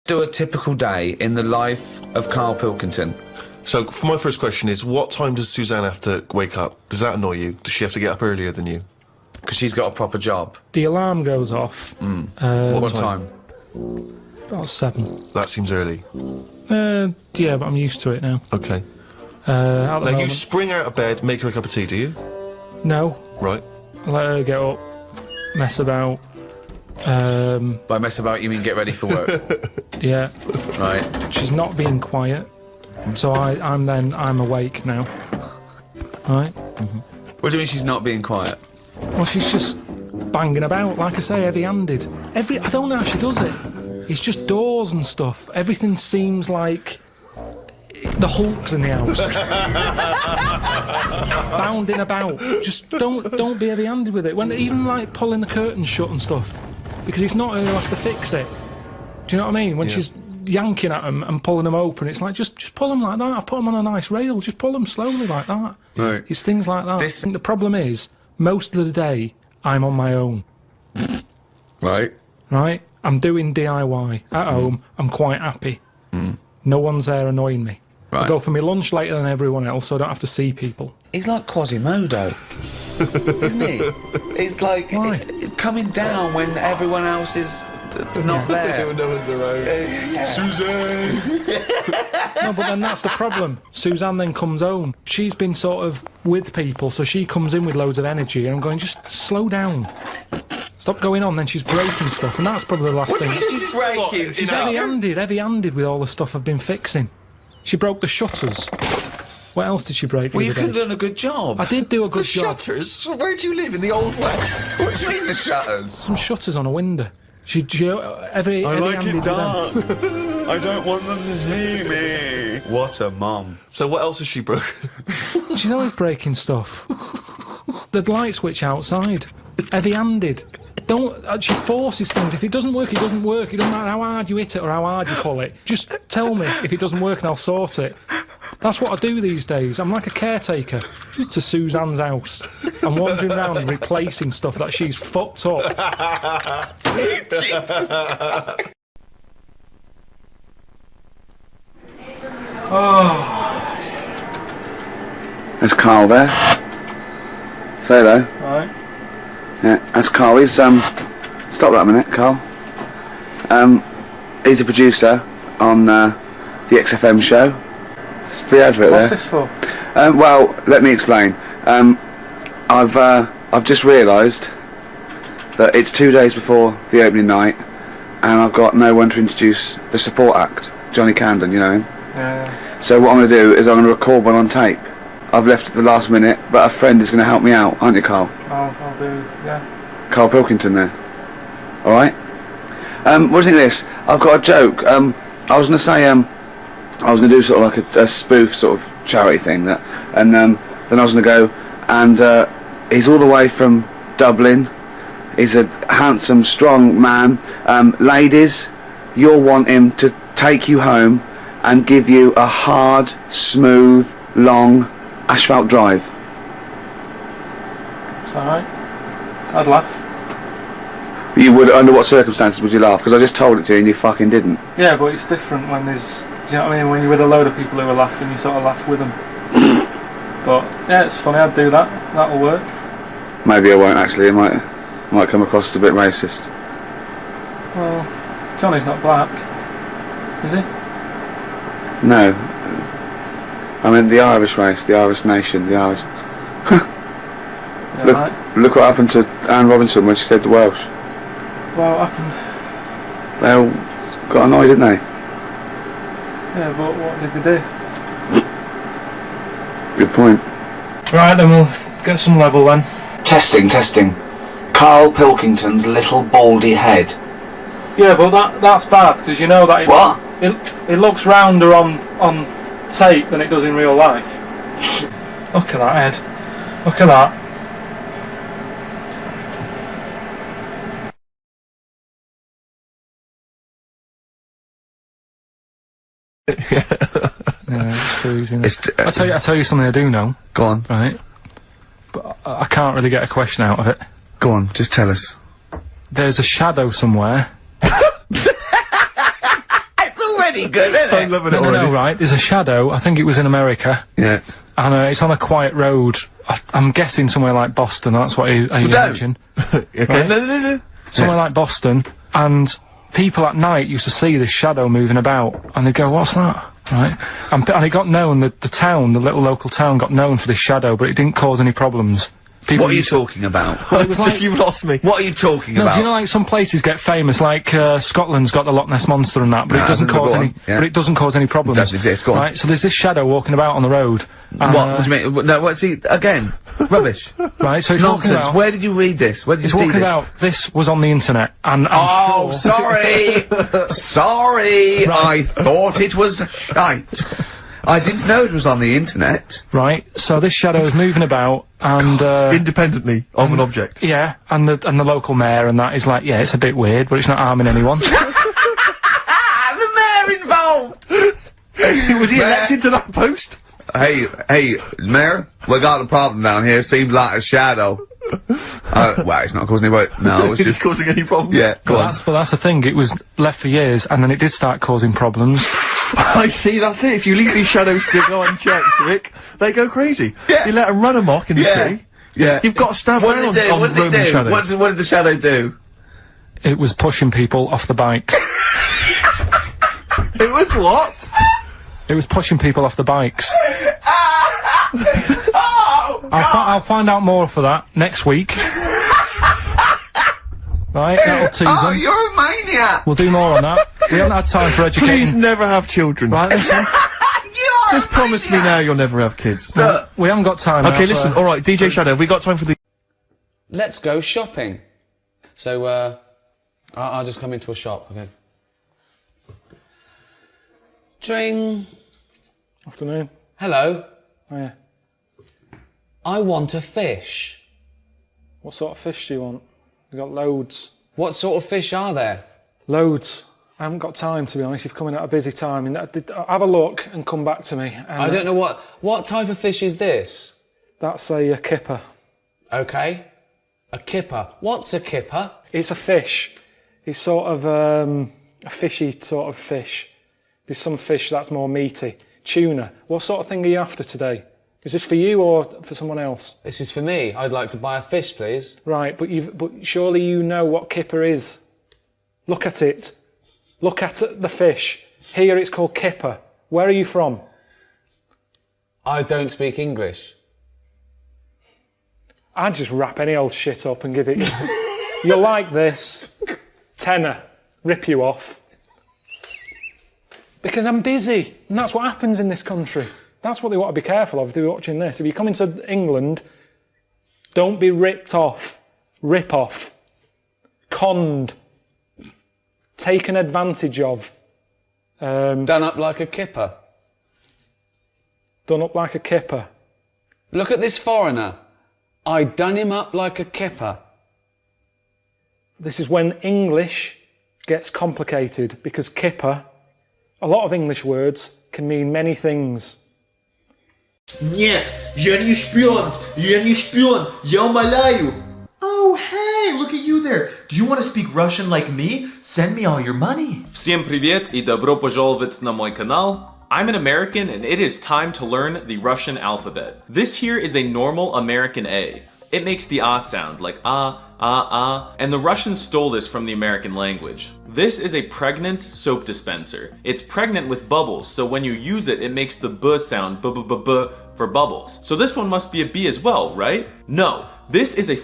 Do a typical day in the life of Karl Pilkington. So, for my first question is, what time does Suzanne have to wake up? Does that annoy you? Does she have to get up earlier than you? Because she's got a proper job. The alarm goes off. What time? About 7. That seems early. Yeah, but I'm used to it now. Okay. At the Now, moment, you spring out of bed, make her a cup of tea, do you? no, Right. I let her get up, mess about. By mess about, you mean get ready for work? Yeah, Right. she's not being quiet, so I'm awake now. Right? What do you mean she's not being quiet? Well, she's just banging about, like I say, heavy-handed. I don't know how she does it. It's just doors and stuff. Everything seems like the Hulk's in the house. Bounding about. Just don't be heavy-handed with it. When even like pulling the curtains shut and stuff, because it's not her who has to fix it. Do you know what I mean? When she's yanking at them and pulling them open, it's like just pull them like that. I've put them on a nice rail. Just pull them slowly like that. Right. It's things like that. I think the problem is most of the day I'm on my own. Right. Right? I'm doing DIY at home. I'm quite happy. No one's there annoying me. I Right. go for my lunch later than everyone else, so I don't have to see people. He's like Quasimodo, isn't he? He's like Why? coming down when everyone else is not there. No one's around. Suzanne! No, but then that's the problem. Suzanne then comes home. She's been sort of with people, so she comes in with loads of energy, and I'm going, just slow down. Stop going on. Then she's breaking stuff, and that's probably the last What do thing. you mean she's breaking? She's heavy-handed with all the stuff I've been fixing. She broke the shutters. What else did she break? Well, the you other could have day? done a good job. I did do a The good job. shutters? Where do you live? In the Old West? What do you mean the shutters? Some shutters on a window. She heavy-handed with them. I don't want them to see me. What a mum. So what else has she broken? She's always breaking stuff. The light switch outside. Heavy-handed. She forces things. If it doesn't work, it doesn't work. It doesn't matter how hard you hit it or how hard you pull it. Just tell me if it doesn't work and I'll sort it. That's what I do these days. I'm like a caretaker to Suzanne's house. I'm wandering around and replacing stuff that she's fucked up. Jesus. There's Karl there. Say hello. Right. Yeah, that's Karl. He's stop that a minute, Karl. He's a producer on the XFM show. It's a free advert What's there. this for? Well, let me explain. I've just realised that it's 2 days before the opening night, and I've got no one to introduce the support act, Johnny Camden. You know him. Yeah. So what I'm going to do is I'm going to record one on tape. I've left at the last minute, but a friend is going to help me out, aren't you, Karl? I'll do. Yeah. Karl Pilkington there. Alright? What do you think of this? I've got a joke. I was going to say, I was going to do sort of like a spoof sort of charity thing, and then I was going to go, and he's all the way from Dublin. He's a handsome, strong man. Ladies, you'll want him to take you home and give you a hard, smooth, long asphalt drive. Is that right? I'd laugh. You would, under what circumstances would you laugh? Because I just told it to you and you fucking didn't. Yeah, but it's different when there's. Do you know what I mean? When you're with a load of people who are laughing, you sort of laugh with them. But yeah, it's funny. I'd do that. That'll work. Maybe I won't actually. It might come across as a bit racist. Well, Johnny's not black, is he? No. I mean the Irish race, the Irish nation, the Irish. Yeah, Look, right. look what happened to Anne Robinson when she said the Welsh. Well, I can. They all got annoyed, didn't they? Yeah, but what did they do? Good point. Right, then we'll get some level then. Testing. Karl Pilkington's little baldy head. Yeah, but that's bad because you know that What? it looks rounder on tape than it does in real life. Look at that head. Look at that. Yeah, it's too easy. I tell you something I do know. Go on. Right. But I can't really get a question out of it. Go on, just tell us. There's a shadow somewhere pretty good, isn't it? I'm loving it No, already. right. There's a shadow. I think it was in America. Yeah. And it's on a quiet road. I'm guessing somewhere like Boston. That's what I imagine. Okay. Right. No. Somewhere like Boston. And people at night used to see this shadow moving about. And they'd go, what's that? Right. And it got known, the town, the little local town got known for this shadow, but it didn't cause any problems. People What are you used to- talking about? It was Just like, you've lost me. What are you talking no, about? do you know like some places get famous, like Scotland's got the Loch Ness Monster and that, but it doesn't go cause on, any. yeah. But it doesn't cause any problems. Doesn't exist, go on. Right. So there's this shadow walking about on the road. And, What do you mean? No, what's he, again? Rubbish. Right. So it's walking Nonsense. about. Where did you read this? Where did you It's see walking this? about. This was on the internet, and Oh, I'm sure. sorry! Sorry! I thought it was shite. I didn't know it was on the internet. Right. So this shadow is moving about, and Independently of an object. yeah, and the local mayor and that is like, yeah, it's a bit weird, but it's not harming anyone. Ah, the mayor involved! Was he elected to that post? Hey, mayor, we got a problem down here. Seems like a shadow. Well, it's not causing any. No, it's Is just. it causing any problems? Yeah, go on. But that's the thing. It was left for years, and then it did start causing problems. I see, that's it. If you leave these shadows to go unchecked, Rick, they go crazy. Yeah. You let them run amok in the Yeah. city. Yeah. You've got to stand What around did it do? on What did it roaming do? shadows. What did the shadow do? It was pushing people off the bikes. It was what? It was pushing people off the bikes. Oh! I'll find out more for that next week. Right, that'll tease Oh, them. you're a maniac! We'll do more on that. We haven't had time for educating. Please never have children. Right, listen. You're Just promise me now you'll never have kids. We haven't got time. Okay, now listen. for- Alright, DJ Shadow, have we got time for the... Let's go shopping. So, I'll just come into a shop, okay? Dring. Afternoon. Hello. Oh, yeah. I want a fish. What sort of fish do you want? We've got loads. What sort of fish are there? Loads. I haven't got time, to be honest. You've come in at a busy time. And have a look and come back to me. And, I don't know what type of fish is this? That's a kipper. Okay. A kipper. What's a kipper? It's a fish. It's sort of a fishy sort of fish. There's some fish that's more meaty. Tuna. What sort of thing are you after today? Is this for you or for someone else? This is for me. I'd like to buy a fish, please. Right, but surely you know what kipper is. Look at it. Look at the fish. Here it's called kipper. Where are you from? I don't speak English. I'd just wrap any old shit up and give it. You'll like this. Tenner. Rip you off. Because I'm busy. And that's what happens in this country. That's what they want to be careful of if they're watching this. If you come into England, don't be ripped off. Rip off. Conned. Taken advantage of. Done up like a kipper. Done up like a kipper. Look at this foreigner. I done him up like a kipper. This is when English gets complicated because kipper, a lot of English words, can mean many things. Нет, я не шпион, я умоляю. Oh, hey, look at you there. Do you want to speak Russian like me? Send me all your money. Всем привет и добро пожаловать на мой канал. I'm an American and it is time to learn the Russian alphabet. This here is a normal American A. It makes the ah sound like ah, and the Russians stole this from the American language. This is a pregnant soap dispenser. It's pregnant with bubbles, so when you use it, it makes the b sound, b for bubbles. So this one must be a B as well, right? No, this is a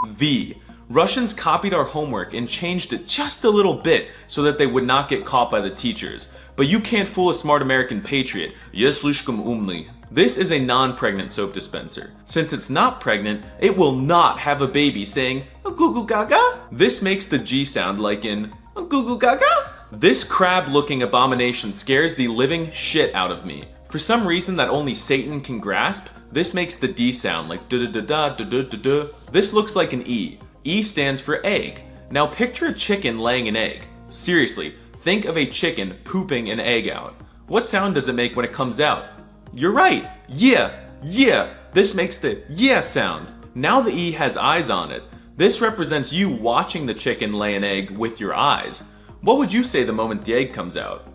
V. Russians copied our homework and changed it just a little bit so that they would not get caught by the teachers. But you can't fool a smart American patriot. Я слишком умный. This is a non-pregnant soap dispenser. Since it's not pregnant, it will not have a baby saying goo goo gaga. This makes the G sound like in goo goo gaga. This crab-looking abomination scares the living shit out of me. For some reason that only Satan can grasp, this makes the D sound like da da da da da da da. This looks like an E. E stands for egg. Now picture a chicken laying an egg. Seriously, think of a chicken pooping an egg out. What sound does it make when it comes out? You're right. Yeah. This makes the yeah sound. Now the E has eyes on it. This represents you watching the chicken lay an egg with your eyes. What would you say the moment the egg comes out?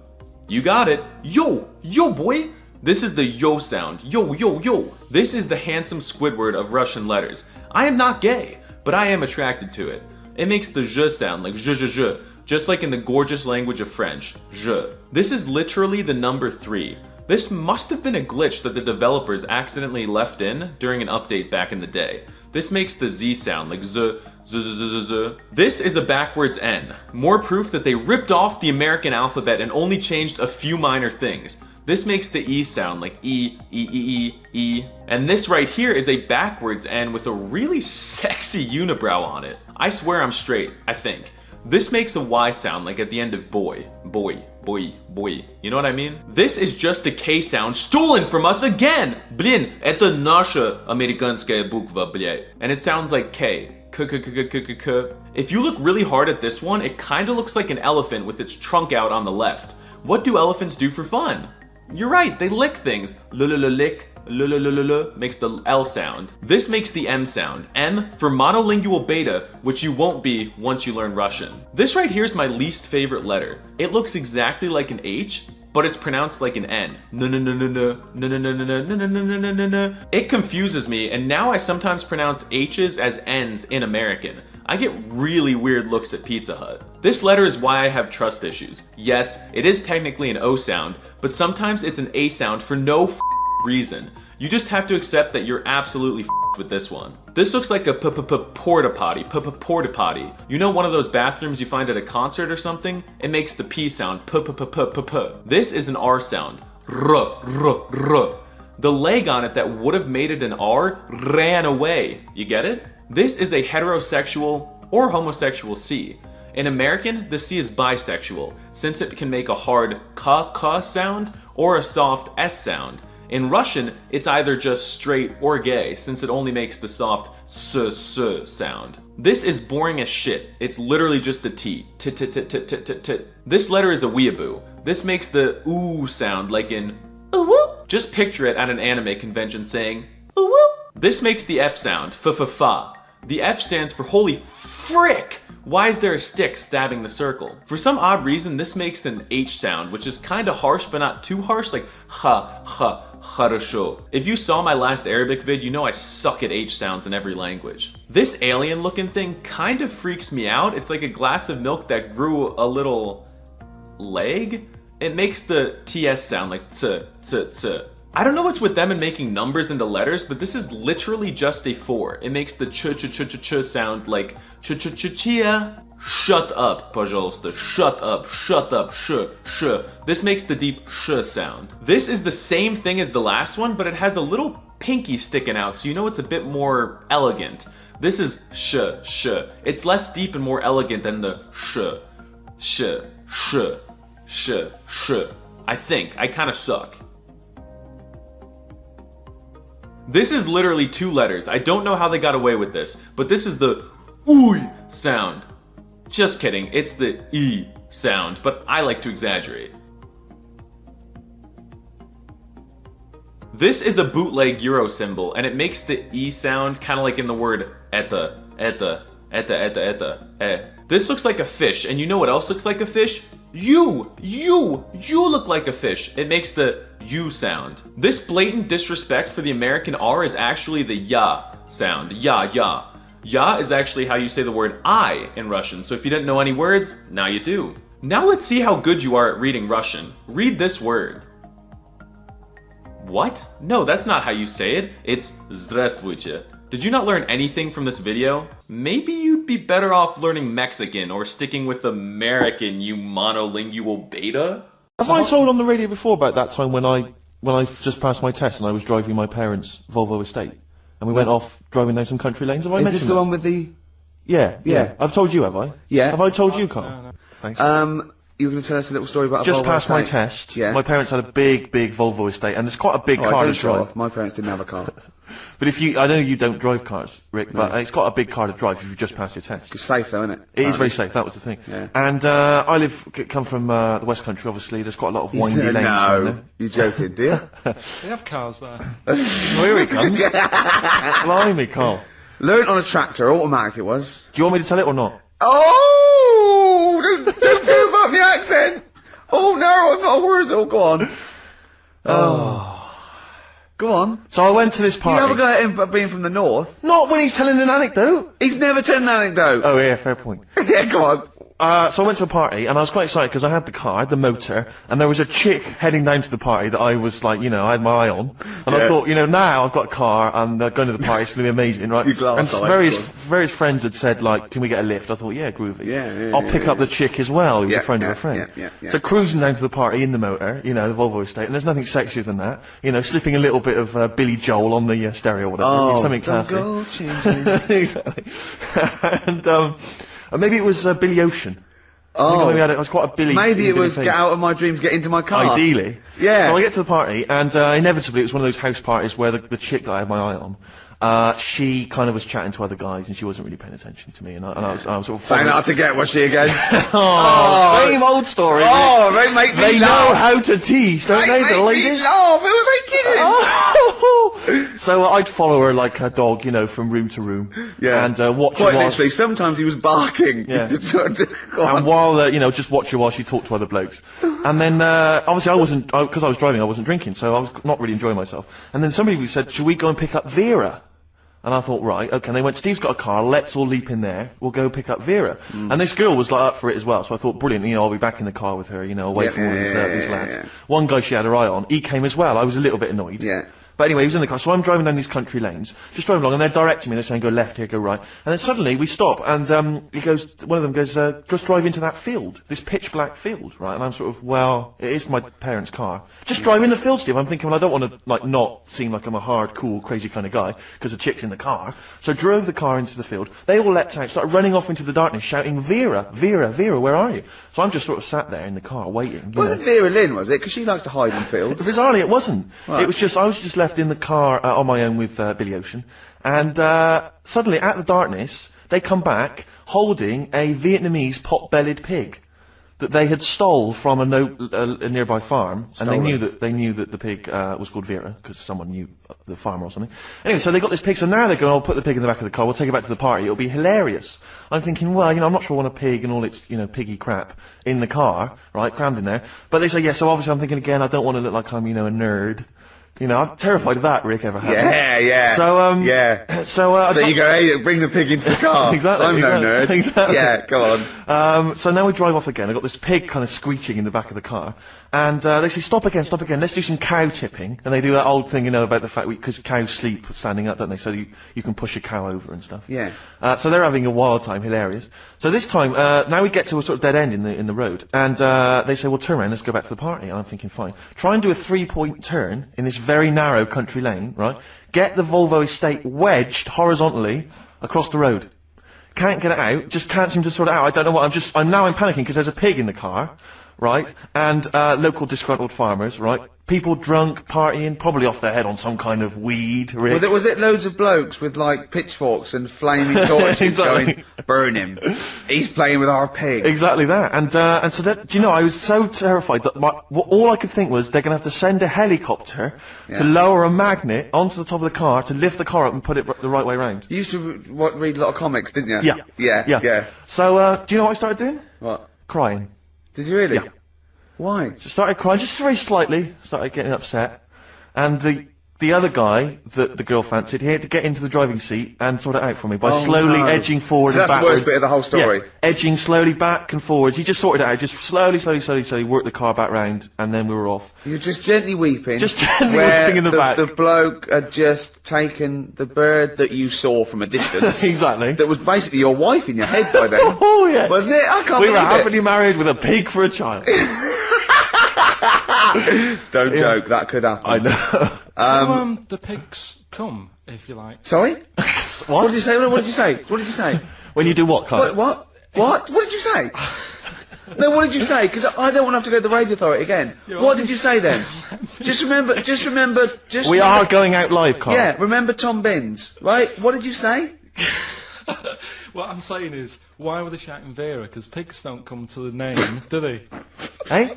You got it. Yo, yo boy. This is the yo sound. Yo, yo, yo. This is the handsome Squidward of Russian letters. I am not gay, but I am attracted to it. It makes the je sound like je, just like in the gorgeous language of French, je. This is literally the number 3. This must have been a glitch that the developers accidentally left in during an update back in the day. This makes the Z sound like z. This is a backwards N. More proof that they ripped off the American alphabet and only changed a few minor things. This makes the E sound like E. And this right here is a backwards N with a really sexy unibrow on it. I swear I'm straight, I think. This makes a Y sound like at the end of boy. You know what I mean? This is just a K sound stolen from us again! Blin, это наша американская буква, блядь. And it sounds like K. If you look really hard at this one, it kinda looks like an elephant with its trunk out on the left. What do elephants do for fun? You're right, they lick things. Lick. Makes the L sound. This makes the M sound. M for monolingual beta, which you won't be once you learn Russian. This right here is my least favorite letter. It looks exactly like an H, but it's pronounced like an N. It confuses me, and now I sometimes pronounce H's as N's in American. I get really weird looks at Pizza Hut. This letter is why I have trust issues. Yes, it is technically an O sound, but sometimes it's an A sound for no reason. You just have to accept that you're absolutely with this one. This looks like a porta potty. You know one of those bathrooms you find at a concert or something? It makes the P sound This is an R sound. R. The leg on it that would have made it an R ran away. You get it? This is a heterosexual or homosexual C. In American, the C is bisexual, since it can make a hard k sound or a soft S sound. In Russian, it's either just straight or gay, since it only makes the soft s sound. This is boring as shit. It's literally just a T. This letter is a weeaboo. This makes the oo sound like in oo. Just picture it at an anime convention saying oo. This makes the F sound, fa. The F stands for holy frick! Why is there a stick stabbing the circle? For some odd reason, this makes an H sound, which is kinda harsh but not too harsh, like хорошо. If you saw my last Arabic vid, you know I suck at H sounds in every language. This alien looking thing kind of freaks me out. It's like a glass of milk that grew a little leg. It makes the TS sound like t. I don't know what's with them and making numbers into letters, but this is literally just a 4. It makes the ch sound like ch-ch-ch-chia. Shut up, пожалуйста. Shut up, sh. This makes the deep sh sound. This is the same thing as the last one, but it has a little pinky sticking out, so you know it's a bit more elegant. This is sh. It's less deep and more elegant than the sh. I think. I kinda suck. This is literally 2 letters. I don't know how they got away with this, but this is the ooy sound. Just kidding, it's the E sound, but I like to exaggerate. This is a bootleg Euro symbol, and it makes the E sound kind of like in the word etta. This looks like a fish, and you know what else looks like a fish? You look like a fish. It makes the U sound. This blatant disrespect for the American R is actually the ya sound. Ya. Ya is actually how you say the word I in Russian, so if you didn't know any words, now you do. Now let's see how good you are at reading Russian. Read this word. What? No, that's not how you say it. It's здравствуйте. Did you not learn anything from this video? Maybe you'd be better off learning Mexican or sticking with American, you monolingual beta? Have I told on the radio before about that time when I just passed my test and I was driving my parents' Volvo estate? And we went off driving down some country lanes. Have I mentioned Is this the one with the... Yeah. I've told you, have I? Yeah. Have I told you, Carl? No. Thanks. You were going to tell us a little story about a Just Volvo passed my estate? test. Yeah. My parents had a big Volvo estate, and it's quite a big car don't to show drive. off. My parents didn't have a car. But I know you don't drive cars, Rick, but it's got a big car to drive if you've just passed your test. It's safe though, isn't it? It is very safe, that was the thing. Yeah. And I come from the West Country, obviously. There's quite a lot of windy lanes around there. You're joking, do you? They have cars there. Well, here he comes. Blimey, Carl. Learned on a tractor, automatic it was. Do you want me to tell it or not? Oh! Don't move up the accent! Oh no, I'm not a Wurzel. Go on. Go on. So I went to this party. You have a go at him being from the north. Not when he's telling an anecdote. He's never told an anecdote. Oh yeah, fair point. Yeah, go on. So I went to a party, and I was quite excited because I had the car, I had the motor, and there was a chick heading down to the party that I was like, you know, I had my eye on. And I thought, you know, now I've got a car, and going to the party, it's going to be amazing, right? You glass and eye, various friends had said, like, can we get a lift? I thought, yeah, groovy. Yeah, I'll pick up the chick as well, who was a friend of a friend. Yeah. So cruising down to the party in the motor, you know, the Volvo estate, and there's nothing sexier than that. You know, slipping a little bit of Billy Joel on the stereo or whatever. Something classic. Go changing. Exactly. And maybe it was Billy Ocean. I was quite a Billy. Maybe it was get out of my dreams, get into my car. Ideally. Yeah. So I get to the party, and inevitably it was one of those house parties where the chick that I had my eye on, she kind of was chatting to other guys, and she wasn't really paying attention to me, and I was sort of Found out to get, was she again? Same old story. Oh, they make me They know laugh. how to tease, don't they, the ladies? Laugh. Who are they kidding? Oh. So I'd follow her like a dog, you know, from room to room. Yeah. And watch her Quite while... literally, sometimes he was barking. Yeah. Go on. And while, you know, just watch her while she talked to other blokes. And then, obviously because I was driving, I wasn't drinking, so I was not really enjoying myself. And then somebody said, should we go and pick up Vera? And I thought, right, okay. And they went, Steve's got a car, let's all leap in there, we'll go pick up Vera. And this girl was like up for it as well, so I thought, brilliant, you know, I'll be back in the car with her, you know, away from all these lads. Yeah. One guy she had her eye on, he came as well, I was a little bit annoyed. Yeah. But anyway, he was in the car, so I'm driving down these country lanes, just driving along, and they're directing me, they're saying, go left here, go right. And then suddenly, we stop, and one of them goes, just drive into that field, this pitch black field, right? And I'm sort of, well, it is my parents' car. Just drive in the field, Steve. I'm thinking, well, I don't want to, like, not seem like I'm a hard, cool, crazy kind of guy, because the chick's in the car. So drove the car into the field. They all leapt out, started running off into the darkness, shouting, Vera, Vera, Vera, where are you? So I'm just sort of sat there in the car, waiting. Wasn't Vera Lynn, was it? Because she likes to hide in fields. Bizarrely, it wasn't. Right. It was just, I was just left in the car on my own with Billy Ocean, and suddenly, at the darkness, they come back holding a Vietnamese pot-bellied pig that they had stole from a nearby farm, and they knew that the pig was called Vera because someone knew the farmer or something. Anyway, so they got this pig. So now they're going, "I'll put the pig in the back of the car. We'll take it back to the party. It'll be hilarious." I'm thinking, well, you know, I'm not sure I want a pig and all its, you know, piggy crap in the car, right, crammed in there. But they say, yeah. So obviously, I'm thinking again, I don't want to look like I'm, you know, a nerd. You know, I'm terrified of that, Rick, ever happened. Yeah. So, So you go, hey, bring the pig into the car. Exactly. I'm no nerd. Exactly. Yeah, go on. So now we drive off again. I've got this pig kind of screeching in the back of the car. And they say, stop again, let's do some cow tipping. And they do that old thing, you know, about the fact because cows sleep standing up, don't they? So you can push a cow over and stuff. Yeah. So they're having a wild time, hilarious. So this time, now we get to a sort of dead end in the road. And they say, well, turn around, let's go back to the party. And I'm thinking, fine. Try and do a 3-point turn in this very narrow country lane, right? Get the Volvo estate wedged horizontally across the road. Can't get it out, just can't seem to sort it out. I don't know what, I'm panicking because there's a pig in the car, right? And, local disgruntled farmers, right? People drunk, partying, probably off their head on some kind of weed, Rick. Was it loads of blokes with, like, pitchforks and flaming torches Exactly. going, burn him. He's playing with our pig. Exactly that. And so that, do you know, I was so terrified that all I could think was they're going to have to send a helicopter to lower a magnet onto the top of the car to lift the car up and put it the right way round. You used to read a lot of comics, didn't you? Yeah. Yeah. So, do you know what I started doing? What? Crying. Did you really? Yeah. Why? So started crying, just very slightly, started getting upset. And the other guy that the girl fancied, he had to get into the driving seat and sort it out for me by slowly edging forward So and that's backwards. the worst bit of the whole story. Yeah, edging slowly back and forwards. He just sorted it out, just slowly worked the car back round, and then we were off. You're just gently weeping. Just gently where weeping in the back. The bloke had just taken the bird that you saw from a distance. Exactly. That was basically your wife in your head by then. Oh, yes. Wasn't it? I can't We were believe it. happily married with a pig for a child. Don't joke, that could happen. I know. The pigs come, if you like. Sorry? What? What did you say? What did you say? What did you say? When you do what, Carl? What? What did you say? No, what did you say? Because I don't want to have to go to the radio authority again. What did you say then? Just remember. We are going out live, Carl. Yeah, remember Tom Binns, right? What did you say? What I'm saying is, why were they shouting Vera? Because pigs don't come to the name, do they? Hey?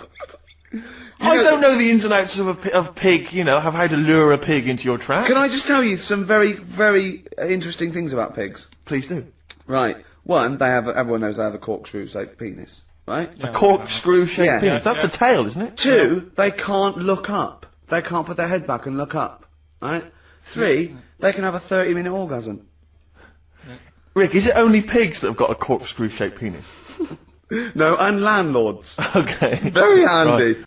I don't know the ins and outs of pig, you know, how to lure a pig into your trap. Can I just tell you some very, very interesting things about pigs? Please do. Right. One, everyone knows they have a corkscrew-shaped penis. right? A corkscrew-shaped Yeah. penis. That's the tail, isn't it? 2, they can't look up. They can't put their head back and look up, right? 3, they can have a 30-minute orgasm. Rick, is it only pigs that have got a corkscrew-shaped penis? No, and landlords. Okay. Very handy. Right.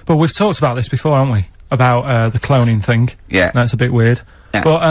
But we've talked about this before, haven't we? About the cloning thing. Yeah. That's a bit weird. Yeah. But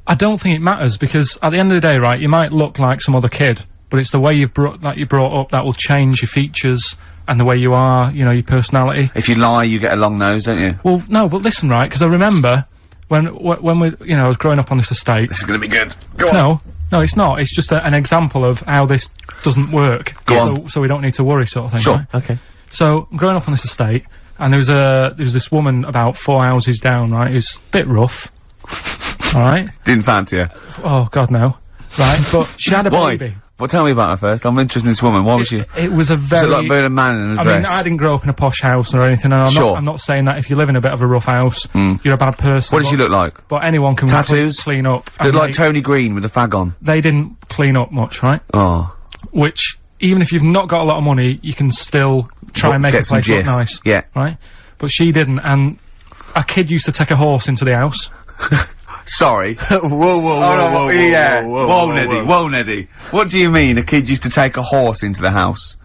I don't think it matters, because at the end of the day, right, you might look like some other kid, but it's the way you're brought up that will change your features and the way you are, you know, your personality. If you lie, you get a long nose, don't you? Well, no, but listen, right, because I remember when we, you know, I was growing up on this estate. This is gonna be good. Go on. No, it's not. It's just an example of how this doesn't work. Go on. So we don't need to worry, sort of thing. Sure. Right? Okay. So, I'm growing up on this estate, and there was this woman about 4 houses down, right, who's a bit rough. Alright? Didn't fancy her. Oh, God, no. Right, but she had a Why? baby. Well, tell me about her first. I'm interested in this woman. Why was she? It was a very... So like being a man in a I dress. mean, I didn't grow up in a posh house or anything, and I'm not saying that if you live in a bit of a rough house, you're a bad person. What does she look like? But anyone can Tattoos? clean up. Look like Tony Green with a fag on. They didn't clean up much, right? Oh. Which, even if you've not got a lot of money, you can still try and make a get some place look gif. nice. Yeah. Right? But she didn't, and a kid used to take a horse into the house. Sorry. whoa, Yeah. Whoa, Neddy. Neddy. Whoa, Neddy. What do you mean a kid used to take a horse into the house?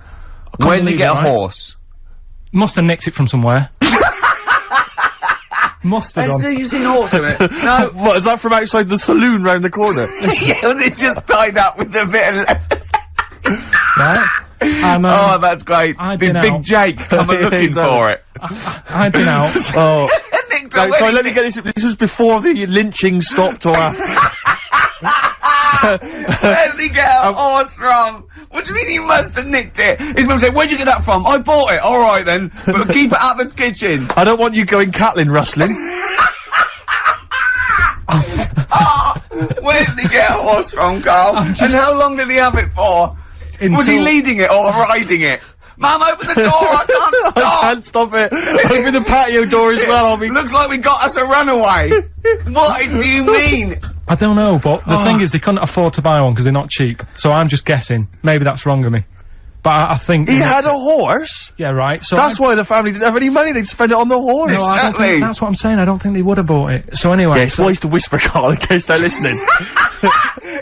can't Where did he believe get it, a right? horse? Must have nicked it from somewhere. Must have done. you've seen a horse in it? No. What, is that from outside the saloon round the corner? Yeah, was it just tied up with a bit of... Right? Oh, that's great. I'd Did been Big out. Jake come looking Exactly. for it? I'd been out. Oh. Nicked Right, away. sorry, let me get this. This was before the lynching stopped or after. Where did he get a horse from? What do you mean he must have nicked it? His mum said, where'd you get that from? I bought it. Alright then. But keep it out the kitchen. I don't want you going Catlin rustling. Where did he get a horse from, Carl? And how long did he have it for? Was he leading it or riding it? Mum, open the door, I can't stop! I can't stop it. Open the patio door as well, I'll be... Looks like we got us a runaway. What do you mean? I don't know, but the thing is, they couldn't afford to buy one because they're not cheap. So I'm just guessing. Maybe that's wrong of me. But I think... He had a horse? Yeah, right. So That's why the family didn't have any money, they'd spend it on the horse. No, I don't Exactly. think, that's what I'm saying. I don't think they would have bought it. So anyway... Yeah, it's wise to whisper, Carl, in case they're listening.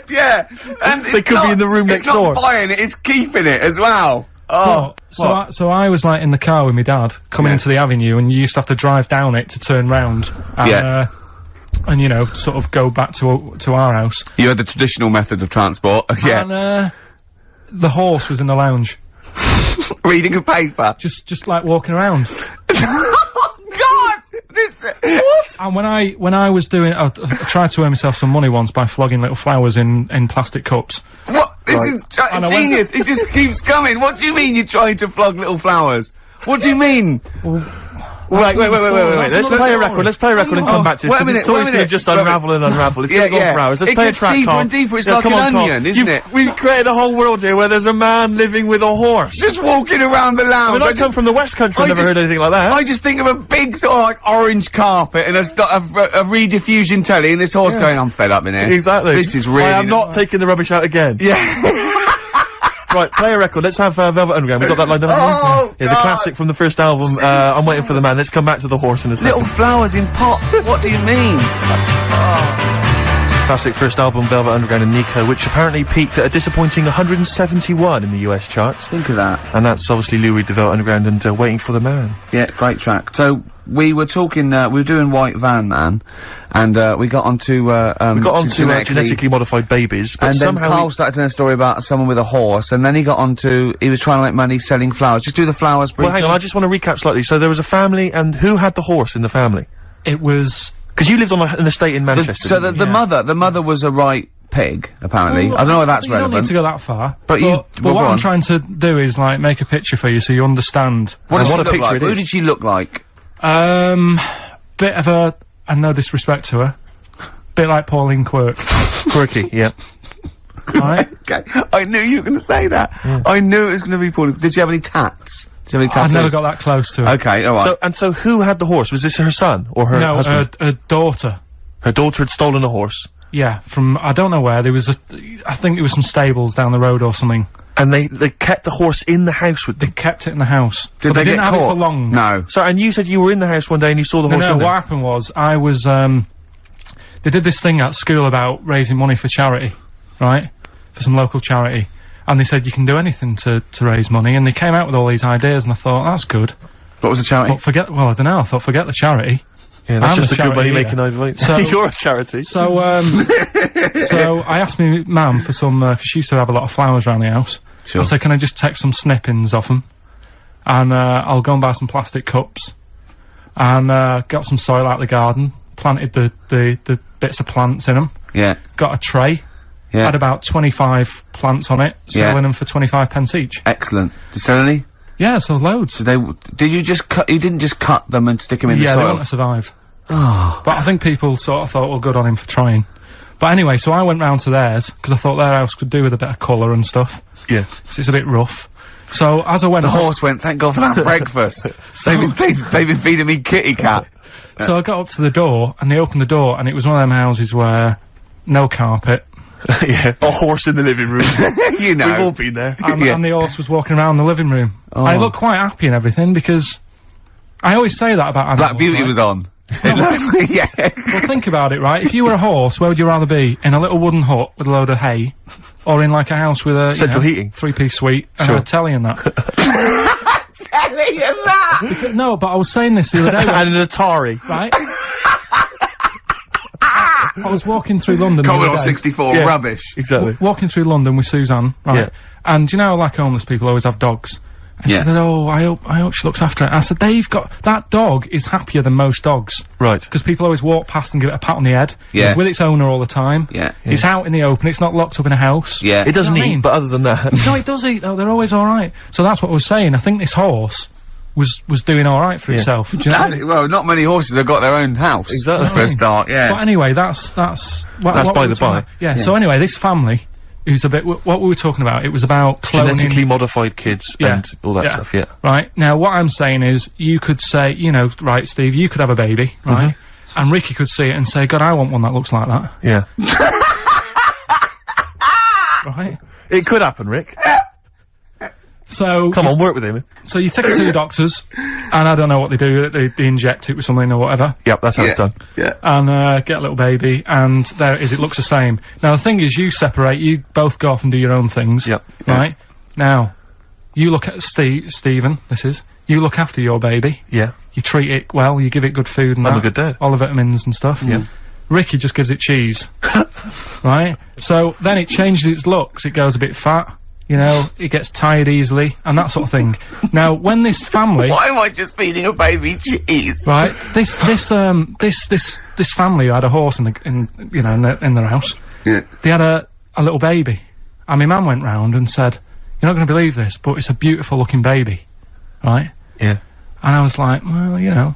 Yeah. And They could be in the room next door. It's not buying it, it's keeping it as well. Oh. So I was like in the car with my dad coming into the avenue, and you used to have to drive down it to turn round. And, and you know, sort of go back to our house. You had the traditional method of transport. Yeah. And the horse was in the lounge, Reading a paper. just like walking around. Oh, God! What? And when I was doing, I tried to earn myself some money once by flogging little flowers in plastic cups. What? This is And I went- genius. It just keeps coming. What do you mean you're trying to flog little flowers? What do you mean? Wait. That's Let's another play a story. record. Let's play a record and come back to this, Wait a because minute, the story's wait a going to minute. just Wait a unravel and unravel. It's Yeah, going to go yeah. on for hours. Let's It play a gets track, deeper Carl. and deeper. It's Yeah, like come an on, Carl. onion, isn't it? We've created a whole world here where there's a man living with a horse. Just walking around the I lounge. mean, I come from the West Country, I've never heard anything like that. I just think of a big sort of like orange carpet and it's got a rediffusion telly and this horse going, I'm fed up in here. Exactly. This is really... I am not taking the rubbish out again. Yeah. Right, play a record. Let's have Velvet Underground. We've got that lined up. Oh, Yeah, the God. classic from the first album, I'm Waiting for the Man. Let's come back to the horse in a second. Little flowers in pots. What do you mean? Classic first album, Velvet Underground and Nico, which apparently peaked at a disappointing 171 in the US charts. Think of that. And that's obviously Lou Reed, the Velvet Underground, and Waiting for the Man. Yeah, great track. So we were talking, we were doing White Van Man, and we got onto We got on to genetically modified babies, but and then somehow Carl started telling a story about someone with a horse, and then he got onto, he was trying to make money selling flowers. Just do the flowers briefly. Well, hang on, I just want to recap slightly. So there was a family, and who had the horse in the family? It was... Because you lived on an estate in Manchester. So didn't the you? mother was a right pig, apparently. I don't know whether that's you don't need relevant. to go that far. But But go what on. I'm trying to do is, like, make a picture for you so you understand. What did So she what a look picture like? it Who is. did she look like? Bit of a... and no disrespect to her. Bit like Pauline Quirk. Quirky, yeah. Right? Okay, I knew you were going to say that. I knew it was going to be Pauline. Did she have any tats? Did she have any I've tattoos? never got that close to her. Okay, alright. So who had the horse? Was this her son or her No, husband? her daughter. Her daughter had stolen a horse. Yeah, from, I don't know where, I think it was some stables down the road or something. And they kept the horse in the house with They them. kept it in the house. Did But they didn't get have it caught? for long. No. So, and you said you were in the house one day and you saw the horse No, in what there. happened was, I was, they did this thing at school about raising money for charity, right? For some local charity. And they said you can do anything to raise money, and they came out with all these ideas, and I thought, that's good. What was the charity? Well, I don't know, I thought, forget the charity. Yeah, that's I'm just a a good charity money-making leader. idea. So- You're a charity. So, so I asked me mum for some, 'cause she used to have a lot of flowers around the house. Sure. I said, can I just take some snippings off them? And, I'll go and buy some plastic cups. And, got some soil out of the garden, planted the bits of plants in them, Yeah. got a tray, Yeah. had about 25 plants on it, selling Yeah. them for 25 pence each. Excellent. Did you sell any? Yeah, so loads. Did you just cut, you didn't just cut them and stick them in the Yeah, they soil? wouldn't have survived. Oh. But I think people sort of thought, well, good on him for trying. But anyway, so I went round to theirs, because I thought their house could do with a bit of colour and stuff. Yeah. 'Cause it's a bit rough. So, as I went The up, horse went, thank God for that breakfast. they've been feeding me kitty cat. so I got up to the door, and they opened the door, and it was one of them houses where no carpet, Yeah. A horse in the living room. You know. We've all been there. and, Yeah. and the horse was walking around the living room. Oh. I looked quite happy and everything, because I always say that about animals. Black Beauty right? was on. It looked- yeah. Well, think about it, right? If you were a horse, where would you rather be? In a little wooden hut with a load of hay, or in like a house with a Central heating. 3-piece suite and Sure. a telly and that? Telling you that! No, but I was saying this the other day, And an Atari. right? I was walking through London the Commodore other day, 64, Yeah. rubbish. Exactly. walking through London with Suzanne, right? Yeah. And you know, like homeless people always have dogs. And Yeah. she said, oh, I hope she looks after it. I said, that dog is happier than most dogs. Right. Because people always walk past and give it a pat on the head. Yeah. It's with its owner all the time. Yeah. It's out in the open, it's not locked up in a house. Yeah. It doesn't You know what I eat, mean? but other than that. No, it does eat though, they're always alright. So that's what I was saying, I think this horse was doing alright for itself. Do you know what I mean? Well, not many horses have got their own house. Exactly. For a start, yeah. But anyway, that's That's what by we the were talking by. about. Yeah, so anyway, this family, who's a bit, what we were talking about, it was about cloning. Genetically modified kids Yeah. and all that stuff, yeah. Right, now what I'm saying is, you could say, you know, right, Steve, you could have a baby, right? And Ricky could see it and say, God, I want one that looks like that, Yeah. right? It could happen, Rick. So, Come on, work with him. so you take it to your doctors, and I don't know what they do, they inject it with something or whatever, Yep, that's how it's done. Yeah. and get a little baby, and there it is, it looks the same. Now the thing is, you separate, you both go off and do your own things, Yep. right? Now, you look at Stephen, you look after your baby, Yeah. you treat it well, you give it good food and I'm that, a good dad. all the vitamins and stuff. Yeah. Ricky just gives it cheese, right? So then it changes its looks, it goes a bit fat, you know, it gets tired easily, and that sort of thing. Now, when this family, Why am I just feeding a baby cheese? right, this family who had a horse in their house, Yeah. they had a little baby, and my mum went round and said, you're not going to believe this, but it's a beautiful looking baby, right? Yeah. And I was like, well, you know.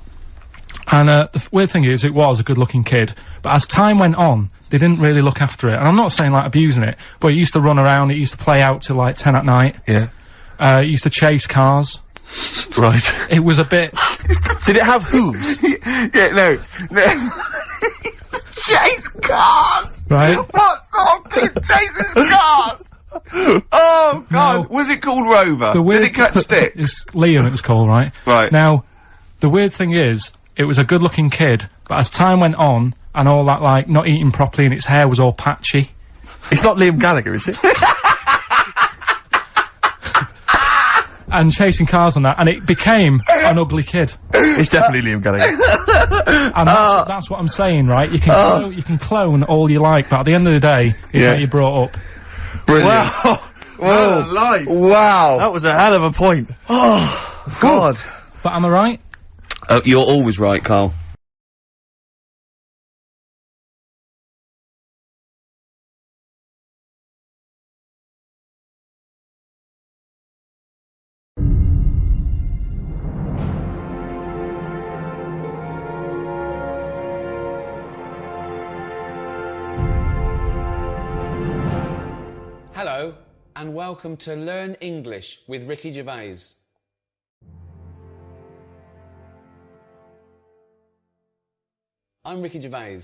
And the weird thing is, it was a good-looking kid, but as time went on, they didn't really look after it. And I'm not saying, like, abusing it, but it used to run around, it used to play out till, like, 10 at night. Yeah. It used to chase cars. Right. It was a bit... Did it have hooves? Yeah, no. Chase cars! Right? What sort of kid chases cars? Oh, God. No. Was it called Rover? The weird Did it catch sticks? It's Liam, it was called, right? Right. Now, the weird thing is, it was a good-looking kid, but as time went on, and all that, like, not eating properly and its hair was all patchy, It's not Liam Gallagher, is it? and chasing cars and that, and it became an ugly kid. It's definitely Liam Gallagher. And that's what I'm saying, right? You can clone all you like, but at the end of the day, it's Yeah. how you brought up. Brilliant. Wow. Whoa. Life. Wow. That was a hell of a point. Oh, God. But am I right? You're always right, Carl. Hello, and welcome to Learn English with Ricky Gervais. I'm Ricky Gervais.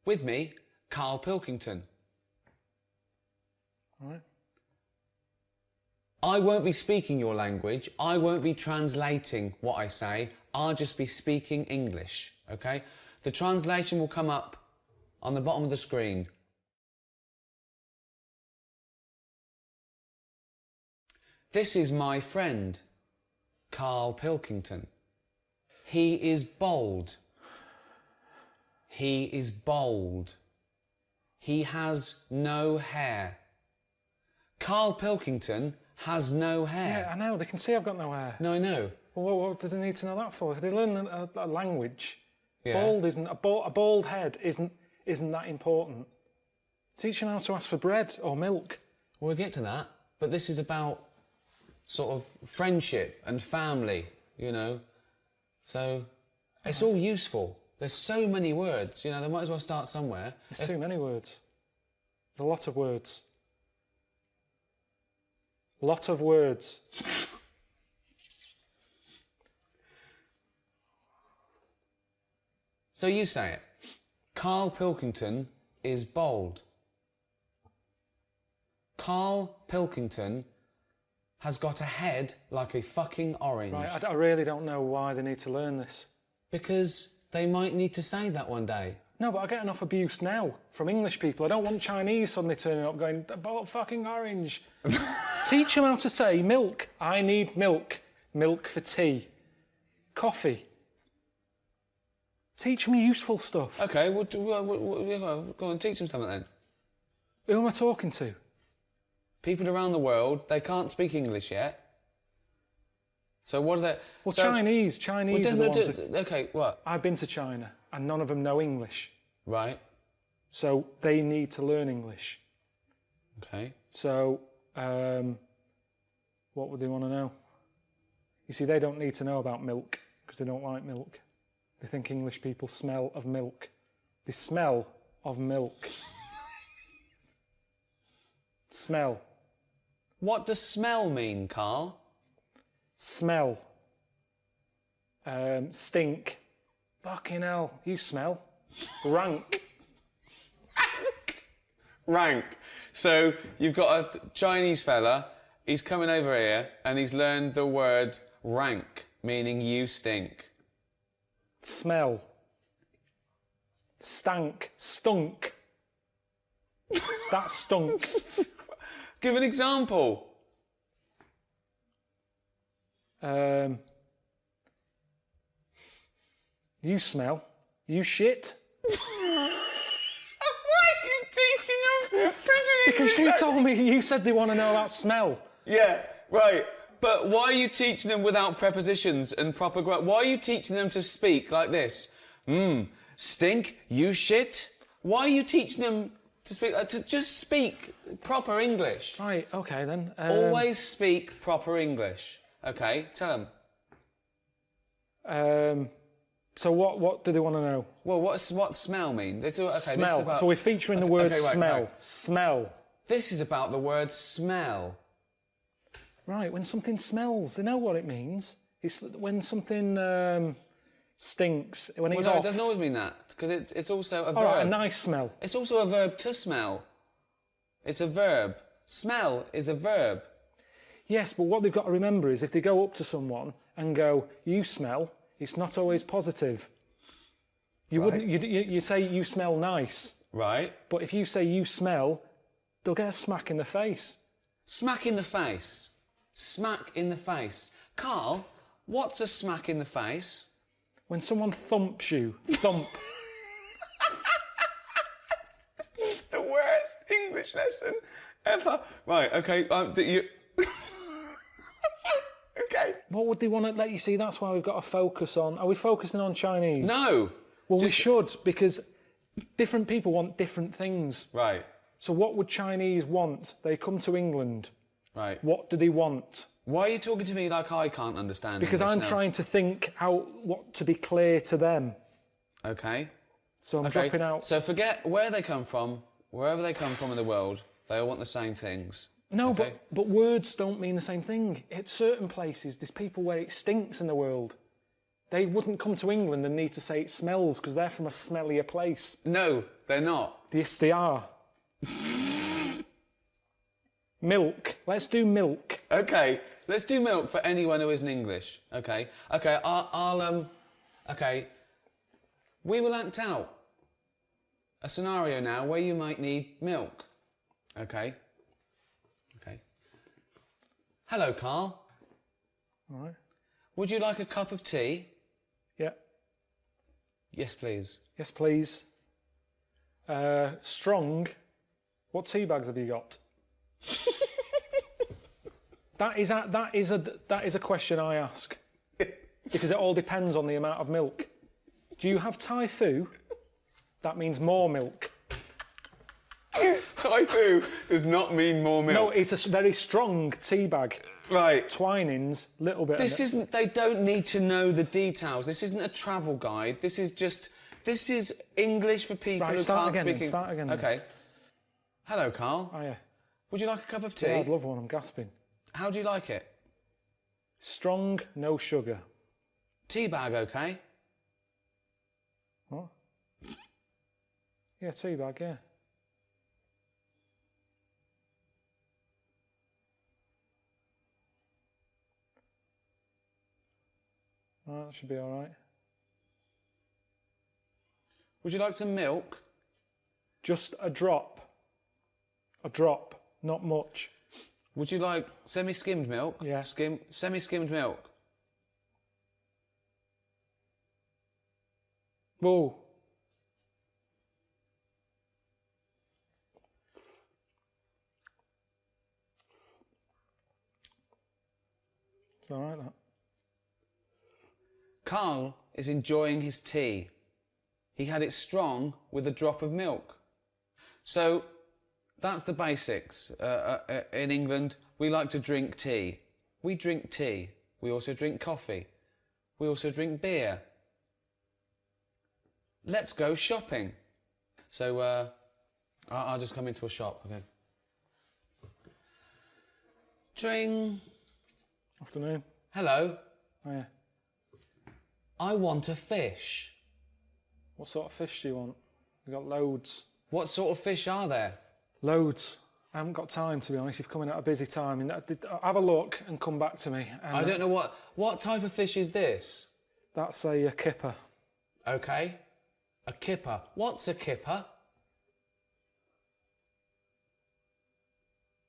With me, Karl Pilkington. All right. I won't be speaking your language. I won't be translating what I say. I'll just be speaking English, okay? The translation will come up on the bottom of the screen. This is my friend, Karl Pilkington. He is bold. He is bold. He has no hair. Karl Pilkington has no hair. Yeah, I know. They can see I've got no hair. No, I know. Well, what do they need to know that for? If they learn a language, Yeah. bald isn't a bald head isn't that important. Teach them how to ask for bread or milk. We'll get to that, but this is about sort of friendship and family, you know. So it's all useful. There's so many words, you know. They might as well start somewhere. There's too many words. There's a lot of words. Lot of words. So you say it. Karl Pilkington is bold. Karl Pilkington has got a head like a fucking orange. Right, I really don't know why they need to learn this. Because they might need to say that one day. No, but I get enough abuse now from English people. I don't want Chinese suddenly turning up going, "Oh, fucking orange." Teach them how to say milk. I need milk. Milk for tea. Coffee. Teach them useful stuff. Okay, well, go on, teach them something then. Who am I talking to? People around the world, they can't speak English yet. So what are they... Well, so, Chinese well, are the doesn't ones it that- do, okay, what? I've been to China and none of them know English. Right, So they need to learn English. okay. So, what would they want to know? You see, they don't need to know about milk because they don't like milk. They think English people smell of milk. They smell of milk. Smell. What does smell mean, Karl? Smell. Stink. Fucking hell, you smell. Rank. Rank. So you've got a Chinese fella, he's coming over here and he's learned the word rank, meaning you stink. Smell. Stank. Stunk. That stunk. Give an example. You smell. You shit. Why are you teaching them Because you told me, you said they want to know about smell. Yeah, right. But why are you teaching them without prepositions and proper why are you teaching them to speak like this? Stink, you shit? Why are you teaching them to speak, to just speak proper English? Right, okay then. Always speak proper English. Okay, tell them. So what do they want to know? Well, what smell mean? This is Smell. This is about, So we're featuring the word okay, right, smell. right. Smell. This is about the word smell. Right, when something smells, they know what it means. It's when something stinks. When it's No, off. it doesn't always mean that, because it's also a verb. All right, a nice smell. It's also a verb to smell. It's a verb. Smell is a verb. Yes, but what they've got to remember is if they go up to someone and go, "You smell," it's not always positive. You wouldn't. You say you smell nice, Right. but if you say you smell, they'll get a smack in the face. Smack in the face. Smack in the face. Karl, what's a smack in the face? When someone thumps you, thump. The worst English lesson ever. Right, okay. Okay. What would they want to let you see? That's why we've got to focus on. Are we focusing on Chinese? No. Well, we should, because different people want different things. Right. So what would Chinese want? They come to England. Right. What do they want? Why are you talking to me like I can't understand Because English I'm now? trying to think what to be clear to them. Okay. So I'm Okay. dropping out. So forget where they come from, wherever they come from in the world, they all want the same things. No, Okay. but words don't mean the same thing. At certain places, there's people where it stinks in the world. They wouldn't come to England and need to say it smells because they're from a smellier place. No, they're not. Yes, they are. Milk. Let's do milk. Okay, let's do milk for anyone who isn't English. Okay, okay. We will act out a scenario now where you might need milk. Okay. Hello, Carl. All right. Would you like a cup of tea? Yeah. Yes, please. Yes, please. Strong. What tea bags have you got? That is a question I ask because it all depends on the amount of milk. Do you have Thai fu? That means more milk. Thai fu does not mean more milk. No, it's a very strong tea bag. Right. Twinings, little bit. This isn't. They don't need to know the details. This isn't a travel guide. This is English for people Right, who start can't again speak. then, start again then. Okay. Hello, Carl. Oh yeah. Would you like a cup of tea? Yeah, I'd love one. I'm gasping. How do you like it? Strong, no sugar. Tea bag, okay? What? Yeah, tea bag. Yeah. Right, that should be all right. Would you like some milk? Just a drop. A drop, not much. Would you like semi-skimmed milk? Yeah. Semi-skimmed milk. Whoa. It's all right, that. Carl is enjoying his tea. He had it strong with a drop of milk. So that's the basics. In England, we like to drink tea. We drink tea. We also drink coffee. We also drink beer. Let's go shopping. So I'll just come into a shop, okay? Dring. Afternoon. Hello. Oh, yeah. I want a fish. What sort of fish do you want? We've got loads. What sort of fish are there? Loads. I haven't got time, to be honest. You've come in at a busy time. Have a look and come back to me. And I don't know what type of fish is this? That's a kipper. Okay. A kipper. What's a kipper?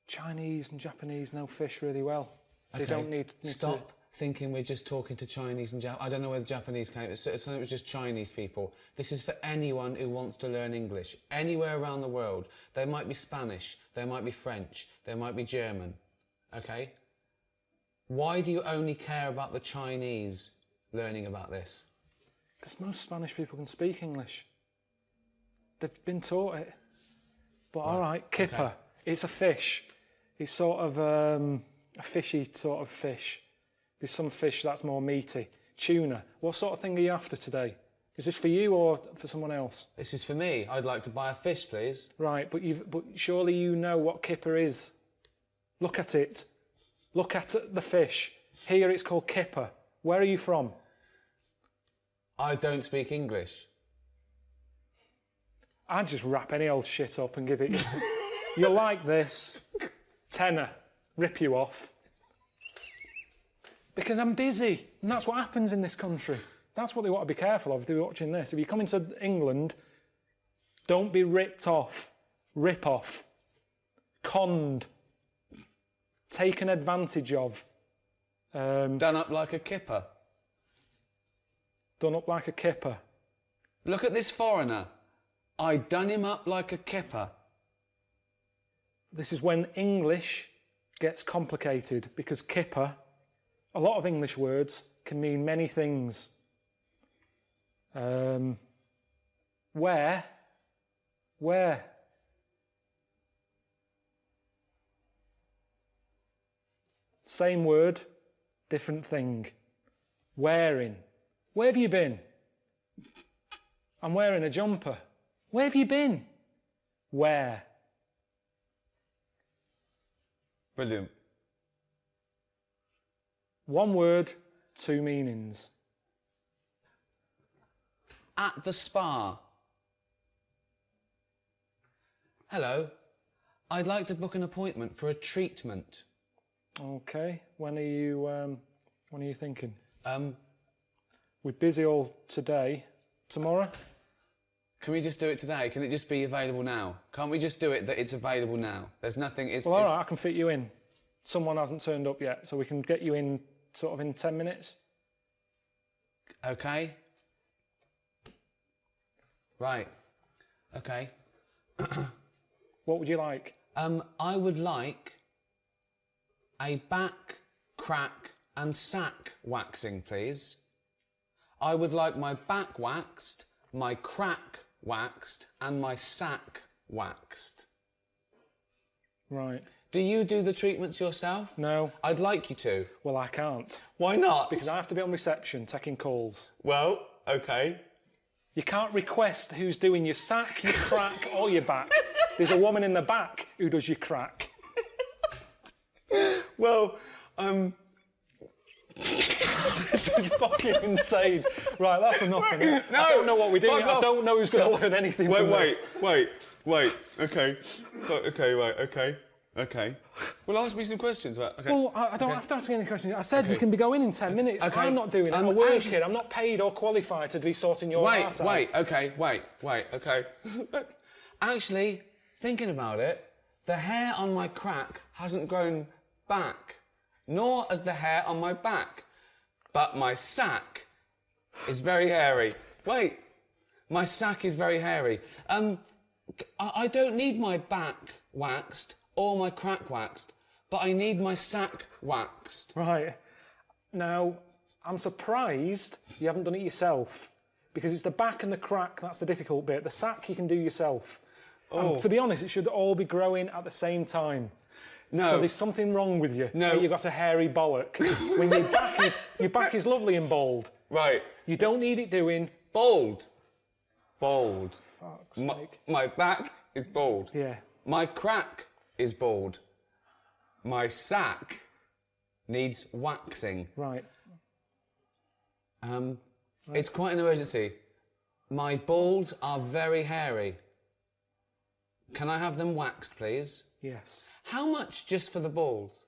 Chinese and Japanese know fish really well. They Okay. don't need Stop thinking we're just talking to Chinese and Japanese. I don't know where the Japanese came. It was just Chinese people. This is for anyone who wants to learn English. Anywhere around the world. There might be Spanish. There might be French. There might be German. Okay? Why do you only care about the Chinese learning about this? Because most Spanish people can speak English. They've been taught it. But all right, kipper. Okay. It's a fish. It's sort of a fishy sort of fish. There's some fish that's more meaty. Tuna. What sort of thing are you after today? Is this for you or for someone else? This is for me. I'd like to buy a fish, please. Right, but surely you know what kipper is. Look at it. Look at the fish. Here it's called kipper. Where are you from? I don't speak English. I'd just wrap any old shit up and give it you. You're like this. Tenner. Rip you off. Because I'm busy. And that's what happens in this country. That's what they want to be careful of if they're watching this. If you come into England, don't be ripped off. Rip off. Conned. Taken advantage of. Done up like a kipper. Done up like a kipper. Look at this foreigner. I done him up like a kipper. This is when English gets complicated because kipper, a lot of English words can mean many things. Where? Same word, different thing. Wearing. Where have you been? I'm wearing a jumper. Where have you been? Where? Brilliant. One word, two meanings. at the spa. Hello. I'd like to book an appointment for a treatment. Okay. When are you thinking? We're busy all today. Tomorrow? Can we just do it today? Can it just be available now? Can't we just do it that it's available now? There's nothing... Well, all right, I can fit you in. Someone hasn't turned up yet, so we can get you in sort of in 10 minutes. Okay. Right. Okay. What would you like? I would like a back, crack and sack waxing, please. I would like my back waxed, my crack waxed and my sack waxed. Right. Do you do the treatments yourself? No. I'd like you to. Well, I can't. Why not? Because I have to be on reception taking calls. Well, okay. You can't request who's doing your sack, your crack or your back. There's a woman in the back who does your crack. Well, This is fucking insane. Right, that's enough. No, I don't know what we're doing. fuck I off. don't know who's going to learn anything from this. Wait. Okay. Okay. Well, ask me some questions about... Okay. Well, I don't have to ask you any questions. I said Okay. you can be going in 10 minutes. Okay. I'm not doing it. I'm a work here. I'm not paid or qualified to be sorting your arse out. Okay. Actually, thinking about it, the hair on my crack hasn't grown back, nor has the hair on my back. But my sack is very hairy. Wait, my sack is very hairy. I don't need my back waxed or my crack waxed, but I need my sack waxed. Right. Now, I'm surprised you haven't done it yourself, because it's the back and the crack that's the difficult bit. The sack you can do yourself. Oh. And to be honest, it should all be growing at the same time. No. So there's something wrong with you. No. You've got a hairy bollock. When your back is lovely and bold. Right. You don't need it doing. Bald. Fuck's sake. My back is bald. Yeah. My crack is bald. My sack needs waxing. Right. It's quite an emergency. My balls are very hairy. Can I have them waxed, please? Yes. How much just for the balls?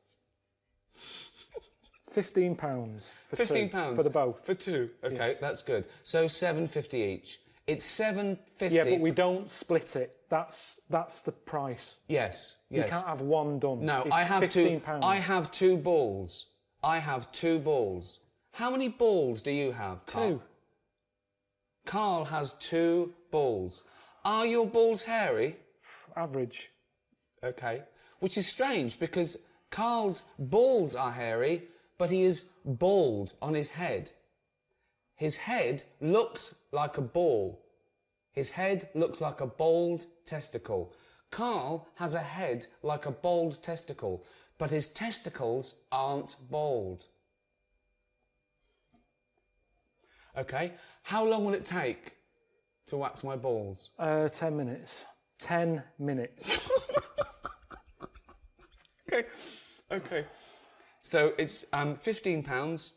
£15 for £15 two, for the both. For two. Okay, Yes. that's good. So $7.50 each. It's $7.50. Yeah, but we don't split it. That's the price. Yes. You can't have one done. No, It's I have £15. two. I have two balls. How many balls do you have, Carl? Two. Carl has two balls. Are your balls hairy? Average. Okay. Which is strange because Carl's balls are hairy, but he is bald on his head. His head looks like a ball. His head looks like a bald testicle. Carl has a head like a bald testicle, but his testicles aren't bald. Okay. How long will it take to wax my balls? 10 minutes. 10 minutes. Okay. So it's £15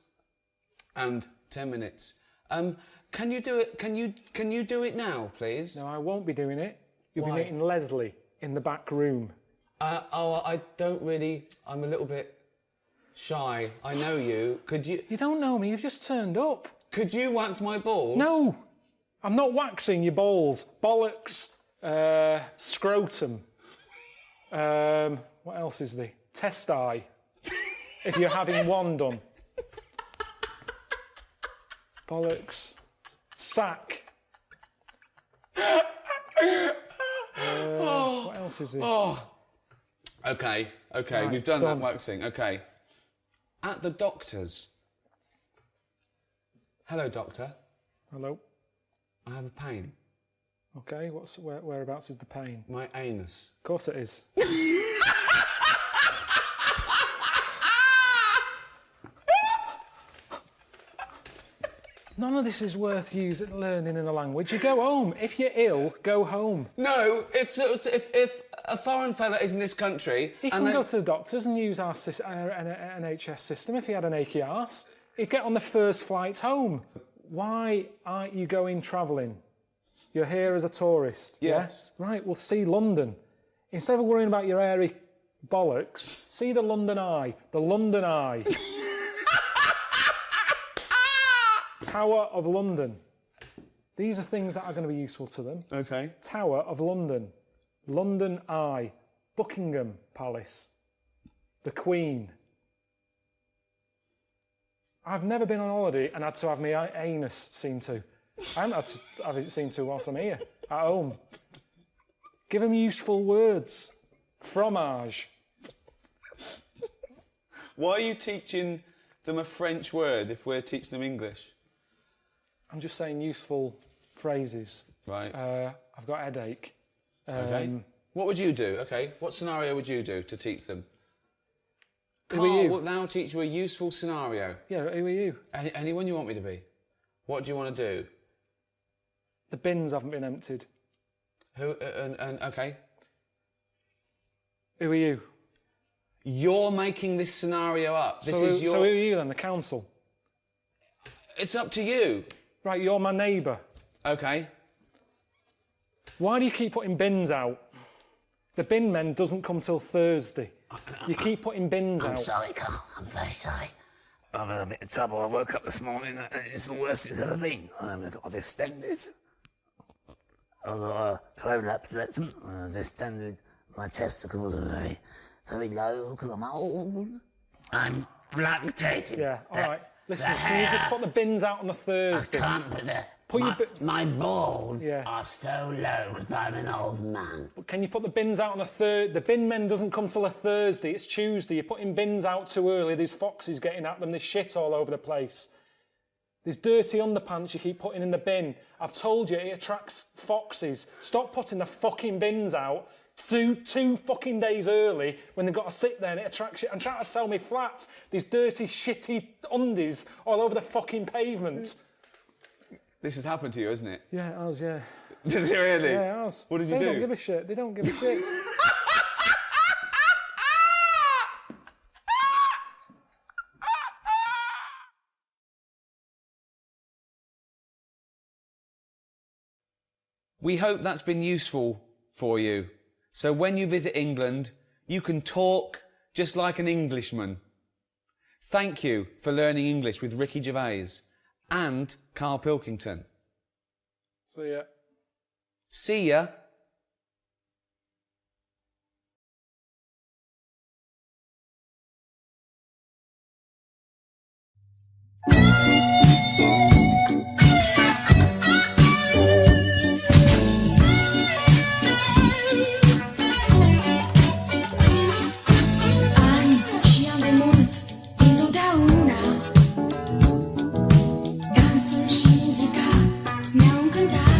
and 10 minutes. Can you do it? Can you do it now, please? No, I won't be doing it. You'll Why? be meeting Leslie in the back room. I don't really. I'm a little bit shy. I know you. Could you? You don't know me. You've just turned up. Could you wax my balls? No, I'm not waxing your balls. Bollocks. Scrotum. What else is there? Testi. If you're having one done. Bollocks. Sack. What else is there? Okay. Right, We've done done. that waxing. Okay. At the doctor's. Hello, doctor. Hello. I have a pain. Okay, whereabouts is the pain? My anus. Of course it is. None of this is worth learning in a language. You go home. If you're ill, go home. No, if a foreign fella is in this country He can go to the doctors and use our NHS system if he had an achy arse. He'd get on the first flight home. Why aren't you going travelling? You're here as a tourist. Yes. Yeah? Right, well, see London. Instead of worrying about your airy bollocks, see the London Eye. The London Eye. Tower of London. These are things that are going to be useful to them. Okay. Tower of London. London Eye. Buckingham Palace. The Queen. I've never been on holiday and had to have my anus seen to. I haven't had to have it seen to whilst I'm here, at home. Give them useful words. Fromage. Why are you teaching them a French word if we're teaching them English? I'm just saying useful phrases. Right. I've got a headache. Okay. What would you do? Okay. What scenario would you do to teach them? Who are Carl you? will now teach you a useful scenario. Yeah, who are you? Anyone you want me to be. What do you want to do? The bins haven't been emptied. Who? Okay. Who are you? You're making this scenario up. This So is your. who are you then? The council? It's up to you. Right, you're my neighbour. Okay. Why do you keep putting bins out? The bin men doesn't come till Thursday. You keep putting bins out. I'm sorry, Carl. I'm very sorry. I've had a bit of trouble. I woke up this morning and it's the worst it's ever been. I've got distended. I've got a prolapse rectum and I've distended. My testicles are very, very low because I'm old. I'm lactating. Yeah, all right. Listen, can you just put the bins out on a Thursday? I can't put the... Put your my balls Yeah. are so low because I'm an old man. Can you put the bins out on a Thursday? The bin men doesn't come till a Thursday. It's Tuesday. You're putting bins out too early. There's foxes getting at them. There's shit all over the place. There's dirty underpants you keep putting in the bin. I've told you it attracts foxes. Stop putting the fucking bins out two fucking days early when they've got to sit there and it attracts you. I'm trying to sell me flats. There's dirty, shitty undies all over the fucking pavement. This has happened to you, hasn't it? Yeah, it has, yeah. Did it really? Yeah, it has. What did you do? They don't give a shit. They don't give a shit. We hope that's been useful for you. So when you visit England, you can talk just like an Englishman. Thank you for learning English with Ricky Gervais and Karl Pilkington. So, yeah. See ya. Și am de mult, întotdeauna Dansul și muzica mi-au încântat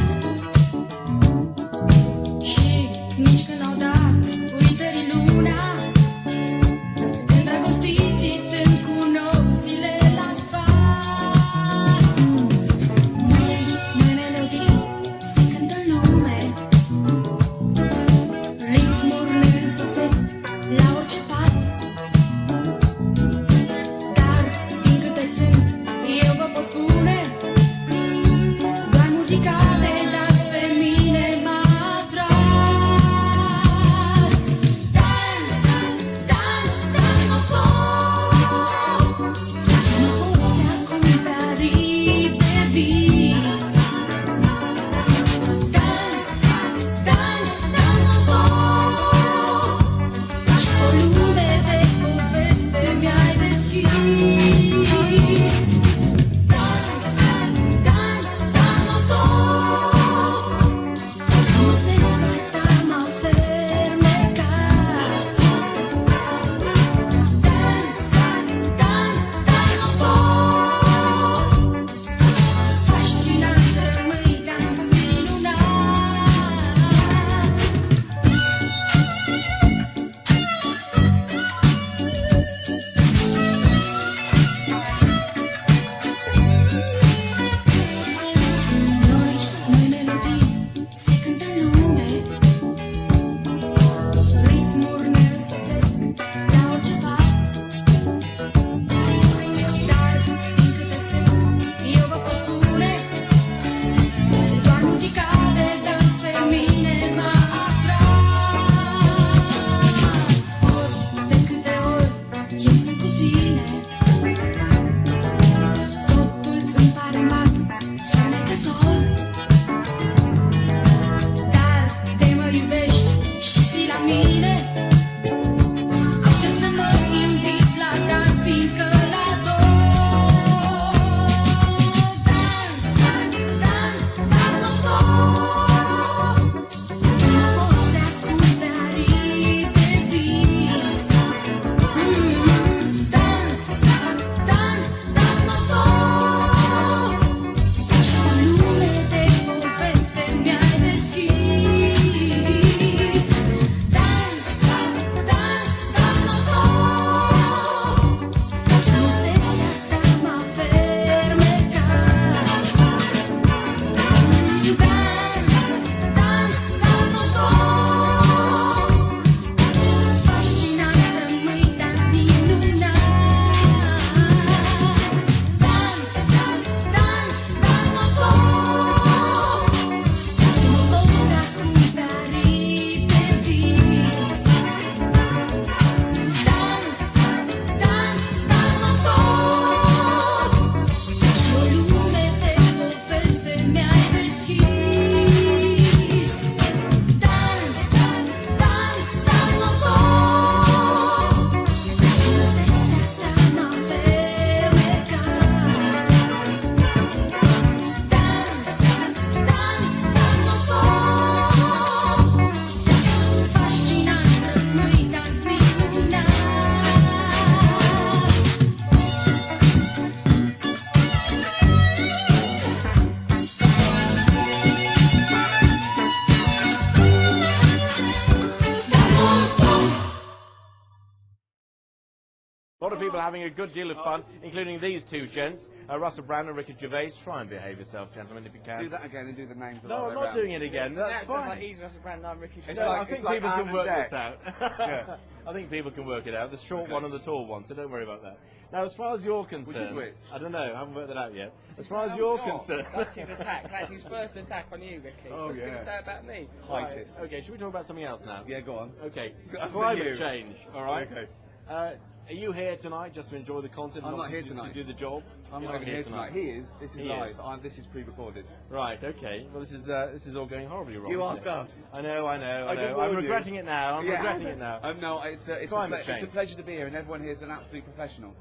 lot of people having a good deal of fun, including these two gents, Russell Brand and Ricky Gervais. Try and behave yourself, gentlemen, if you can. Do that again and do the names. No, I'm not doing it again. That's fine. Like he's Russell Brand, I'm Ricky Gervais. No, I think people can work this out. Yeah. I think people can work it out. The short one and the tall one, so don't worry about that. Now, as far as you're concerned... Which is which? I don't know, I haven't worked that out yet. As far as you're concerned... That's his attack. That's his first attack on you, Ricky. Oh, What's he going yeah. to say about me? Heightis. Okay, should we talk about something else now? Yeah, go on. Okay, Up to climate you. change, all right? Okay. Are you here tonight just to enjoy the content? I'm and not here obviously tonight. To do the job? I'm You're not even here tonight. He is. This is He live. is. This is pre-recorded. Right, okay. Well, this is all going horribly wrong. You isn't asked it? us. I know. I I'm did warn you. regretting it now. I'm regretting it now. No, it's a Climate it's a change. pleasure to be here, and everyone here is an absolute professional.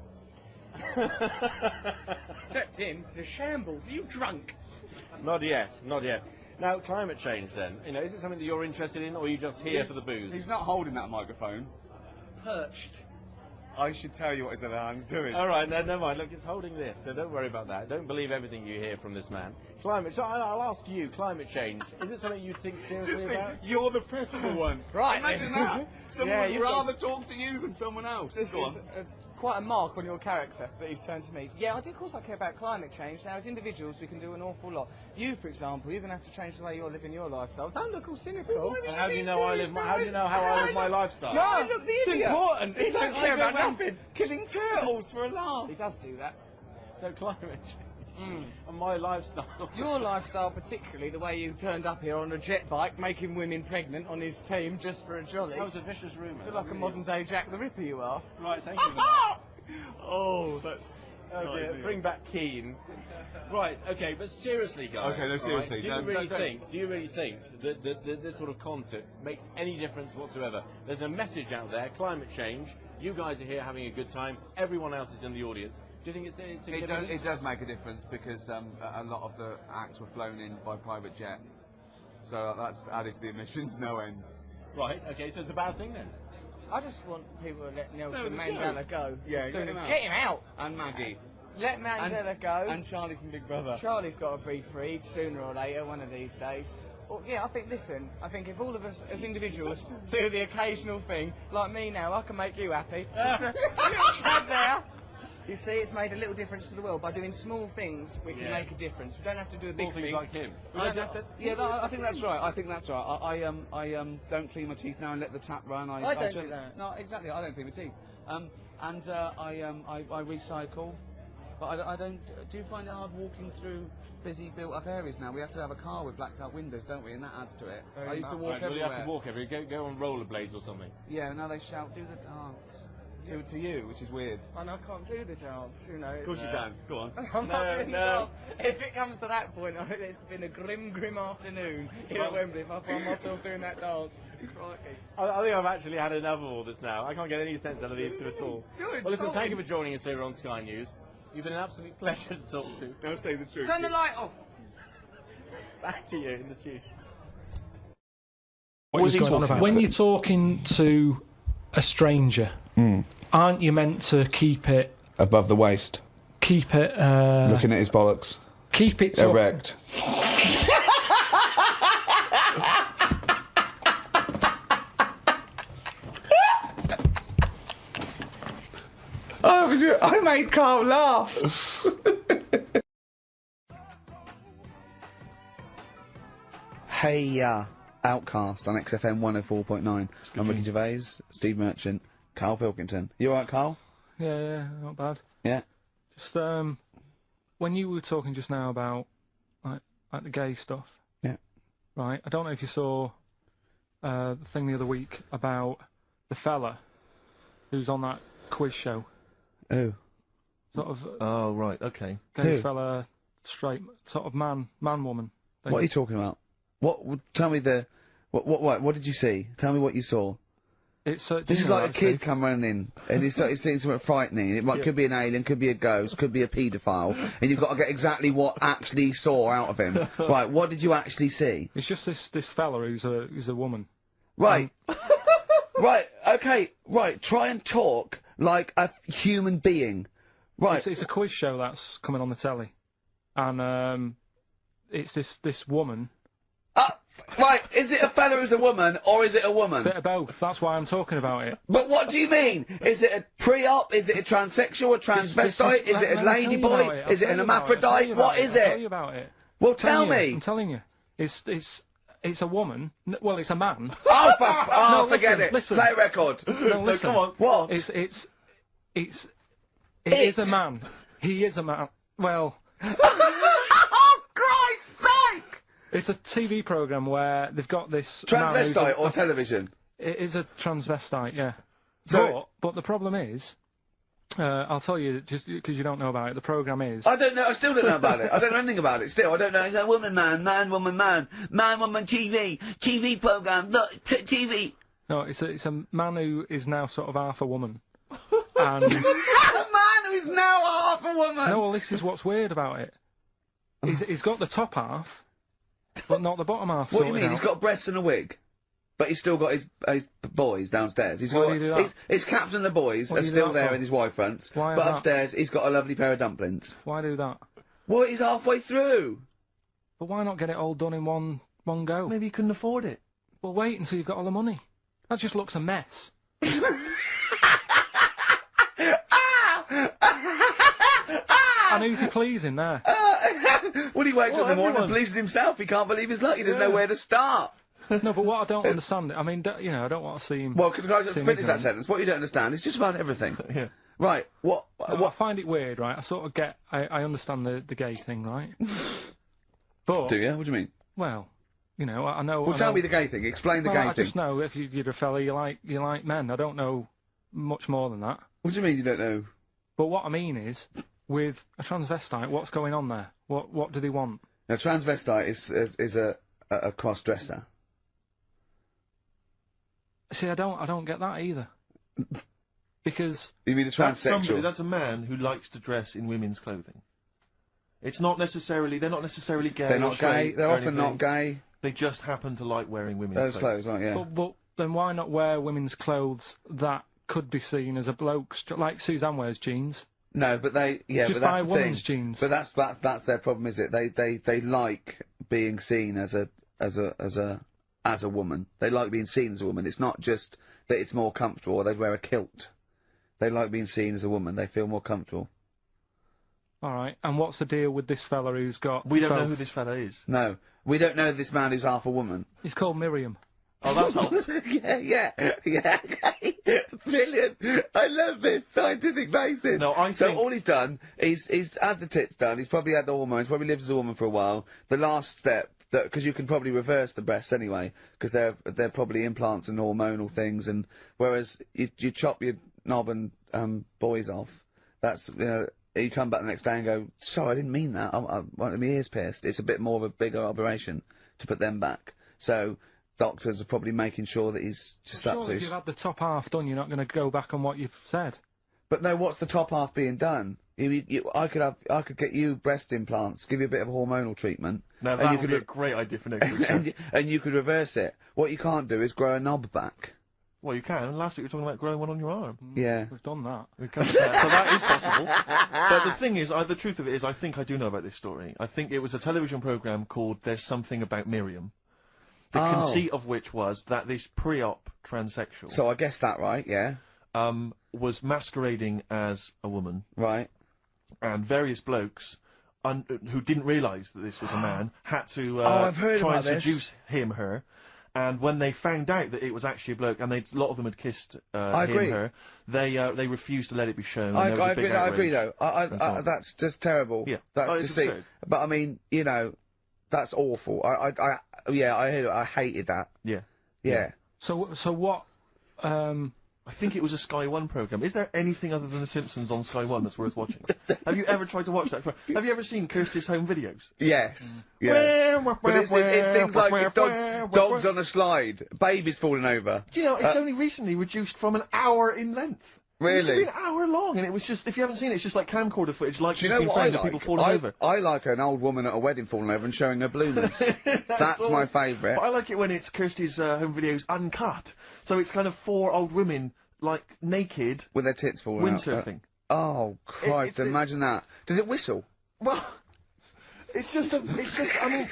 Except him. He's a shambles. Are you drunk? Not yet. Now, climate change then. You know, is it something that you're interested in, or are you just here for the booze? He's not holding that microphone. Perched. I should tell you what his other hand's doing. All right, no, never mind. Look, it's holding this, so don't worry about that. Don't believe everything you hear from this man. So I'll ask you, climate change. Is it something you think seriously about? You're the preferable one. Right. Imagine that. Someone would you've rather got- talk to you than someone else. This Go is on. quite a mark on your character that he's turned to me. Yeah, I do, of course I care about climate change. Now, as individuals, we can do an awful lot. You, for example, you're going to have to change the way you're living your lifestyle. Don't look all cynical. And how do you know how I live my lifestyle? No, I look the It's idiot. important. He It's don't like care I go about around nothing. killing turtles for a laugh. He does do that. So climate change and my lifestyle. Your lifestyle, particularly the way you turned up here on a jet bike, making women pregnant on his team just for a jolly. That was a vicious rumour. You're like a modern-day Jack the Ripper, you are. Right, thank you for that. Oh, that's... Okay, bring back Keane. Right, okay, but seriously, guys. Okay, no, seriously, Right, do don't- you really think that this sort of concept makes any difference whatsoever? There's a message out there, climate change. You guys are here having a good time. Everyone else is in the audience. Do you think it's significant? It does make a difference because a lot of the acts were flown in by private jet. So that's added to the emissions no end. Right, okay, so it's a bad thing then? I just want people to let That was Nelson a Mandela joke. go. Yeah, as soon get as him out. get him out. And Maggie. Let Mandela go. And Charlie from Big Brother. Charlie's got to be freed sooner or later, one of these days. Well, yeah, I think, listen, I think if all of us as individuals do the occasional thing, like me now, I can make you happy. Just a little chat there. You see, it's made a little difference to the world. By doing small things, we can Yeah. make a difference. We don't have to do a Small big things thing. like him. We don't have to... Yeah, no, I think that's right. I think that's right. I don't clean my teeth now and let the tap run. I don't do that. No, exactly. I don't clean my teeth. I recycle. But I don't. Do you find it hard walking through busy built-up areas now? We have to have a car with blacked-out windows, don't we? And that adds to it. I used to walk Right, well, you everywhere. have to walk everywhere. Go on rollerblades or something. Yeah, now they shout, "Do the dance." To you, which is weird. And I can't do the dance, you know. Of course you can. Go on. I'm not really no. fast. If it comes to that point, I think it's been a grim afternoon here at Wembley if I find myself doing that dance. Crikey. I think I've actually had enough of all this now. I can't get any sense out of these two at all. Well, listen, thank you for joining us here on Sky News. You've been an absolute pleasure to talk to. Now say the truth. Turn the light off. Back to you in the studio. What was he talking about? When you're talking to a stranger, aren't you meant to keep it Above the waist, looking at his bollocks, keep it erect. I made Carl laugh. Hey, Outcast on XFM 104.9. I'm Ricky Gervais, Steve Merchant, Karl Pilkington. You alright, Carl? Yeah, not bad. Yeah. Just when you were talking just now about like the gay stuff. Yeah. Right. I don't know if you saw the thing the other week about the fella who's on that quiz show. Who? Sort of Oh, right, okay. gay Who? fella, straight sort of man woman. thing. What are you talking about? Tell me what did you see? Tell me what you saw. It's This is like a kid come running in, and he's seeing something frightening. It could be an alien, could be a ghost, could be a paedophile, and you've got to get exactly what actually saw out of him. Right, what did you actually see? It's just this fella who's a woman. Right. Right, okay, right, try and talk like a human being. Right. It's a quiz show that's coming on the telly, and it's this woman. Right, is it a fella who's a woman, or is it a woman? Bit of both. That's why I'm talking about it. But what do you mean? Is it a pre-op? Is it a transsexual, a transvestite? Is it a ladyboy? Is it an hermaphrodite? What is I'll tell it? you about it. Well, tell me. I'm telling you. It's a woman. Well, it's a man. Oh, No, forget it. listen. Play record. No, listen. Come on. What? It is a man. He is a man. Well, Oh, Christ's sake! it's a TV program where they've got this man who's Transvestite or television? It is a transvestite, yeah. So- But the problem is, I'll tell you, just because you don't know about it, the program is... I don't know, I still don't know about it. I don't know anything about it still. I don't know. It's a woman, man, woman, man, woman, TV program, look, TV. No, it's a man who is now sort of half a woman. And... A man who is now half a woman! No, well, this is what's weird about it. He's got the top half, but not the bottom half. What do you sorted mean? out. He's got a breast and a wig? But he's still got his boys downstairs. He's Why got, do you do that? his caps and the boys What are do you do still that there for? in his Y fronts. Why But is that? upstairs, he's got a lovely pair of dumplings. Why do that? Well, he's halfway through. But why not get it all done in one go? Maybe he couldn't afford it. Well, wait until you've got all the money. That just looks a mess. And who's he pleasing there? Well, he wakes up in the morning and everyone. pleases himself. He can't believe his luck. He doesn't know where to start. No, but what I don't understand, I mean, you know, I don't want to seem... Well, can I just seem finish that ignorant. sentence? What you don't understand is just about everything. Yeah. Right, what... I find it weird, right? I sort of get... I understand the gay thing, right? But... Do you? What do you mean? Well, you know, I know... Well, tell me the gay thing. Explain the Well, gay I thing. just know if you're a fella, you like men. I don't know much more than that. What do you mean you don't know? But what I mean is, with a transvestite, what's going on there? What do they want? Now, transvestite is a cross-dresser. See, I don't get that either. Because You mean a That's transsexual? that's a man who likes to dress in women's clothing. It's not necessarily, they're not necessarily gay. They're or not gay. straight They're or often not anything. gay. They just happen to like wearing women's Those clothes, right, yeah. but then why not wear women's clothes that could be seen as a bloke's, like Suzanne wears jeans? No, but they, yeah, Just but that's buy the women's thing. jeans. But that's their problem, is it? They like being seen as a woman. They like being seen as a woman. It's not just that it's more comfortable, or they'd wear a kilt. They like being seen as a woman. They feel more comfortable. All right, and what's the deal with this fella who's got We don't know both? who this fella is. No, we don't know this man who's half a woman. He's called Miriam. Oh, that's helps. yeah. Brilliant. I love this scientific basis. No, I so think- all he's done, he's had the tits done. He's probably had the hormones. Probably lived as a woman for a while. The last step, because you can probably reverse the breasts anyway, because they're probably implants and hormonal things. And whereas you chop your knob and boys off, that's you come back the next day and go, sorry, I didn't mean that. I wanted my ears pierced. It's a bit more of a bigger operation to put them back. So doctors are probably making sure that he's just up Surely to if you've had the top half done, you're not going to go back on what you've said. But no, what's the top half being done? I could get you breast implants, give you a bit of hormonal treatment. Now and that you would could be a great idea for next week. and you could reverse it. What you can't do is grow a knob back. Well, you can. Last week you were talking about growing one on your arm. Yeah. We've done that. We can, so that is possible. But the thing is, the truth of it is, I think I do know about this story. I think it was a television programme called There's Something About Miriam. The conceit of which was that this pre-op transsexual So I guessed that right, yeah. was masquerading as a woman, Right. and various blokes who didn't realise that this was a man had to I've heard try about and this. seduce her. And when they found out that it was actually a bloke, and a lot of them had kissed I agree. him, her, they refused to let it be shown. and I there was a big agree outrage. though. That's just terrible. Yeah. That's It's deceit. absurd. But I mean, that's awful. I heard it. I hated that. Yeah. Yeah. So what? I think it was a Sky One programme. Is there anything other than The Simpsons on Sky One that's worth watching? Have you ever tried to watch that? Have you ever seen Kirsty's home videos? Yes. Yeah. But it's things like it's dogs on a slide, babies falling over. Do you know, it's only recently reduced from an hour in length. It used to Really? be an hour long, and it was just, if you haven't seen it, it's just like camcorder footage, like Do you it's know been what I found of like? people falling over. I like an old woman at a wedding falling over and showing her bloomers. That's all. my favourite. But I like it when it's Kirsty's home videos uncut. So it's kind of 4 old women, like, naked, With their tits falling out. windsurfing. Oh, Christ, it- imagine that. Does it whistle? Well, It's just. I mean,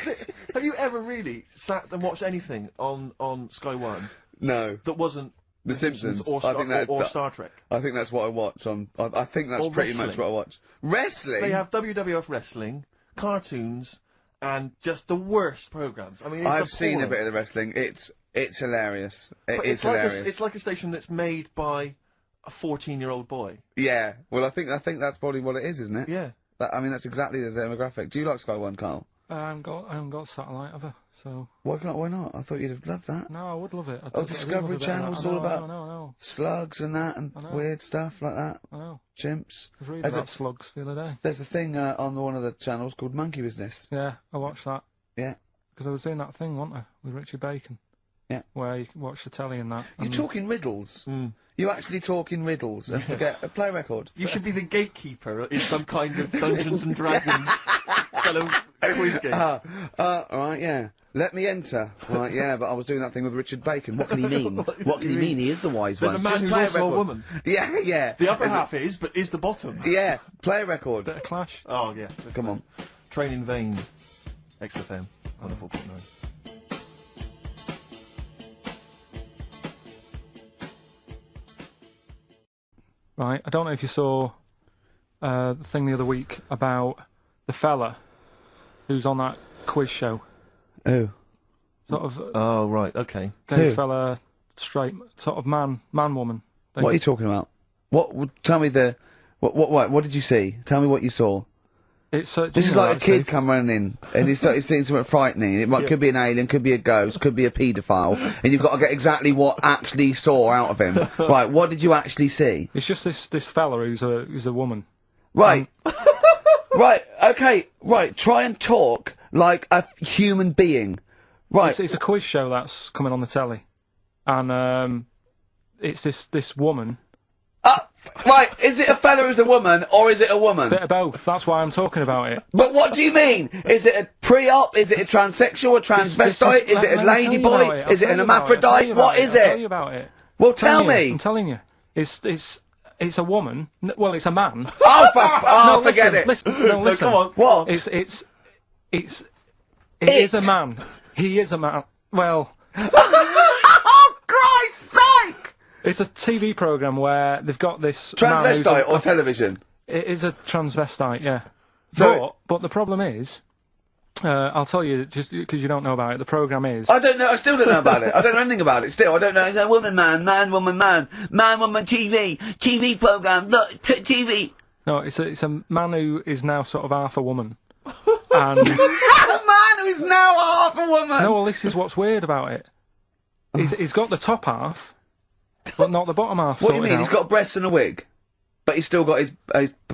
have you ever really sat and watched anything on Sky One No. that wasn't The Simpsons. or Star Trek? I think that's what I watch on. I think that's Or pretty much wrestling. what I watch. Wrestling. They have WWF wrestling, cartoons, and just the worst programs. I mean, it's I've seen a appalling. bit of the wrestling. It's hilarious. But It's hilarious. it's like a station that's made by a 14-year-old boy. Yeah. Well, I think that's probably what it is, isn't it? Yeah. I mean, that's exactly the demographic. Do you like Sky One, Carl? I haven't got satellite ever, so... Why not? I thought you'd have loved that. No, I would love it. Discovery Channel's all about I slugs and that and know. weird stuff like that. know. Chimps. I was reading There's about slugs the other day. There's a thing on one of the channels called Monkey Business. Yeah, I watched that. Yeah. Because I was doing that thing, wasn't I, with Richie Bacon. Yeah. Where you watch the telly and that. You're and talking riddles. You actually talk in riddles and forget a play record. You should be the gatekeeper in some kind of Dungeons and Dragons fellow quiz game. Right, yeah. Let me enter. Right, yeah, but I was doing that thing with Richard Bacon. What can he mean? What can he mean? He is the wise There's one. a man Just who's play also a record. woman. Yeah, yeah. The upper half is, but is the bottom. Yeah, play a record. Bit of Clash. Oh, yeah. Come on. Train in Vain. XFM. 104.9. Right, I don't know if you saw the thing the other week about the fella who's on that quiz show. Who? Sort of Oh, right, okay. gay Who? fella, straight, sort of man, woman. thing. What are you talking about? Tell me what did you see? Tell me what you saw. It's This is like a kid come running in, and he's seeing something frightening. It could be an alien, could be a ghost, could be a paedophile, and you've got to get exactly what actually saw out of him. Right, what did you actually see? It's just this fella who's a woman. Right. Right, okay, right, try and talk like a human being. Right. It's a quiz show that's coming on the telly, and it's this woman. Right, is it a fella who's a woman, or is it a woman? Bit of both. That's why I'm talking about it. But what do you mean? Is it a pre-op? Is it a transsexual? A transvestite? Is it a lady boy? Is it an hermaphrodite? What is I'll tell it? you about it. Well, tell me. I'm telling you. It's a woman. Well, it's a man. Oh, forget it. Listen, listen. Come on. What? It is a man. He is a man. Well, Oh, Christ's sake! it's a TV program where they've got this man who's Transvestite or television? It is a transvestite, yeah. So but the problem is, I'll tell you just because you don't know about it. The program is. I don't know. I still don't know about it. I don't know anything about it. Still, I don't know. It's a woman, man, woman, man, woman, TV program. Look, TV. No, it's a man who is now sort of half a woman. And A man who is now half a woman. no, well, this is what's weird about it. He's got the top half, but not the bottom half. What do you mean? sorted He's out. got breasts and a wig, but he's still got his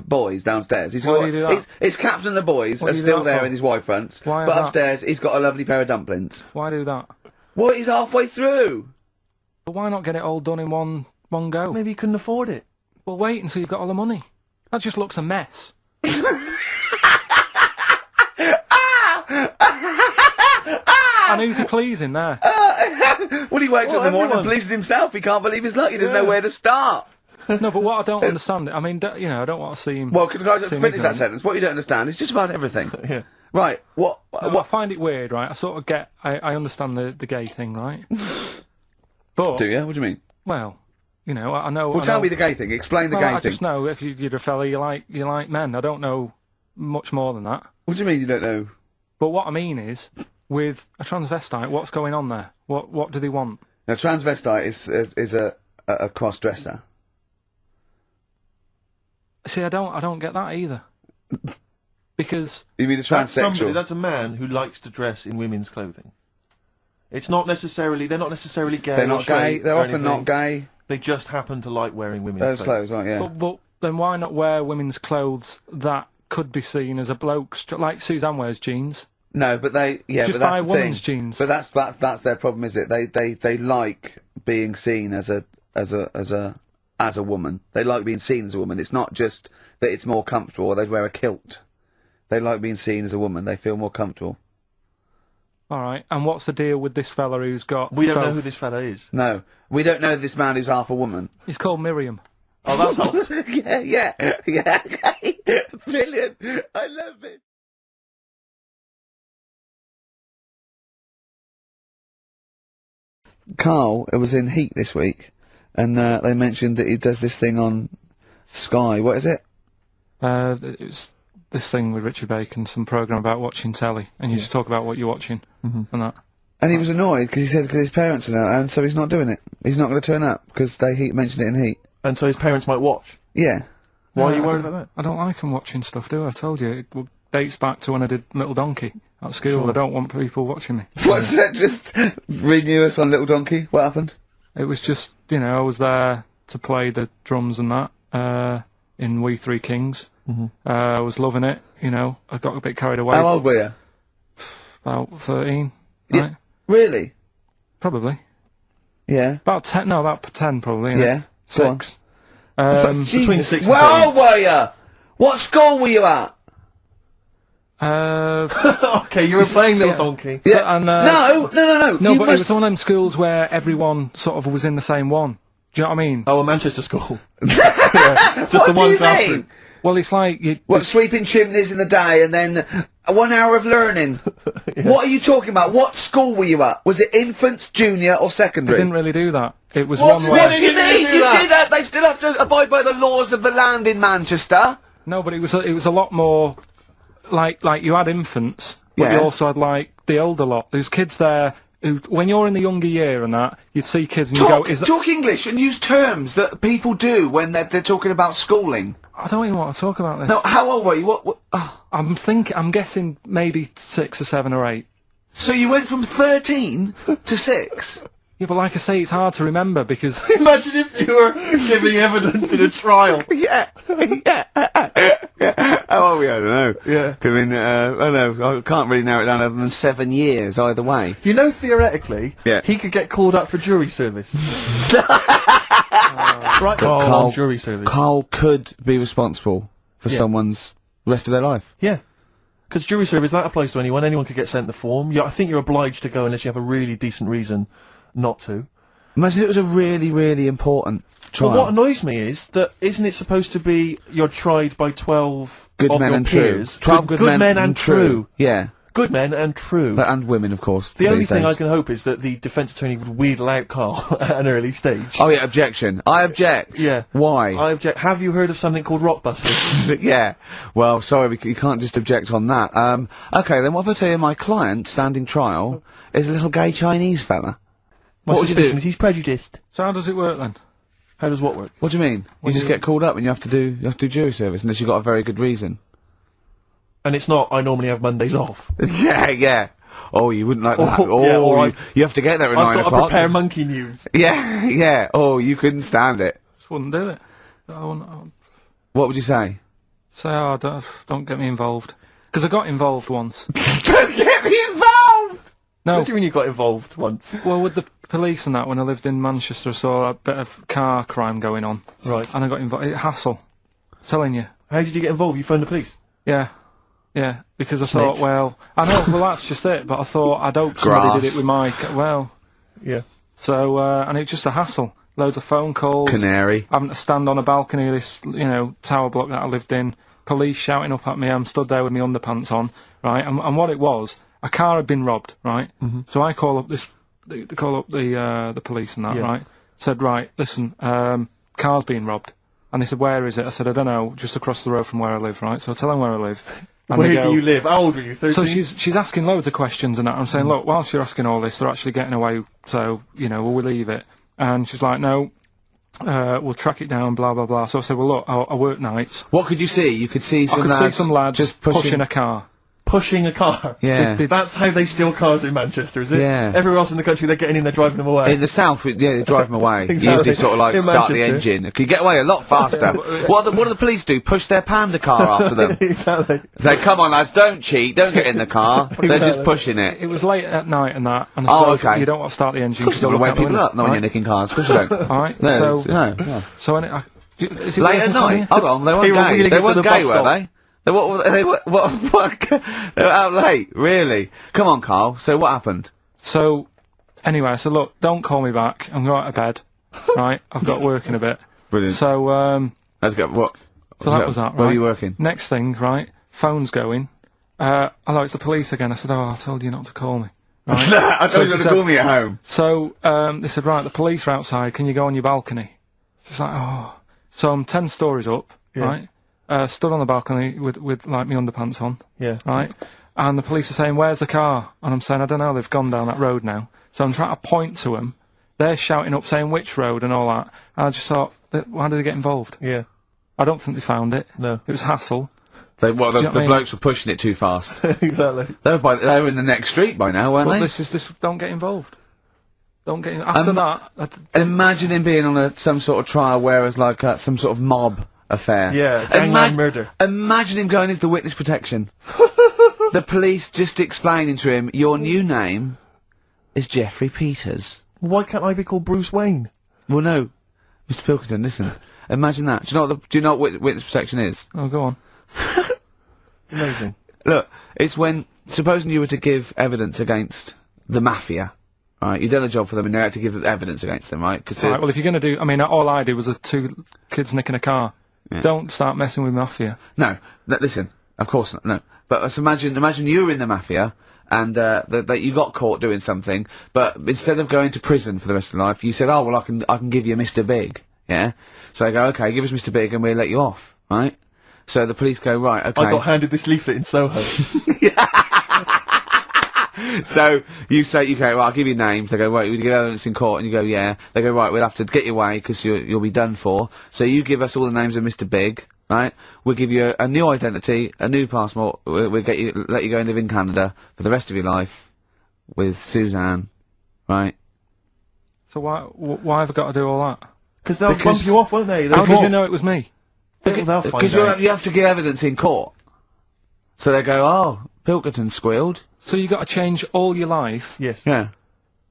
boys downstairs. He's Why got do you do that? his caps and the boys What are do you do still that there for? in his wide fronts. Why is But that? upstairs, he's got a lovely pair of dumplings. Why do that? Well, he's halfway through. But why not get it all done in one go? Maybe he couldn't afford it. Well, wait until you've got all the money. That just looks a mess. And who's he pleasing there? Well, he wakes up in the morning and everyone. pleases himself. He can't believe his luck. He doesn't know where to start. No, but what I don't understand, I mean, I don't want to see him. Well, can I just seem finish that ignorant. sentence? What you don't understand is just about everything. Yeah. Right. What? No, I find it weird, right? I sort of get, I understand the gay thing, right? But, Do you? What do you mean? well, I know. Well, tell me the gay thing. Explain the Well, gay I thing. just know if you're a fella, you like men. I don't know much more than that. What do you mean you don't know? But what I mean is, with a transvestite, what's going on there? What do they want? Now, transvestite is a cross dresser. See, I don't get that either. Because You mean a transsexual? That's a man who likes to dress in women's clothing. It's not necessarily, they're not necessarily gay. They're or not gay. straight They're or often anything. not gay. They just happen to like wearing women's Those clothes, aren't yeah. but then why not wear women's clothes that could be seen as a bloke's, like Suzanne wears jeans? No, but Just but that's buy the women's thing. jeans. But that's their problem, is it? They like being seen as a woman. They like being seen as a woman. It's not just that it's more comfortable, or they'd wear a kilt. They like being seen as a woman. They feel more comfortable. All right, and what's the deal with this fella who's got We don't know both? who this fella is. No, we don't know this man who's half a woman. He's called Miriam. Oh, that's helped. yeah. Okay. Brilliant. I love this. Karl was in Heat this week, and they mentioned that he does this thing on Sky. What is it? It was this thing with Richard Bacon, some programme about watching telly, and you just talk about what you're watching and that. And he was annoyed because he said because his parents are there, and so he's not doing it. He's not going to turn up because they mentioned it in Heat. And so his parents might watch. Yeah. Why are you worried about that? I don't like them watching stuff, do I? I told you. It dates back to when I did Little Donkey at school. Sure. I don't want people watching me. What's that? Just renew us on Little Donkey? What happened? It was just, you know, I was there to play the drums and that, in We Three Kings. I was loving it, you know. I got a bit carried away. How old were you? About 13, Yeah. right? Really? Probably. Yeah. About 10, no, about 10 probably. You know? Yeah. Go on. 6. Between 6 and Where old were you? What school were you at? Okay, you were playing Little Donkey. So, and, No, No, you but it must- was one of them schools where everyone sort of was in the same one. Do you know what I mean? Oh, a Manchester school. Yeah, just What the do one you classroom. mean? Well, it's like you. What, sweeping chimneys in the day and then 1 hour of learning? What are you talking about? What school were you at? Was it infants, junior or I secondary? didn't really do that. It was What one where. do you mean? You did that? They still have to abide by the laws of the land in Manchester. No, but it was a lot more like you had infants, but Yeah. you also had like the older lot. There's kids there who, when you're in the younger year and that, you'd see kids and you go, "Is that?" Talk English and use terms that people do when they're talking about schooling. I don't even want to talk about this. No, how old were you? What oh. I'm guessing maybe 6 or 7 or 8. So you went from 13 to 6? Yeah, but like I say, it's hard to remember because Imagine if you were giving evidence in a trial. Yeah. How old were you? I don't know. Yeah. I mean, I don't know. I can't really narrow it down other than 7 years either way. You know, theoretically, Yeah. he could get called up for jury service. Right, Karl- on jury service. Karl could be responsible for Yeah. someone's rest of their life. Yeah. Because jury service, that applies to anyone. Anyone could get sent the form. I think you're obliged to go unless you have a really decent reason not to. Imagine it was a really, really important trial. But what annoys me is that isn't it supposed to be you're tried by 12 Good of men your and true. peers? 12 good men and true. Yeah. Good men and true. And women, of course. The only these thing days. I can hope is that the defence attorney would wheedle out Karl at an early stage. Oh yeah, objection. I object. Yeah. Why? I object. Have you heard of something called rockbusters? Yeah. Well, sorry, you can't just object on that. Okay, then what if I tell you my client, standing trial, is a little gay Chinese fella? My What would you suspicion do? is he's prejudiced. So how does it work then? How does what work? What do you mean? You just get called up and you have to do jury service unless you've got a very good reason. And it's not, I normally have Mondays off. Yeah. Oh, you wouldn't like that. Oh, yeah, or you have to get there at 9 I've got o'clock. to prepare monkey news. Yeah. Oh, you couldn't stand it. Just wouldn't do it. I wouldn't, What would you say? say, oh, don't get me involved. Because I got involved once. Don't get me involved! No, What do you mean you got involved once? well, with the police and that, when I lived in Manchester, I saw a bit of car crime going on. Right. And I got involved. Hassle. I'm telling you. How did you get involved? You phoned the police? Yeah. Yeah. Because I thought, well, I know, well, that's just it. But I thought, I'd hope somebody did it with my, well. Yeah. So, and it's just a hassle. Loads of phone calls. Canary. Having to stand on a balcony of this, you know, tower block that I lived in. Police shouting up at me. I'm stood there with my underpants on, right? And what it was, a car had been robbed, right? So I call up the police and that, Yeah. right? Said, right, listen, car's been robbed. And they said, where is it? I said, I don't know, just across the road from where I live, right? So I tell them where I live. And Where they do go- you live? How old were you? 13? So she's asking loads of questions and that. I'm saying, look, whilst you're asking all this, they're actually getting away, so, you know, we'll leave it. And she's like, no, we'll track it down, blah, blah, blah. So I said, well, look, I work nights. What could you see? You could see I some could lads see some lads just pushing a car. Pushing a car. Yeah. That's how they steal cars in Manchester, is it? Yeah. Everywhere else in the country, they're getting in, they're driving them away. In the south, yeah, they drive them away. Exactly. You usually sort of like In start the Manchester. engine. Could get away a lot faster. What do the police do? Push their panda car after them. Exactly. Say, come on lads, don't cheat, don't get in the car. They're just pushing it. It was late at night and that. And I Oh, suppose okay. you don't want to start the engine. Of course you don't want to wake people up, not when you're right? nicking cars. Of course you don't. Alright, No, so, no. so is it Late working at for night. you? Hold on, they They weren't were gay. wheeling They it to weren't the gay, bus were stop. they? They were out late, really? Come on, Karl. So what happened? So, anyway, I said, look, don't call me back. I'm going to bed. Right? I've got work in a bit. Brilliant. So, Let's go. What? so that was that, right? Where were you working? Next thing, right? Phone's going. Hello, it's the police again. I said, oh, I told you not to call me. Right? I told you to call me at home. So they said, right, the police are outside. Can you go on your balcony? She's like, oh. So I'm 10 stories up, right? Stood on the balcony with like my underpants on. Yeah. Right. And the police are saying, "Where's the car?" And I'm saying, "I don't know. They've gone down that road now." So I'm trying to point to them. They're shouting up, saying which road and all that. And I just thought, why did they get involved? Yeah. I don't think they found it. No. It was hassle. The you know what I mean? blokes were pushing it too fast. Exactly. They were in the next street by now, weren't But they? this. Don't get involved. Don't get after that. Imagine him being on some sort of trial where it was like some sort of mob affair. Yeah, gangland murder. Imagine him going into the witness protection. The police just explaining to him, your new name is Jeffrey Peters. Why can't I be called Bruce Wayne? Well, no, Mr. Pilkington, listen. Imagine that. Do you know what witness protection is? Oh, go on. Amazing. Look, it's when, supposing you were to give evidence against the mafia, right? You've done a job for them and you had to give evidence against them, right? Right, well, if you're going to do... I mean, all I did was 2 kids nicking a car. Yeah. Don't start messing with mafia. No, listen, of course not, no. But imagine you were in the mafia, and that you got caught doing something, but instead of going to prison for the rest of your life, you said, oh, well, I can give you Mr. Big, yeah? So they go, okay, give us Mr. Big and we'll let you off, right? So the police go, right, okay. I got handed this leaflet in Soho. So you say, okay, well, I'll give you names. They go, right, we get evidence in court, and you go, yeah. They go, right, we'll have to get you away because you'll be done for. So you give us all the names of Mr. Big, right? We'll give you a new identity, a new passport. We'll let you go and live in Canada for the rest of your life with Suzanne, right? So why have I got to do all that? Because they'll bump you off, won't they? How did you know it was me? Because you have to give evidence in court. So they go, oh, Pilkington squealed. So you got to change all your life. Yes. Yeah.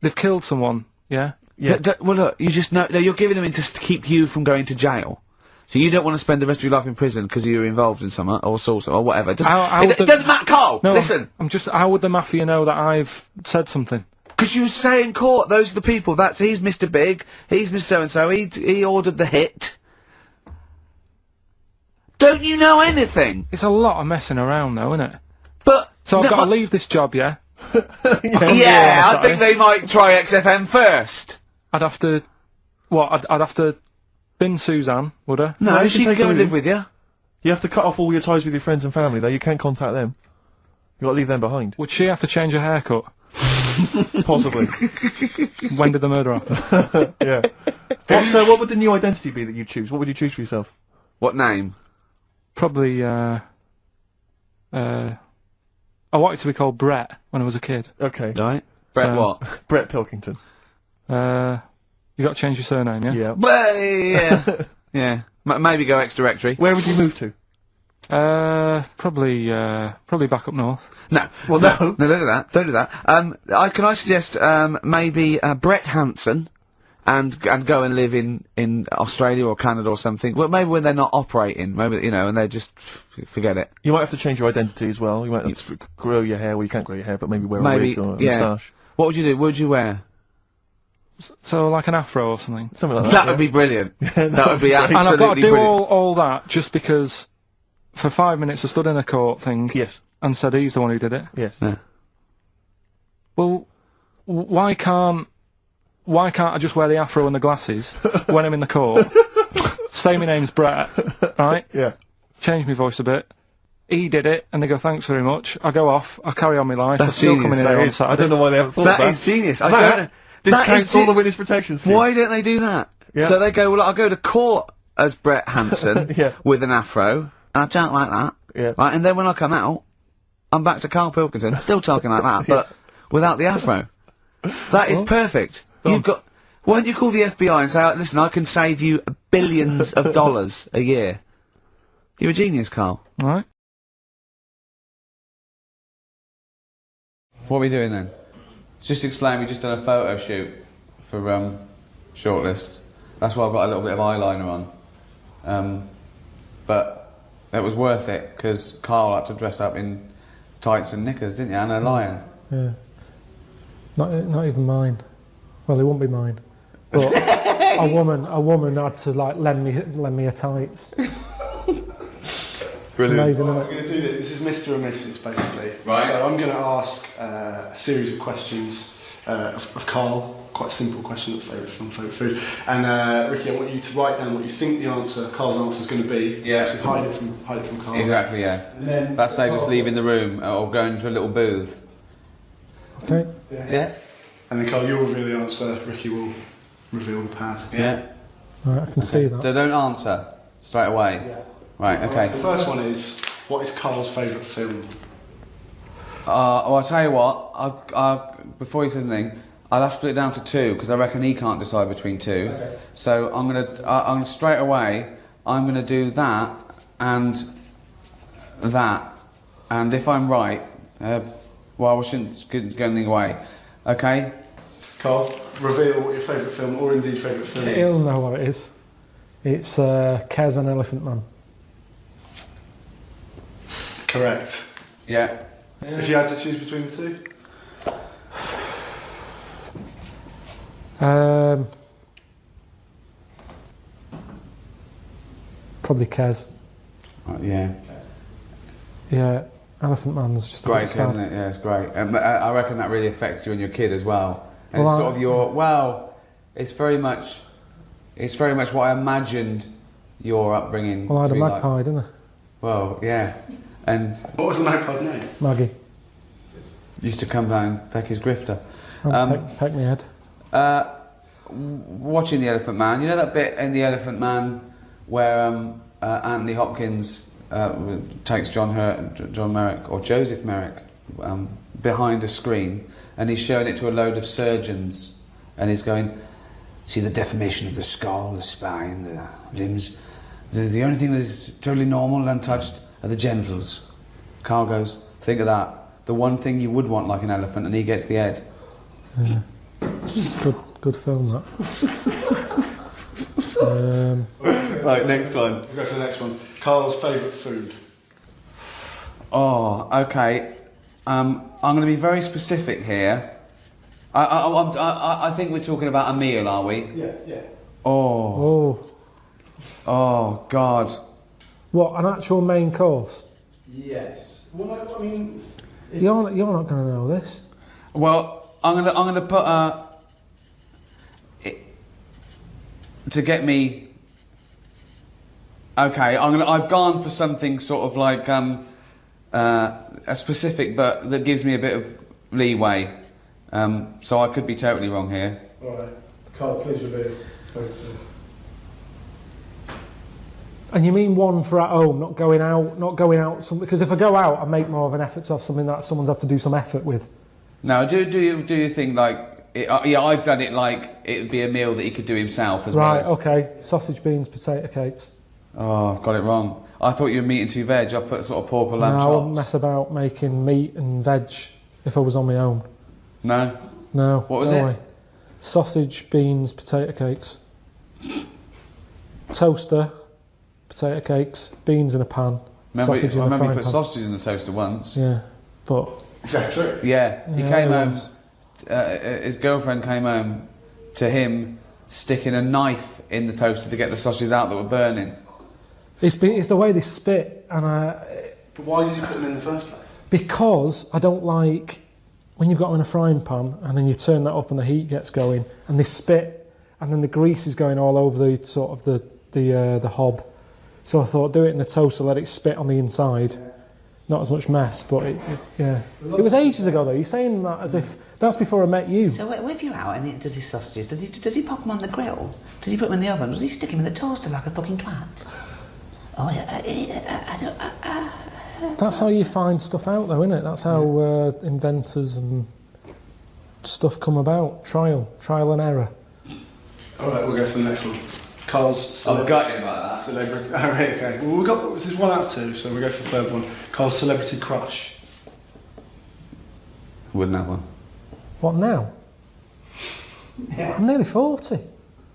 They've killed someone. Yeah. Yeah. Well, look, you just know. No, you're giving them in to keep you from going to jail. So you don't want to spend the rest of your life in prison because you're involved in something or or whatever. It doesn't matter, Carl. No, listen. I'm just. How would the mafia know that I've said something? Because you say in court, those are the people. He's Mr. Big. He's Mr. So-and-so. He ordered the hit. Don't you know anything? It's a lot of messing around, though, isn't it? But so I've got to leave this job, yeah. Yeah, I think they might try XFM first. I'd have to. What? I'd have to bin Suzanne, would I? No, she can go and live with you. You have to cut off all your ties with your friends and family, though. You can't contact them. You got to leave them behind. Would she have to change her haircut? Possibly. When did the murder happen? Yeah. What would the new identity be that you choose? What would you choose for yourself? What name? Probably. I wanted to be called Brett when I was a kid. Okay. Right. Brett what? Brett Pilkington. You got to change your surname, yeah? Yeah. Well, yeah. Yeah. Maybe go ex-directory. Where would you move to? Probably back up north. No. Well, no. No, don't do that. Don't do that. Can I suggest, maybe, Brett Hanson and go and live in Australia or Canada or something. Well, maybe when they're not operating, maybe, you know, and they just forget it. You might have to change your identity as well. You might have to grow your hair. Well, you can't grow your hair, but maybe wear a wig or a moustache. What would you do? What would you wear? So, like an afro or something? Something like that. That would be brilliant. That would be absolutely brilliant. And I've got to do all that just because for 5 minutes I stood in a court thing. Yes. And said he's the one who did it. Yes. Yeah. Well, why can't I just wear the afro and the glasses when I'm in the court? Say my name's Brett, right? Yeah. Change my voice a bit. He did it, and they go, thanks very much. I go off, I carry on my life. That's I'm still genius. coming in here on Saturday. I don't know why they haven't thought of that. That is genius. I That don't. discounts all the witness protection scheme. Why don't they do that? Yeah. So they go, well, I'll go to court as Brett Hanson Yeah. with an afro. I don't like that. Yeah. Right, and then when I come out, I'm back to Karl Pilkington, still talking like that, but without the afro. That is perfect. You've got. Why don't you call the FBI and say, listen, I can save you billions of dollars a year. You're a genius, Karl. All right. What are we doing then? Just explain, we just done a photo shoot for Shortlist. That's why I've got a little bit of eyeliner on. But it was worth it, because Karl had to dress up in tights and knickers, didn't you? And a lion. Yeah. Not even mine. Well, they won't be mine. But a woman had to like lend me her tights. Brilliant. Brilliant. amazing, isn't We're it? going to do this. This is Mr. and Mrs. basically. Right. So I'm going to ask a series of questions of Karl. Quite simple question of favourite film, favourite food. And Ricky, I want you to write down what you think the answer, Karl's answer, is going to be. Yeah. So hide it from Karl. Exactly, yeah. And then That's no just leaving the room or going to a little booth. Okay. Yeah? And then Karl, you'll reveal the answer. Ricky will reveal the pad. Yeah. Right, I can see that. So don't answer straight away. Yeah. Right, okay. The first one is, what is Karl's favourite film? Well, I'll tell you what, before he says anything, I'll have to put it down to 2 because I reckon he can't decide between 2. Okay. So I'm gonna straight away, I'm gonna do that, and if I'm right, well, I shouldn't give anything away. Okay? Karl, reveal what your favourite film, or indeed favourite film is. He'll know what it is. It's Kez and Elephant Man. Correct. Yeah. If you had to choose between the two? Probably Kez. Yeah. Yeah, Elephant Man's just Great, a bit sad. isn't it? Yeah, it's great. And I reckon that really affects you and your kid as well. And Well, it's sort of your, it's very much what I imagined your upbringing Well, I had to a be magpie, like. didn't I? Well, yeah. And What was the magpie's name? Maggie. used to come down and peck his grifter. Peck me head. Watching The Elephant Man, you know that bit in The Elephant Man where Anthony Hopkins takes John Merrick, or Joseph Merrick, behind a screen, and he's showing it to a load of surgeons, and he's going, see the deformation of the skull, the spine, the limbs. The only thing that is totally normal and untouched are the genitals. Karl goes, think of that. The one thing you would want like an elephant, and he gets the head. Yeah. Good film, that. Right, next one. We'll go for the next one. Karl's favourite food. Oh, okay. I'm going to be very specific here. I think we're talking about a meal, are we? Yeah. Oh, God. What, an actual main course? Yes. Well, I mean... You're not going to know this. Well, I'm going to put to get me. Okay, I've gone for something sort of like a specific, but that gives me a bit of leeway. So I could be totally wrong here. All right. Karl, please reveal favourite food. And you mean one for at home, not going out. Because if I go out, I make more of an effort to have something that someone's had to do some effort with. No, do you think like? Yeah, I've done it like it would be a meal that he could do himself as well. Right, as... okay. Sausage, beans, potato cakes. Oh, I've got it wrong. I thought you were meat and 2 veg. I've put sort of pork or lamb I wouldn't chops. mess about making meat and veg if I was on my own. No? No. What was no it? way. Sausage, beans, potato cakes. Toaster, potato cakes, beans in a pan, sausage in a I remember frying you put pan. sausages in the toaster once. Yeah, but... Is that true? Yeah, he Yeah, came it home, was. his girlfriend came home to him sticking a knife in the toaster to get the sausages out that were burning. It's the way they spit, and But why did you put them in the first place? because I don't like when you've got them in a frying pan and then you turn that up and the heat gets going and they spit and then the grease is going all over the sort of the hob. So I thought do it in the toaster, let it spit on the inside. Not as much mess, but yeah. It was ages ago though. You're saying that as if that's before I met you. So if you're out and he does his sausages, does he pop them on the grill? Does he put them in the oven? Does he stick them in the toaster like a fucking twat? Oh yeah, I don't. That's how you find stuff out though, isn't it? That's how inventors and stuff come about. Trial and error. Alright, we'll go for the next one. Karl's I've got it about that. celebrity. Alright, okay. Well, this is 1 out of 2, so we'll go for the third one. Karl's celebrity crush. Wouldn't have one. What now? Yeah. I'm nearly 40.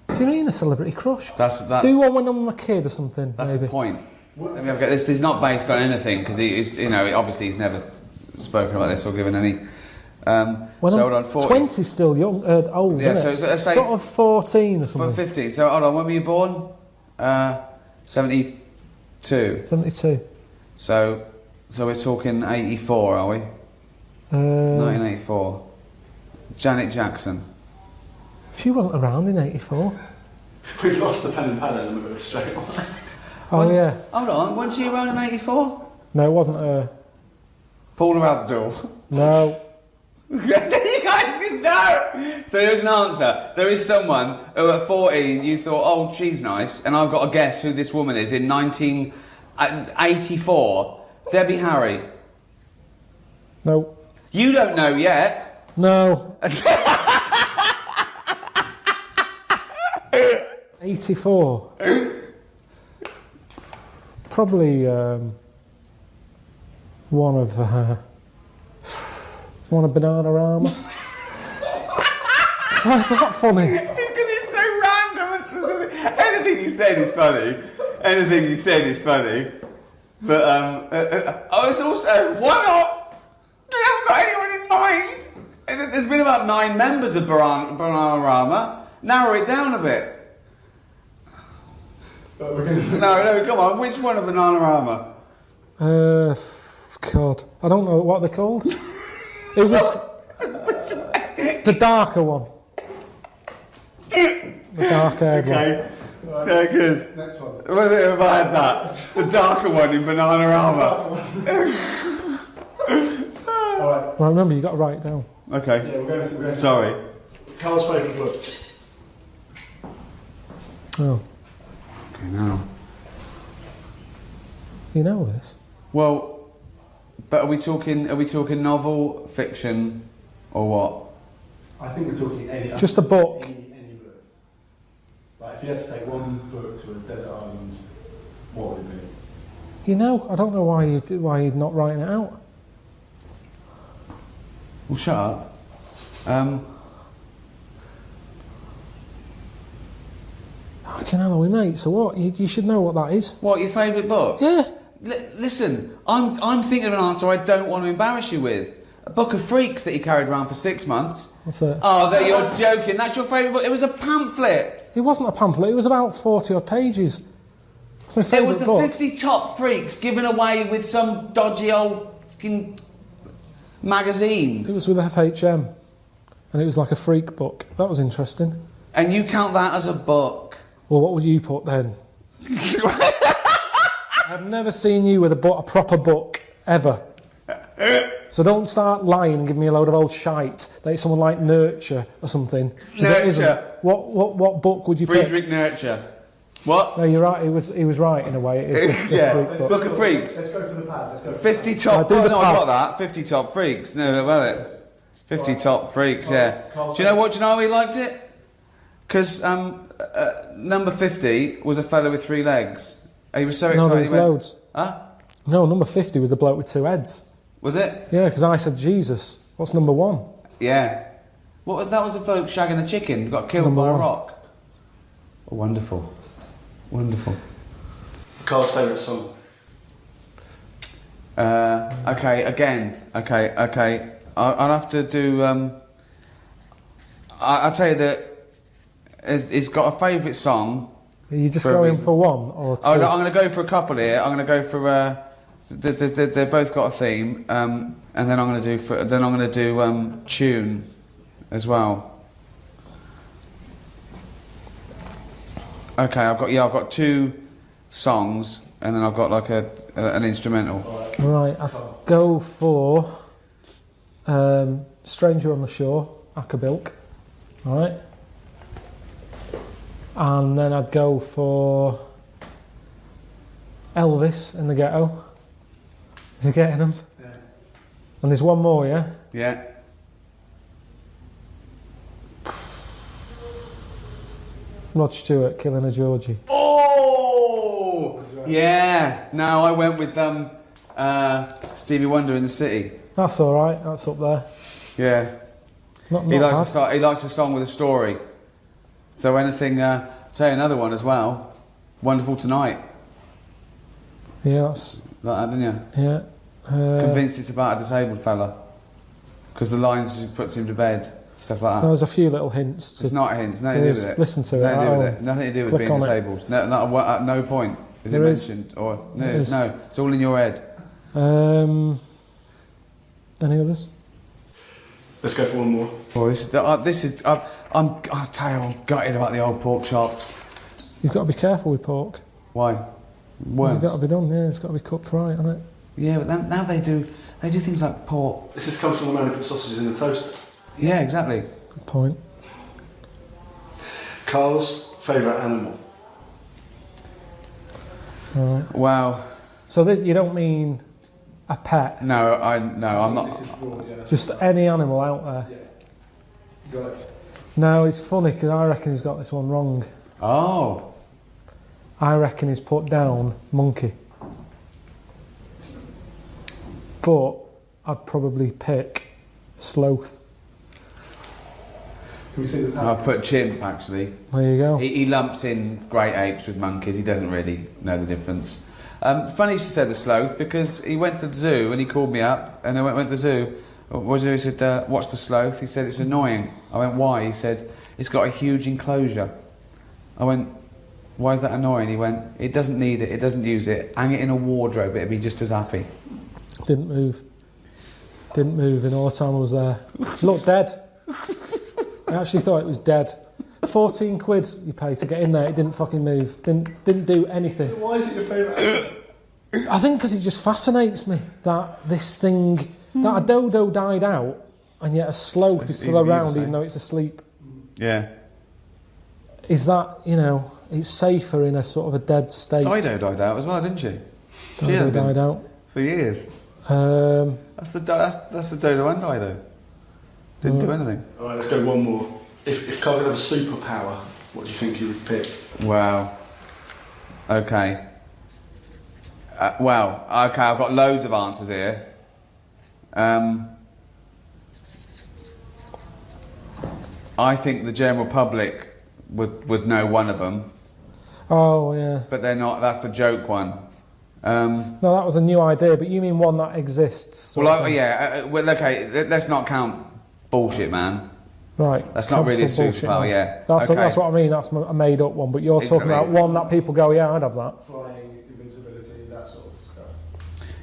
Do you mean a celebrity crush? That's Do one when I'm a kid or something. That's maybe. the point. I mean, this is not based on anything because he is, obviously he's never spoken about this or given any. When so I'm hold on, 40. 20 is still young, old. Yeah, isn't so it? let's say sort of 14 or something. 15. So hold on, when were you born? 72. 72. So we're talking 84, are we? 1984. Janet Jackson. She wasn't around in 84. We've lost the pen and pad element of it straight away. Oh, yeah. Hold on, wasn't she around in 84? No, it wasn't her. Paula Abdul. No. You guys just know! So there's an answer. There is someone who at 14 you thought, oh, she's nice, and I've got to guess who this woman is in 1984. Debbie Harry. No. You don't know yet. No. 84. Probably one of Bananarama. Why is that funny? Because it's so random and specific. Anything you said is funny. Anything you said is funny. But oh, it's also one off. They haven't got anyone in mind. And there's been about 9 members of Bananarama. Narrow it down a bit. No, come on. Which one of Bananarama? God, I don't know what they're called. It was the darker one. The dark-haired one. Yeah, good. Next one. What have I had that? The darker one in Bananarama. Alright. Well, remember, you got to write it down. Okay. Yeah, we're going to Sorry. Carl's favourite book. Oh. Okay, now. You know this? Well, but are we talking novel, fiction, or what? I think we're talking any... Just a book. Any book. Like, if you had to take one book to a desert island, what would it be? You know, I don't know why you're not writing it out. Well, shut up. Fucking hell, are we mates or what? You should know what that is. What, your favourite book? Yeah. Listen, I'm thinking of an answer I don't want to embarrass you with. A book of freaks that he carried around for 6 months. What's that? Oh, you're joking. That's your favourite book. It was a pamphlet. It wasn't a pamphlet. It was about 40 odd pages. It's my It favourite was the book. 50 top freaks given away with some dodgy old fucking magazine. It was with FHM, and it was like a freak book. That was interesting. And you count that as a book? Well, what would you put then? I've never seen you with a proper book, ever. So don't start lying and give me a load of old shite that it's someone like Nurture or something. 'Cause it isn't. Nurture. What book would you pick? Friedrich Nurture. What? No, you're right. He was right in a way. It is the Yeah, freak book. Book of Freaks. Let's go for the pad. Let's go for 50 the top. do Oh, the no, I pad. got that. 50 top freaks. No, well it. 50 top freaks. Yeah. Carl's Do you know what? Do you know how he liked it? Because number 50 was a fellow with 3 legs. He was so No, excited. there was he went, loads. Huh? No, number 50 was the bloke with 2 heads. Was it? Yeah, because I said Jesus. What's number 1? Yeah. What was that? Was a bloke shagging a chicken who got killed Number by a 1. rock. Oh, wonderful. Wonderful. Carl's favourite song. Okay, again. Okay. I'll have to do. I'll tell you that he's got a favourite song. Are you just For a going reason. for 1 or 2? Oh, no, I'm going to go for a couple here. I'm going to go for. They've both got a theme, and then I'm going to do. Tune, as well. Okay, I've got 2 songs, and then I've got like an instrumental. Right, I'll go for Stranger on the Shore, Acapulco. Alright. And then I'd go for Elvis in the Ghetto. You're getting them? Yeah. And there's one more, yeah? Yeah. Rod Stewart, Killing a Georgie. Oh! Yeah. No, I went with Stevie Wonder in the City. That's alright, that's up there. Yeah. Not He bad. likes a song with a story. So anything. I'll tell you another one as well. Wonderful Tonight. Yeah, that's... Like that, didn't you? Yeah. Convinced it's about a disabled fella. Because the lines she puts him to bed, stuff like that. There's a few little hints. It's not hints, nothing to do with it. Listen to it. Nothing to do with at it. home. Nothing to do with Click being on it. disabled. No, at no point Is it mentioned? Or no, no, it's all in your head. Any others? Let's go for one more. Well, I'll tell you, I'm gutted about the old pork chops. You've got to be careful with pork. Why? Worms. It's got to be done, yeah, it's got to be cooked right, hasn't it? Yeah, but now they do things like pork. This has come from the man who put sausages in the toaster. Yeah, exactly. Good point. Carl's favourite animal. Right. Wow. So you don't mean a pet? No, I'm not. This is broad, yeah. Just any animal out there? Yeah. You got it. No, it's funny because I reckon he's got this one wrong. Oh. I reckon he's put down monkey. But I'd probably pick sloth. Can we see the I've put chimp, actually. There you go. He lumps in great apes with monkeys. He doesn't really know the difference. Funny you should say the sloth, because he went to the zoo and he called me up and I went to the zoo. What did he do? He said, what's the sloth? He said, it's annoying. I went, why? He said, it's got a huge enclosure. I went, why is that annoying? He went, it doesn't need it, it doesn't use it. Hang it in a wardrobe, it'd be just as happy. Didn't move. Didn't move in all the time I was there. It looked dead. I actually thought it was dead. 14 quid you pay to get in there, it didn't fucking move. Didn't do anything. Why is it your favourite? I think because it just fascinates me that this thing, that a dodo died out and yet a sloth is still around even though it's asleep. Yeah. Is that, you know, it's safer in a sort of a dead state. Dido died out as well, didn't she? Dodo died out. For years. That's the dodo and Dido. Didn't do anything. Alright, let's go one more. If Carl could have a superpower, what do you think he would pick? Wow. Okay. Okay, I've got loads of answers here. I think the general public would know one of them. Oh, yeah. But they're not, that's a joke one. No, that was a new idea, but you mean one that exists? Well, okay, let's not count bullshit, man. Right. That's not really a bullshit, superpower, man. yeah. That's okay. what I mean, that's a made up one, but you're talking about one that people go, yeah, I'd have that. Flying, invincibility, that sort of stuff.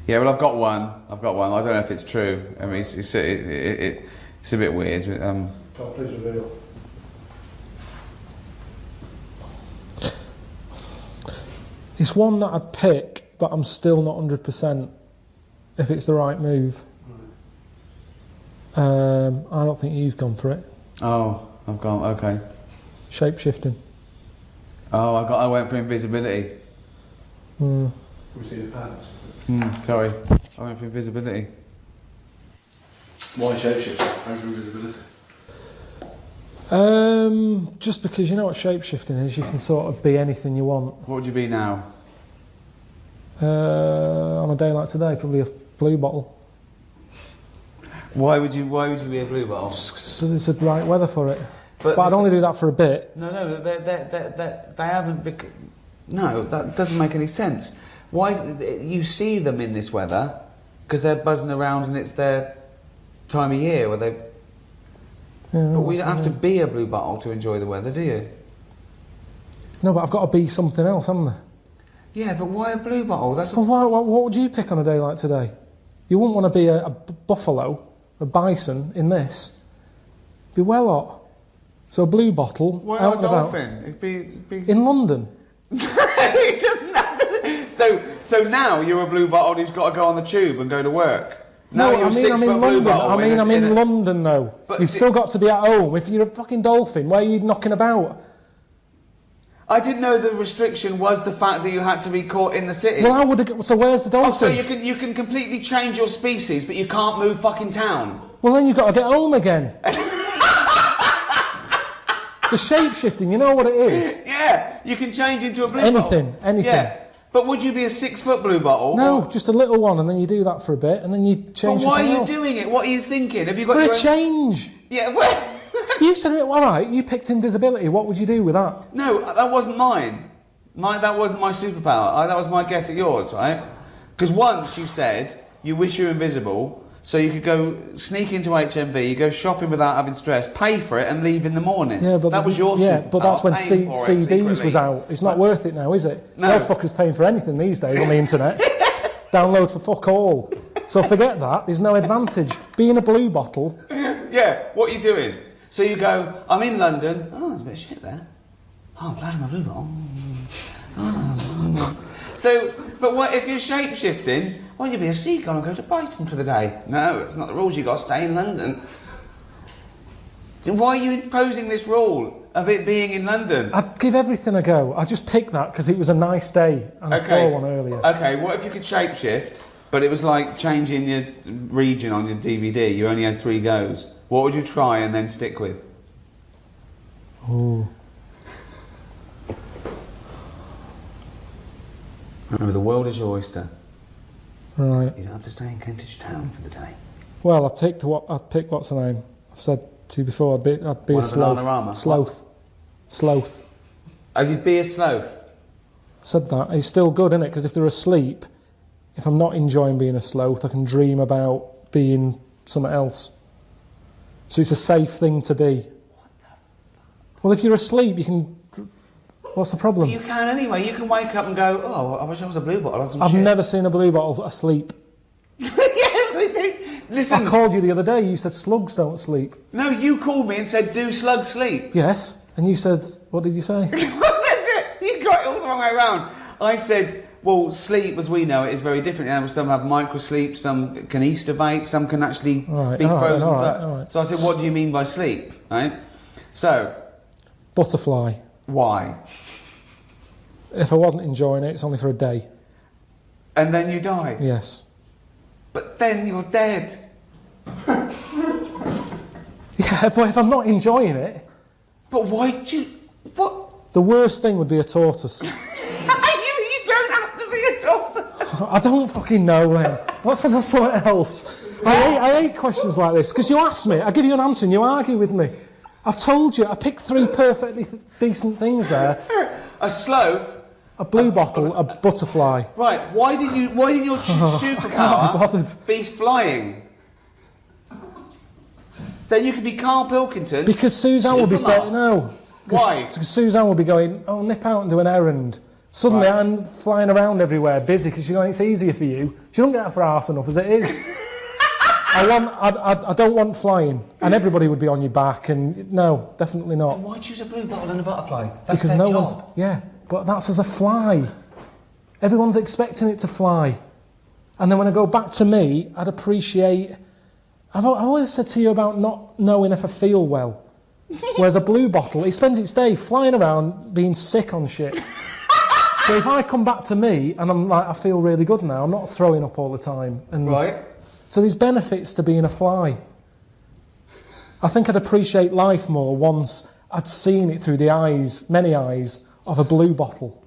Yeah, well, I've got one. I don't know if it's true. I mean, it's a bit weird. Carl, please reveal. It's one that I'd pick, but I'm still not 100% if it's the right move. I don't think you've gone for it. Oh, I've gone, okay. Shape-shifting. Oh, I went for invisibility. Can we see the patterns? Sorry, I went for invisibility. Why shapeshifting over invisibility? Just because you know what shape-shifting is, you can sort of be anything you want. What would you be now? On a day like today, probably a blue bottle. Why would you be a blue bottle? So it's the right weather for it. But I'd only do that for a bit. No, they haven't. No, that doesn't make any sense. Why is it, you see them in this weather because they're buzzing around and it's their time of year where they've. Yeah, but we don't have to be a blue bottle to enjoy the weather, do you? No, but I've got to be something else, haven't I? Yeah, but why a blue bottle? That's. Well, what would you pick on a day like today? You wouldn't want to be a buffalo, a bison in this. Be well hot. So a blue bottle. Why out not a and dolphin? It'd be... In London. It doesn't have to... So now you're a blue bottle who's got to go on the tube and go to work. Now No, you're I'm in London. I'm in London though. But You've still got to be at home. If you're a fucking dolphin, where are you knocking about? I didn't know the restriction was the fact that you had to be caught in the city. Well, I would have. So where's the dolphin? Oh, so you can completely change your species, but you can't move fucking town. Well, then you've got to get home again. The shape-shifting, you know what it is? Yeah, you can change into a blue bottle. Anything. Yeah, but would you be a 6-foot blue bottle? No, just a little one, and then you do that for a bit, and then you change. But why are you else. doing it? What are you thinking? Have you got For your a own... change? Yeah, well... You said it all right. You picked invisibility. What would you do with that? No, that wasn't mine. That wasn't my superpower. That was my guess at yours, right? Because once you said you wish you were invisible, So you could go sneak into HMV, you go shopping without having stress, pay for it, and leave in the morning. Yeah, but that was your but that's when paying for it CDs secretly. was out. It's not worth it now, is it? No. No fucker's paying for anything these days on the internet. Download for fuck all. So forget that. There's no advantage. Being a blue bottle. Yeah, what are you doing? So you go, I'm in London. Oh, there's a bit of shit there. Oh, I'm glad I'm a blue bottle. So, but what if you're shape-shifting? Why don't you be a seagull and go to Brighton for the day? No, it's not the rules. You've got to stay in London. So why are you imposing this rule of it being in London? I'd give everything a go. I just picked that because it was a nice day and I saw one earlier. Okay, what if you could shapeshift, but it was like changing your region on your DVD? You only had 3 goes. What would you try and then stick with? Ooh. Remember, the world is your oyster. Right. You don't have to stay in Kentish Town for the day. Well, I'd pick what's her name? I've said to you before, I'd be a sloth. Bananarama? Sloth. Oh, you'd be a sloth? I said that. It's still good, isn't it? Because if they're asleep, if I'm not enjoying being a sloth, I can dream about being something else. So it's a safe thing to be. Well, if you're asleep, you can... What's the problem? You can anyway. You can wake up and go, oh, I wish I was a blue bottle or some I've shit. never seen a blue bottle asleep. Listen. I called you the other day, you said slugs don't sleep. No, you called me and said, do slugs sleep? Yes, and you said, what did you say? That's it. You got it all the wrong way around. I said, well, sleep as we know it is very different. You know, some have microsleep, some can estivate, some can actually be frozen. All right. So I said, what do you mean by sleep? Right? So. Butterfly. Why? If I wasn't enjoying it, it's only for a day. And then you die? Yes. But then you're dead. Yeah, but if I'm not enjoying it... But why do you... What? The worst thing would be a tortoise. You don't have to be a tortoise. I don't fucking know then. What's something else? I hate questions like this, because you ask me, I give you an answer and you argue with me. I've told you, I picked 3 perfectly decent things there. A sloth. A blue bottle, a butterfly. Right, why did your superpower be flying? Then you could be Karl Pilkington. Because Suzanne would be saying, no. Why? Because Suzanne would be going, oh, nip out and do an errand. Suddenly I'm flying around everywhere, busy, because she's going, it's easier for you. She don't get out for arse enough as it is. I don't want flying, and everybody would be on your back, and no, definitely not. Then why choose a blue bottle and a butterfly? That's Because their no job. one's... Yeah, but that's as a fly. Everyone's expecting it to fly. And then when I go back to me, I'd appreciate... I've always said to you about not knowing if I feel well. Whereas a blue bottle, it spends its day flying around being sick on shit. So if I come back to me and I'm like, I feel really good now, I'm not throwing up all the time. And right. So there's benefits to being a fly. I think I'd appreciate life more once I'd seen it through the eyes, many eyes, of a blue bottle.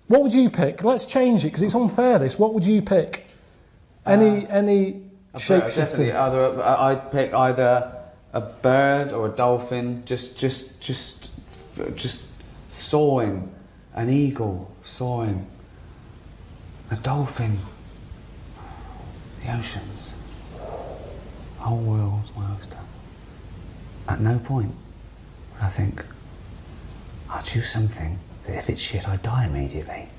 What would you pick? Let's change it, because it's unfair, this. What would you pick? Any shape-shifting? I'd pick either a bird or a dolphin, just soaring. An eagle soaring. A dolphin. The oceans. Whole world's my oyster. At no point would I think, I'll choose something that if it's shit, I die immediately.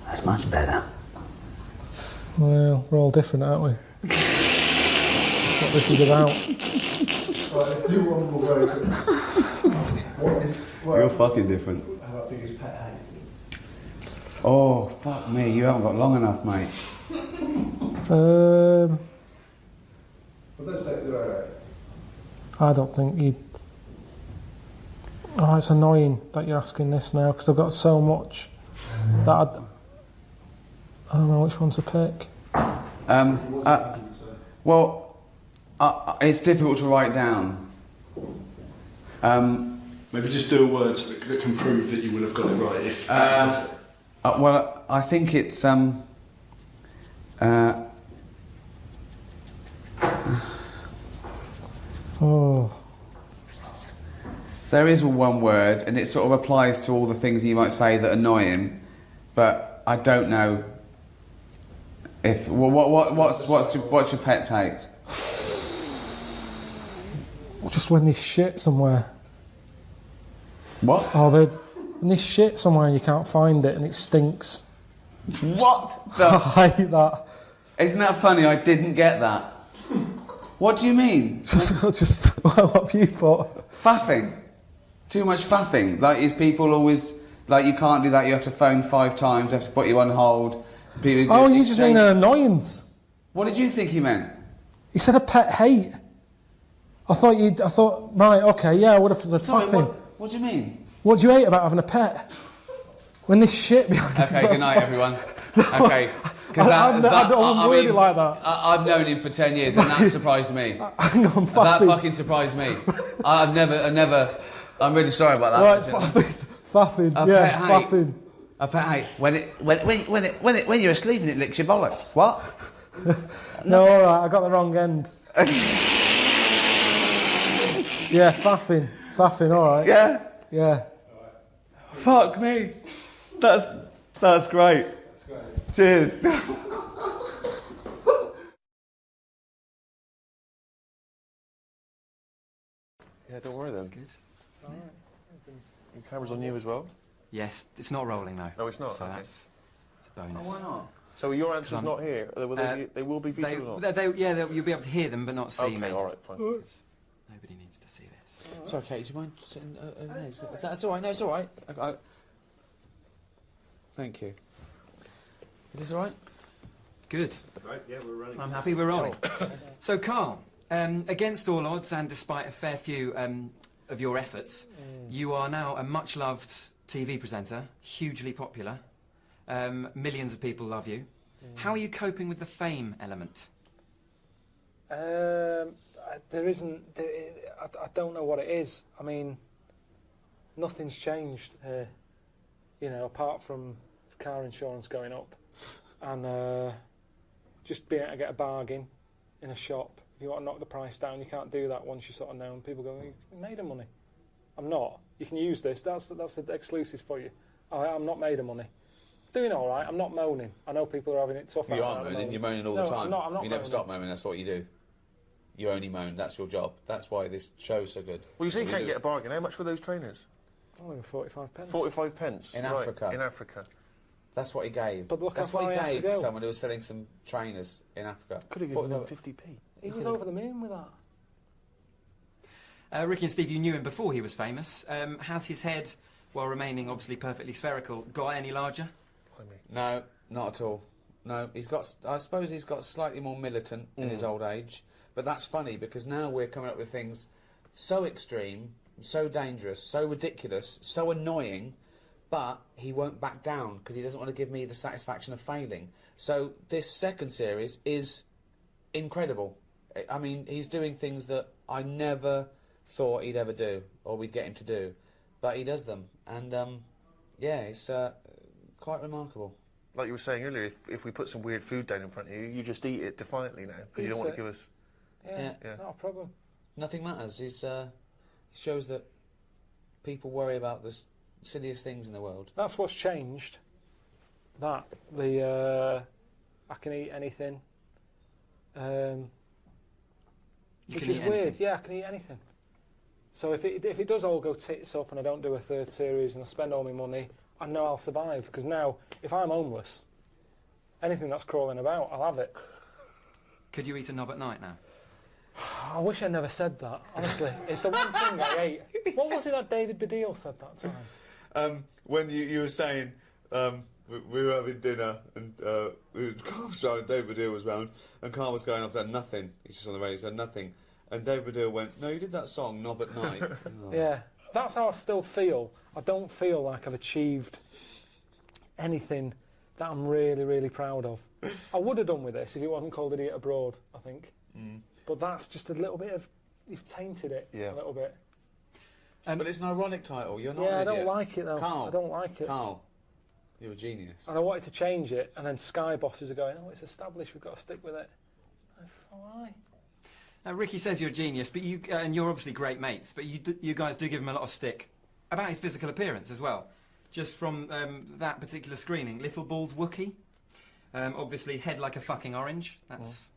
That's much better. Well, we're all different, aren't we? That's what this is about. Right, let's do one more very quick. You're fucking different. How big is pet hate? Oh, fuck me, you haven't got long enough, mate. Well, don't say it. I don't think you'd... Oh, it's annoying that you're asking this now, because I've got so much that I don't know which one to pick. It's difficult to write down. Maybe just do a word that can prove that you will have got it right. If well, I think it's Oh. There is one word, and it sort of applies to all the things you might say that annoy him, but I don't know If what's your pet's hate? Just when they shit somewhere. What? Oh, when they shit somewhere and you can't find it and it stinks. What? I hate that. Isn't that funny? I didn't get that. What do you mean? Just what have you thought? Faffing. Too much faffing. Like, is people always like, you can't do that? You have to phone 5 times. You have to put you on hold. People Oh, you just mean an annoyance. What did you think he meant? He said a pet hate. I thought, right, okay, yeah, I would have said faffing. What do you mean? What do you hate about having a pet? When there's shit behind it. Okay, good night, everyone. Okay. I don't word it like that. I've known him for 10 years, and that surprised me. Hang on, faffing. That fucking surprised me. I'm really sorry about that. Right, faffing. Yeah, faffing. A pet hate. When you're asleep and it licks your bollocks. What? No, all right, I got the wrong end. Yeah, faffing. Faffing, all right. Yeah. Yeah. Fuck me. That's great. Cheers. Yeah, don't worry then. Good. All right. The camera's on you as well? Yes, it's not rolling though. No, it's not. So Okay. that's a bonus. Oh, why not? So your answer's not here? They will be featured or not? You'll be able to hear them but not see me. Okay, all right, fine. Nobody needs to see this. Sorry, Kate, do you mind sitting? That's all right. No, it's all right. Thank you. Is this all right? Good. Right, yeah, we're running. I'm happy we're rolling. So, Karl, against all odds and despite a fair few of your efforts, you are now a much-loved TV presenter, hugely popular. Millions of people love you. How are you coping with the fame element? There isn't. I don't know what it is. I mean, nothing's changed here. You know, apart from car insurance going up, and just being able to get a bargain in a shop. If you want to knock the price down, you can't do that once you're sort of known. People go, "You made of money." I'm not. You can use this. That's the exclusives for you. I'm not made of money. Doing all right. I'm not moaning. I know people are having it tough. You are moaning. You're moaning all the time. I'm not you never stop moaning. That's what you do. You only moan. That's your job. That's why this show's so good. Well, you say you can't get a bargain. How much were those trainers? Only 45 pence. 45 pence? In right. Africa. In Africa. That's what he gave. But look That's how far what he he had to gave go. someone who was selling some trainers in Africa. Could have given them 50p. He was over the moon with that. Ricky and Steve, you knew him before he was famous. Has his head, while remaining obviously perfectly spherical, got any larger? No, not at all. No, I suppose he's got slightly more militant in his old age. But that's funny because now we're coming up with things so extreme, so dangerous, so ridiculous, so annoying, but he won't back down because he doesn't want to give me the satisfaction of failing. So this second series is incredible. I mean, he's doing things that I never thought he'd ever do, or we'd get him to do, but he does them. And, yeah, it's quite remarkable. Like you were saying earlier, if we put some weird food down in front of you, you just eat it defiantly now, because you don't want to give us... Yeah, not a problem. Nothing matters. He shows that people worry about the silliest things in the world. That's what's changed. I can eat anything. Which is weird. Yeah, I can eat anything. So if it does all go tits up and I don't do a third series and I spend all my money, I know I'll survive. Because now, if I'm homeless, anything that's crawling about, I'll have it. Could you eat a knob at night now? I wish I never said that, honestly. It's the one thing I ate. What was it that David Baddiel said that time? When you were saying we were having dinner and Karl was round and David Baddiel was round and Karl was going, I've done nothing. He's just on the radio, he said nothing. And David Baddiel went, no, you did that song, Knob at Night. Yeah, that's how I still feel. I don't feel like I've achieved anything that I'm really, really proud of. I would have done with this if it wasn't called Idiot Abroad, I think. But that's just a little bit of... You've tainted it a little bit. But it's an ironic title. You're not Yeah, an I idiot. don't like it, though. Karl, I don't like it. Karl, you're a genius. And I wanted to change it, and then Sky bosses are going, oh, it's established, we've got to stick with it. Why? Ricky says you're a genius, but you and you're obviously great mates, but you guys do give him a lot of stick about his physical appearance as well. Just from that particular screening, Little Bald Wookie. Obviously, head like a fucking orange.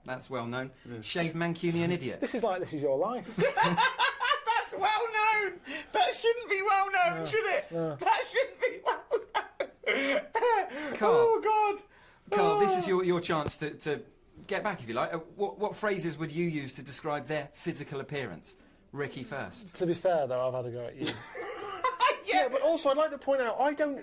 That's well known. Shaved Mancunian idiot. This is your life. That's well known. That shouldn't be well known, should it? No. That shouldn't be well known. Carl, Oh God. Carl, this is your chance to get back, if you like. What phrases would you use to describe their physical appearance? Ricky first. To be fair, though, I've had a go at you. Yeah, but also I'd like to point out,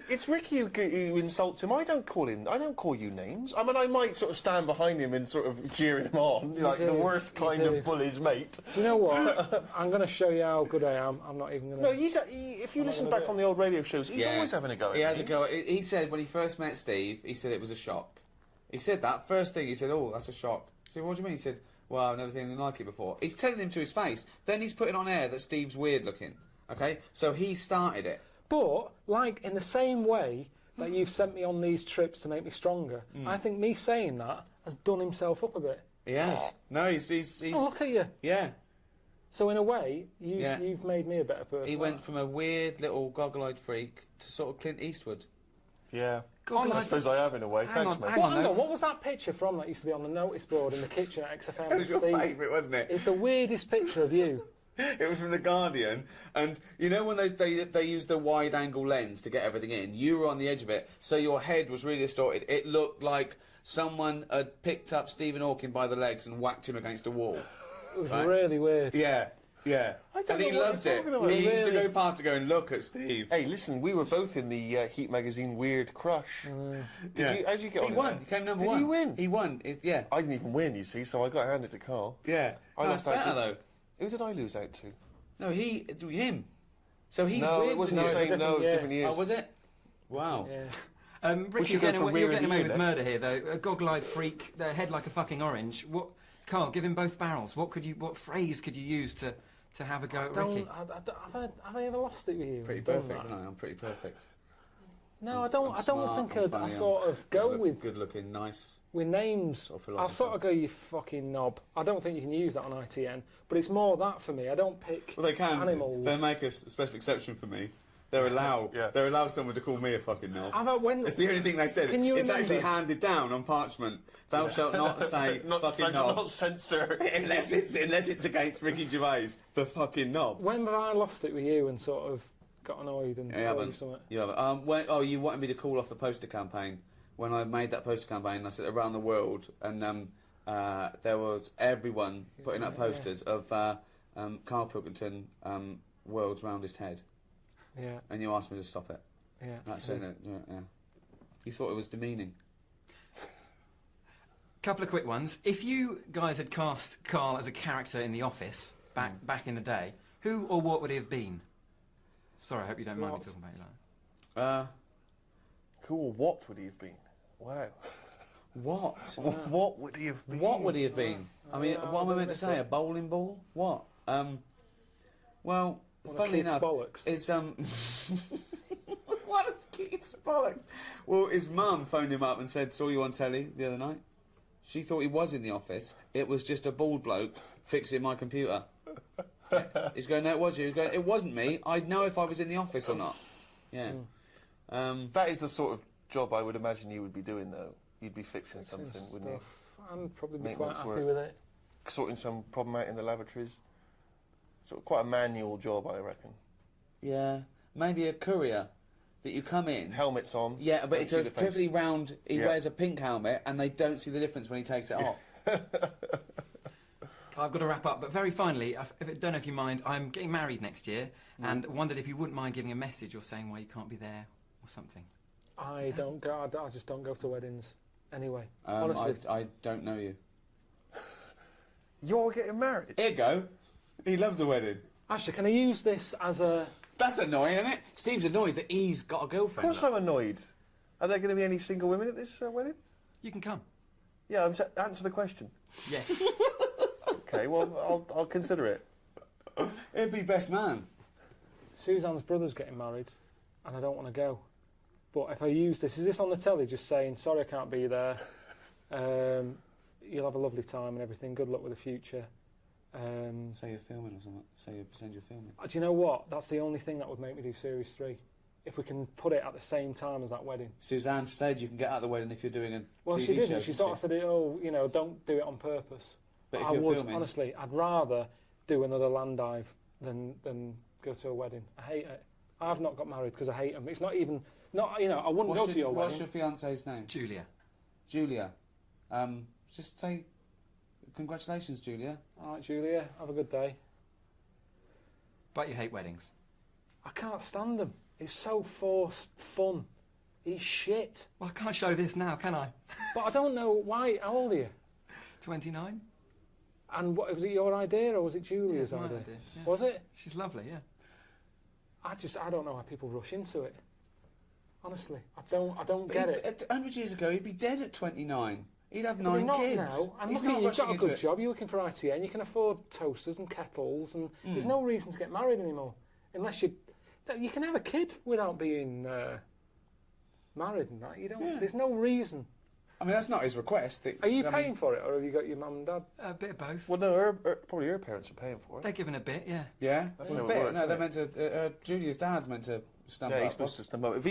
it's Ricky who insults him. I don't call you names. I mean, I might sort of stand behind him and sort of cheer him on, like the worst kind of bully's mate. Do you know what? I'm going to show you how good I am. I'm not even going to... No, if you listen back on the old radio shows, he's always having a go at He has a go. He said when he first met Steve, he said it was a shock. He said that first thing. He said, "Oh, that's a shock." So what do you mean? He said, "Well, I've never seen anything like it before." He's telling him to his face. Then he's putting on air that Steve's weird looking. Okay, so he started it. But, like, in the same way that you've sent me on these trips to make me stronger, I think me saying that has done himself up a bit. He has. No, he's. Oh, look at you. Yeah. So, in a way, you've made me a better person. He went from a weird little goggle-eyed freak to sort of Clint Eastwood. Yeah. I suppose I have in a way. Thanks, mate. Hang on, what was that picture from that used to be on the notice board in the kitchen at XFM? It was your favourite, wasn't it? It's the weirdest picture of you. It was from The Guardian, and you know when they use the wide-angle lens to get everything in, you were on the edge of it, so your head was really distorted. It looked like someone had picked up Stephen Hawking by the legs and whacked him against a wall. It was really weird. Yeah. And he loved it. He used to go past to go and look at Steve. Hey, listen, we were both in the Heat magazine Weird Crush. How did you get on? He won. He came number one. Did he win? He won. Yeah. I didn't even win, you see, so I got handed to Carl. Yeah. No, it's better though. Who did I lose out to? No, him. So he's no, weird. It wasn't the same. No, it was different years. Oh, was it? Wow. Yeah. Ricky, you're getting away with murder here, though. A goggle-eyed freak, their head like a fucking orange. What, Carl? Give him both barrels. What phrase could you use to have a go at Ricky? Have I ever lost it with you? Pretty perfect, isn't I? I'm pretty perfect. No, I don't think I sort of go with good-looking, nice. With names, sort of I'll sort of go, you fucking knob. I don't think you can use that on ITN, but it's more that for me. I don't pick Well, they can. animals. They make a special exception for me. They allow someone to call me a fucking knob. It's the only thing they said. It's actually handed down on parchment. Thou shalt not say fucking knob. Not censor. unless it's against Ricky Gervais, the fucking knob. When have I lost it with you and sort of got annoyed and told you something? You haven't. You wanted me to call off the poster campaign. When I made that poster campaign, I said around the world, and there was everyone putting up posters of Karl Pilkington, world's roundest head. Yeah. And you asked me to stop it. Yeah. That's it. Yeah. You thought it was demeaning. Couple of quick ones. If you guys had cast Karl as a character in The Office back in the day, who or what would he have been? Sorry, I hope you don't mind me talking about you like that. Cool. What would he have been? Wow. What? What would he have been? What would he have been? I mean, what am I meant to say? A bowling ball? What? Well, funnily enough, it's what is Keith's bollocks? Well, his mum phoned him up and said, "Saw you on telly the other night." She thought he was in the office. It was just a bald bloke fixing my computer. He's going, "No, it was you." He's going, "It wasn't me. I'd know if I was in the office or not." Yeah. That is the sort of job I would imagine you would be doing, though. You'd be fixing something, wouldn't you? I'd probably be quite happy with it. Sorting some problem out in the lavatories. Sort of quite a manual job, I reckon. Yeah. Maybe a courier that you come in. Helmet's on. Yeah, but it's a perfectly round. He wears a pink helmet, and they don't see the difference when he takes it off. I've got to wrap up, but very finally, I don't know if you mind, I'm getting married next year, and wondered if you wouldn't mind giving a message or saying why you can't be there or something. I don't go. I just don't go to weddings. Anyway, honestly, I don't know you. You're getting married? Here you go. He loves a wedding. Actually, can I use this as a... That's annoying, isn't it? Steve's annoyed that he's got a girlfriend. Of course I'm annoyed. Are there going to be any single women at this wedding? You can come. Yeah, answer the question. Yes. Okay, well, I'll consider it. It'd be best man. Suzanne's brother's getting married, and I don't want to go. But if I use this, is this on the telly just saying, sorry I can't be there, you'll have a lovely time and everything, good luck with the future. Say you're filming or something. Say you pretend you're filming. Do you know what? That's the only thing that would make me do Series 3. if we can put it at the same time as that wedding. Suzanne said you can get out of the wedding if you're doing a Well, TV she didn't. show. She sort of said, "Oh, you know, don't do it on purpose." But if I you're would, filming, honestly, I'd rather do another land dive than go to a wedding. I hate it. I've not got married because I hate them. It's not even you know. I wouldn't go to your wedding. What's your fiance's name? Julia. Julia. Just say congratulations, Julia. All right, Julia. Have a good day. But you hate weddings. I can't stand them. It's so forced fun. He's shit. Well, I can't show this now, can I? But I don't know why. How old are you? 29. And what was it? Your idea or was it Julia's Yeah, my idea? idea, yeah. Was it? She's lovely, yeah. I don't know why people rush into it. Honestly, I don't get it. 100 years ago, he'd be dead at 29. He'd have But 9 not kids. now. And He's look at not you, you've got rushing a into good it. job. You're working for ITN. You can afford toasters and kettles, and there's no reason to get married anymore, unless you can have a kid without being married and that. You don't. Yeah. There's no reason. I mean, that's not his request. Are you paying for it, or have you got your mum and dad? A bit of both. Well, no, probably her parents are paying for it. They're giving a bit, yeah. Yeah? That's Well, how a it bit. works, No, isn't they're it? meant to... Julia's dad's meant to stump Yeah, up. he's supposed to stump up. If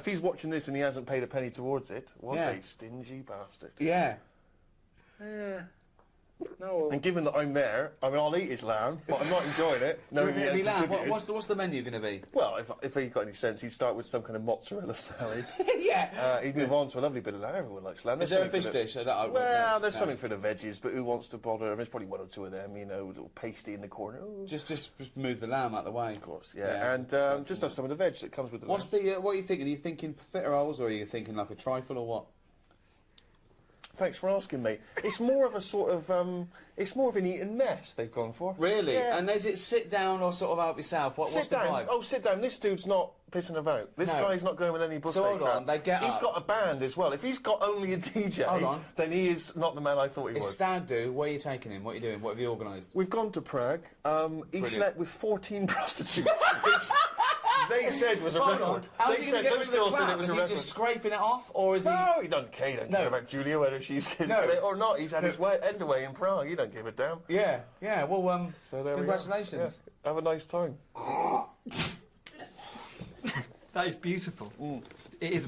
he's watching this and he hasn't paid a penny towards it, what a stingy bastard. Yeah. Yeah. No. And given that I'm there, I mean, I'll eat his lamb, but I'm not enjoying it. No, lamb. What's the menu going to be? Well, if he got any sense, he'd start with some kind of mozzarella salad. Yeah. He'd move on to a lovely bit of lamb. Everyone likes lamb. Is there a fish dish? Well, there's something for the veggies, but who wants to bother? There's probably one or two of them, you know, a little pasty in the corner. Ooh. Just move the lamb out the way. Of course, yeah. And just have some of the veg that comes with the lamb. What are you thinking? Are you thinking fitterolls or are you thinking like a trifle or what? Thanks for asking, mate. It's more of a sort of, it's more of an eating mess they've gone for. Really? Yeah. And is it sit down or sort of help yourself? What's the vibe? Oh, sit down. This dude's not pissing about. This guy's not going with any buffet. So hold on, they get He's up. got a band as well. If he's got only a DJ, Hold on. then he is not the man I thought he It's was. Stag Do. Where are you taking him? What are you doing? What have you organised? We've gone to Prague. He slept with 14 prostitutes, which they said was a record. They said those girls said it was a record. Is he just scraping it off, or is he? No, he doesn't care. He doesn't care about Julia, whether she's getting it or not. He's had his end away in Prague. He don't give a damn. Yeah, yeah. Well, so there congratulations. Yeah. Have a nice time. That is beautiful. It is.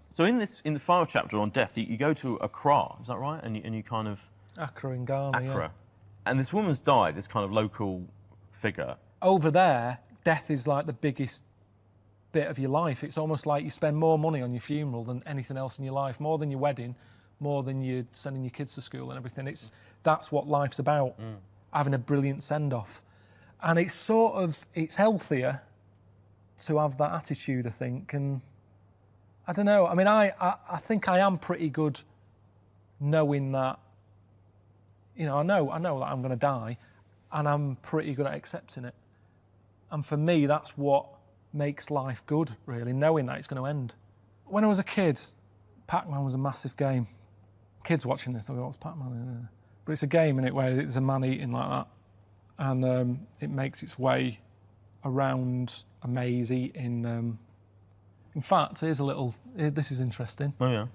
So in the final chapter on death, you go to Accra, is that right? And you kind of... Accra in Ghana, Accra. yeah. And this woman's died, this kind of local figure. Over there, death is like the biggest bit of your life. It's almost like you spend more money on your funeral than anything else in your life, more than your wedding, more than you sending your kids to school and everything. That's what life's about, having a brilliant send-off. And it's healthier to have that attitude, I think, and I don't know. I mean, I think I am pretty good knowing that, you know, I know that I'm going to die, and I'm pretty good at accepting it. And for me, that's what makes life good, really, knowing that it's going to end. When I was a kid, Pac-Man was a massive game. Kids watching this, they'll go, what's Pac-Man? But it's a game, in it, where it's a man eating like that. And it makes its way around a maze eating... In fact, here's a little... This is interesting. Oh, yeah.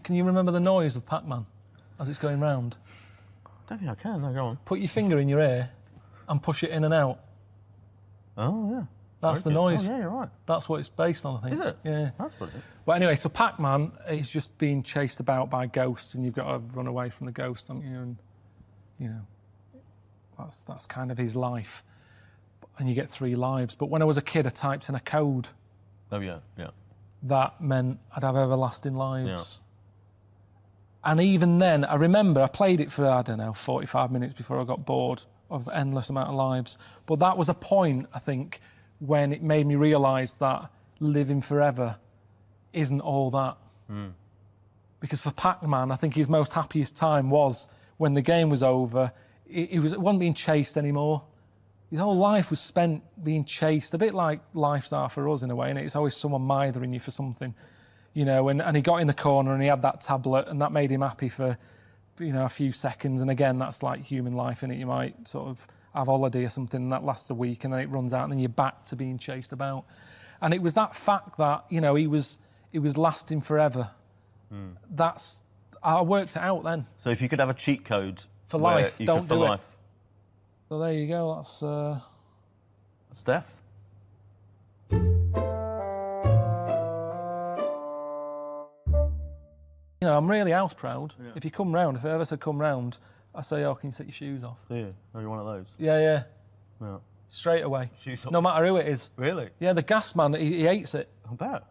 Can you remember the noise of Pac-Man as it's going round? I don't think I can, no, go on. Put your finger in your ear and push it in and out. Oh, yeah. That's the noise. Oh, yeah, you're right. That's what it's based on, I think. Is it? Yeah. That's brilliant. But anyway, so Pac-Man is just being chased about by ghosts, and you've got to run away from the ghost, haven't you? And, you know, that's kind of his life. And you get 3 lives. But when I was a kid, I typed in a code. Oh, yeah, yeah. That meant I'd have everlasting lives. Yeah. And even then, I remember I played it for, I don't know, 45 minutes before I got bored of endless amount of lives. But that was a point, I think, when it made me realise that living forever isn't all that. Because for Pac-Man, I think his most happiest time was when the game was over. It wasn't being chased anymore. His whole life was spent being chased, a bit like lives are for us in a way, and it's always someone mithering you for something, you know, and he got in the corner and he had that tablet and that made him happy for a few seconds, and again, that's like human life, innit? You might sort of have holiday or something, and that lasts a week, and then it runs out, and then you're back to being chased about. And it was that fact that, he was lasting forever. I worked it out then. So if you could have a cheat code for life, don't do it. So there you go. That's death. I'm really house proud. Yeah. If you come round, if I ever said come round, I say, "Oh, can you take your shoes off?" Yeah. Oh, you're one of those. Yeah. Yeah. Straight away. Shoes off. No matter who it is. Really? Yeah, the gas man, he hates it. I bet.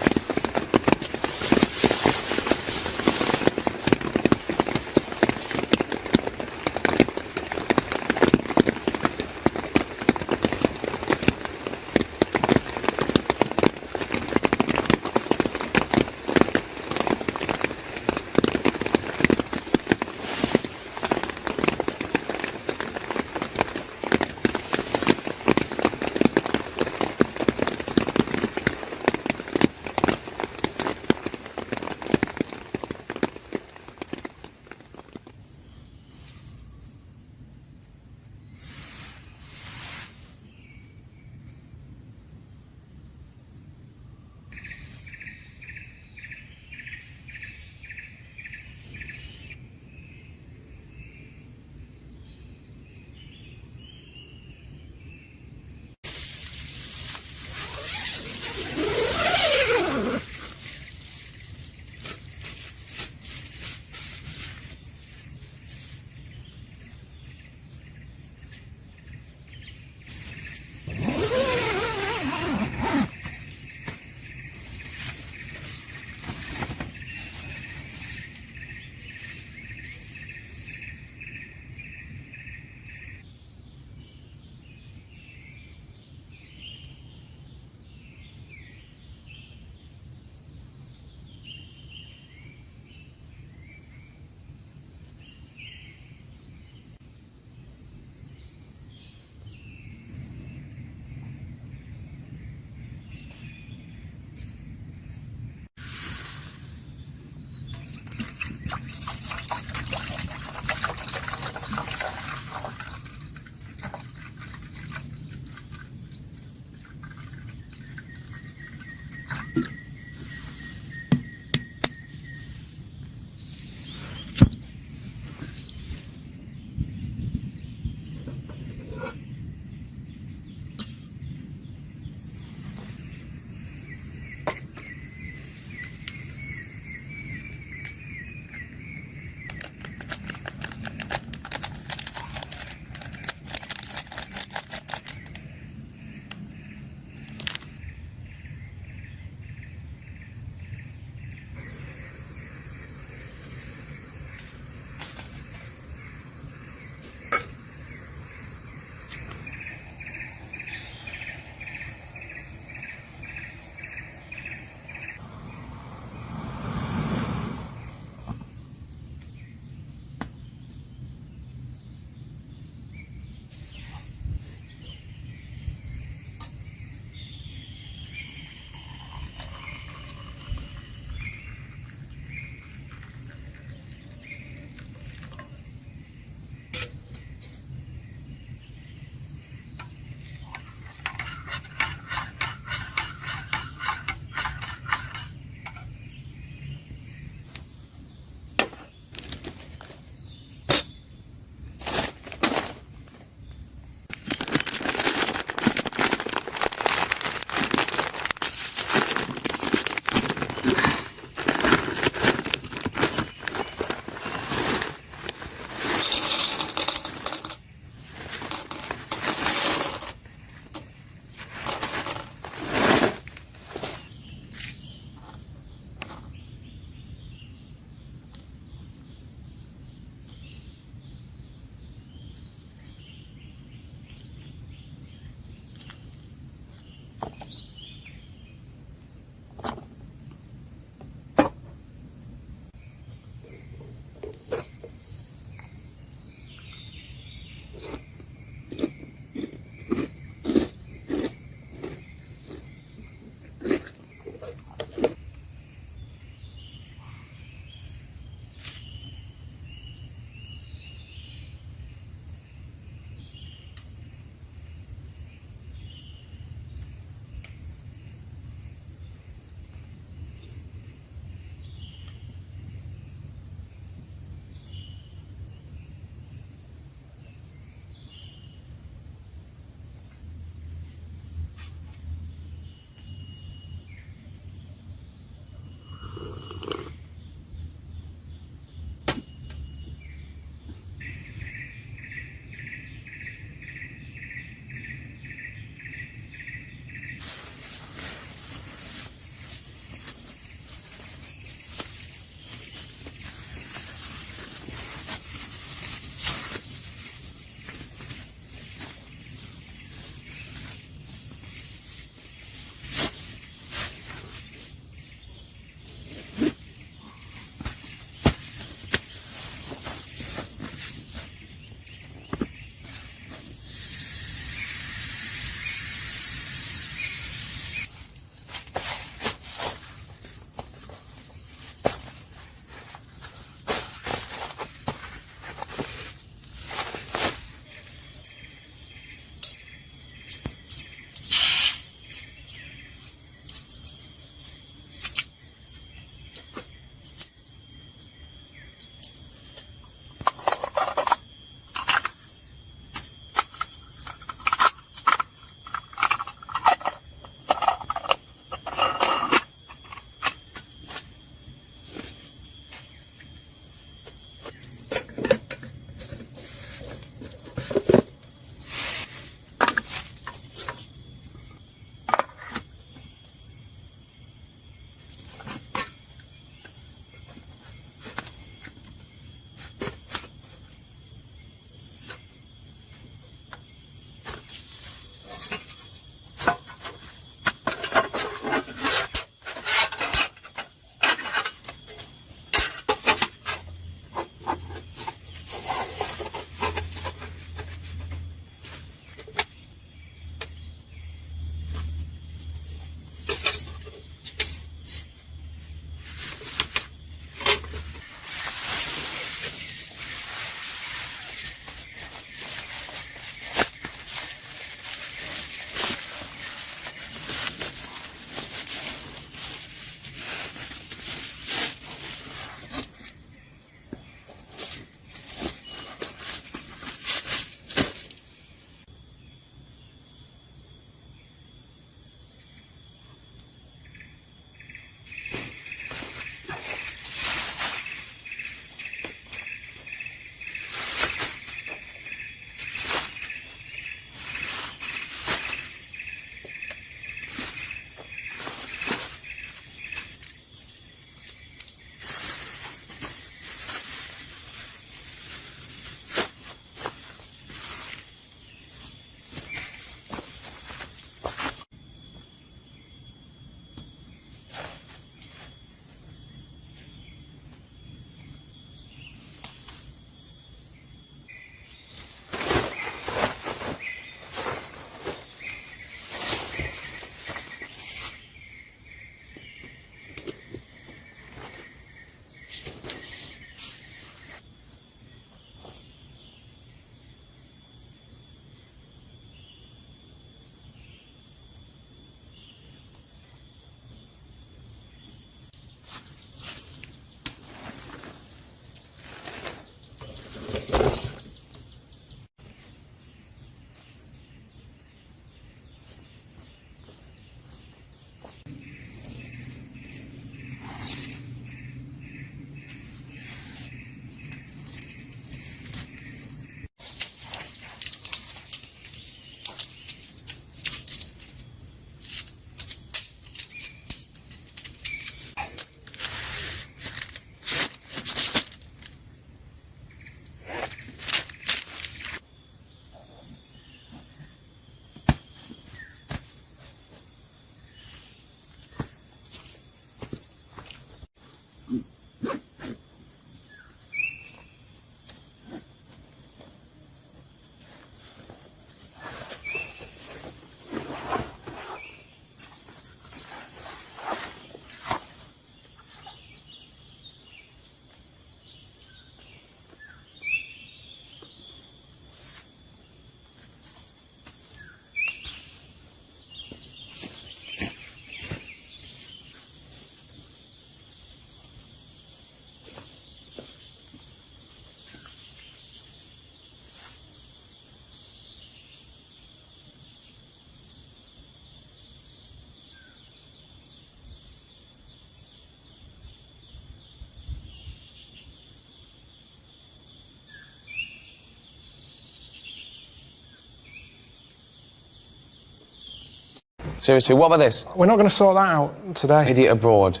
Seriously, what about this? We're not going to sort that out today. Idiot abroad.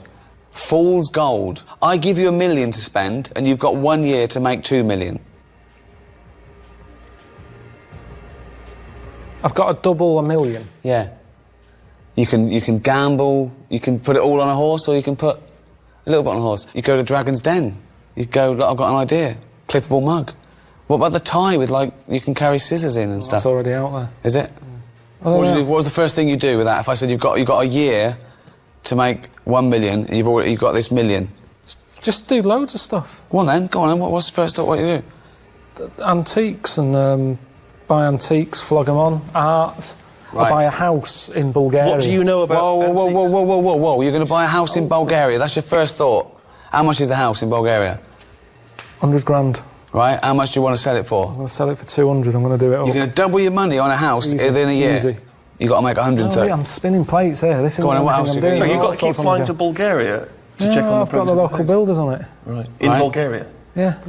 Fool's gold. I give you $1 million to spend, and you've got 1 year to make $2 million. I've got to double $1 million. Yeah. You can gamble, you can put it all on a horse, or you can put a little bit on a horse. You go to Dragon's Den. You go, look, I've got an idea. Clippable mug. What about the tie with, like, you can carry scissors in and stuff? That's already out there. Is it? What would you do? What was the first thing you do with that? If I said you've got a year to make 1 million, and you've got this million. Just do loads of stuff. Go on then, go on then. What's the first thought? What you do? Antiques and buy antiques, flog them on, art. Right. I buy a house in Bulgaria. What do you know about Whoa. You're going to buy a house in Bulgaria. That's your first thought. How much is the house in Bulgaria? 100 grand. Right, how much do you want to sell it for? I'm going to sell it for 200. I'm going to do it all. You're going to double your money on a house Easy. within a year? Easy. You've got to make 130. I'm spinning plates here. This is Go on, what else I'm you doing. So you've got to keep flying to Bulgaria to check on the I've got the local builders on it. Right. In Bulgaria? Yeah,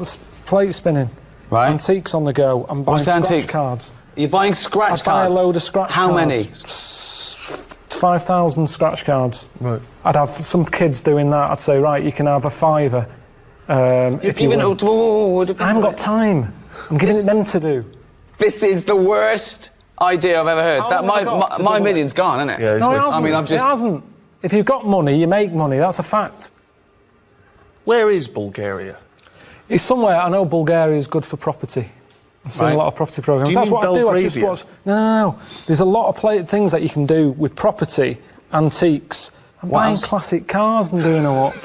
plate spinning. Right. Antiques on the go. I'm buying What's the scratch antiques? cards. You're buying scratch cards? I buy a load of scratch How cards. many? 5,000 scratch cards. Right. I'd have some kids doing that. I'd say, right, you can have a $5. You're giving it to... I haven't got time. I'm giving it them to do. This is the worst idea I've ever heard. How That long have I got to my double million's gone, isn't it? Yeah, No, it hasn't. I mean, I've just... It hasn't. If you've got money, you make money. That's a fact. Where is Bulgaria? It's somewhere. I know Bulgaria is good for property. I've seen a lot of property programs. Do you That's mean what I do. I just Belgravia? watch. No. There's a lot of things that you can do with property, antiques. I'm What buying else? classic cars and doing them up.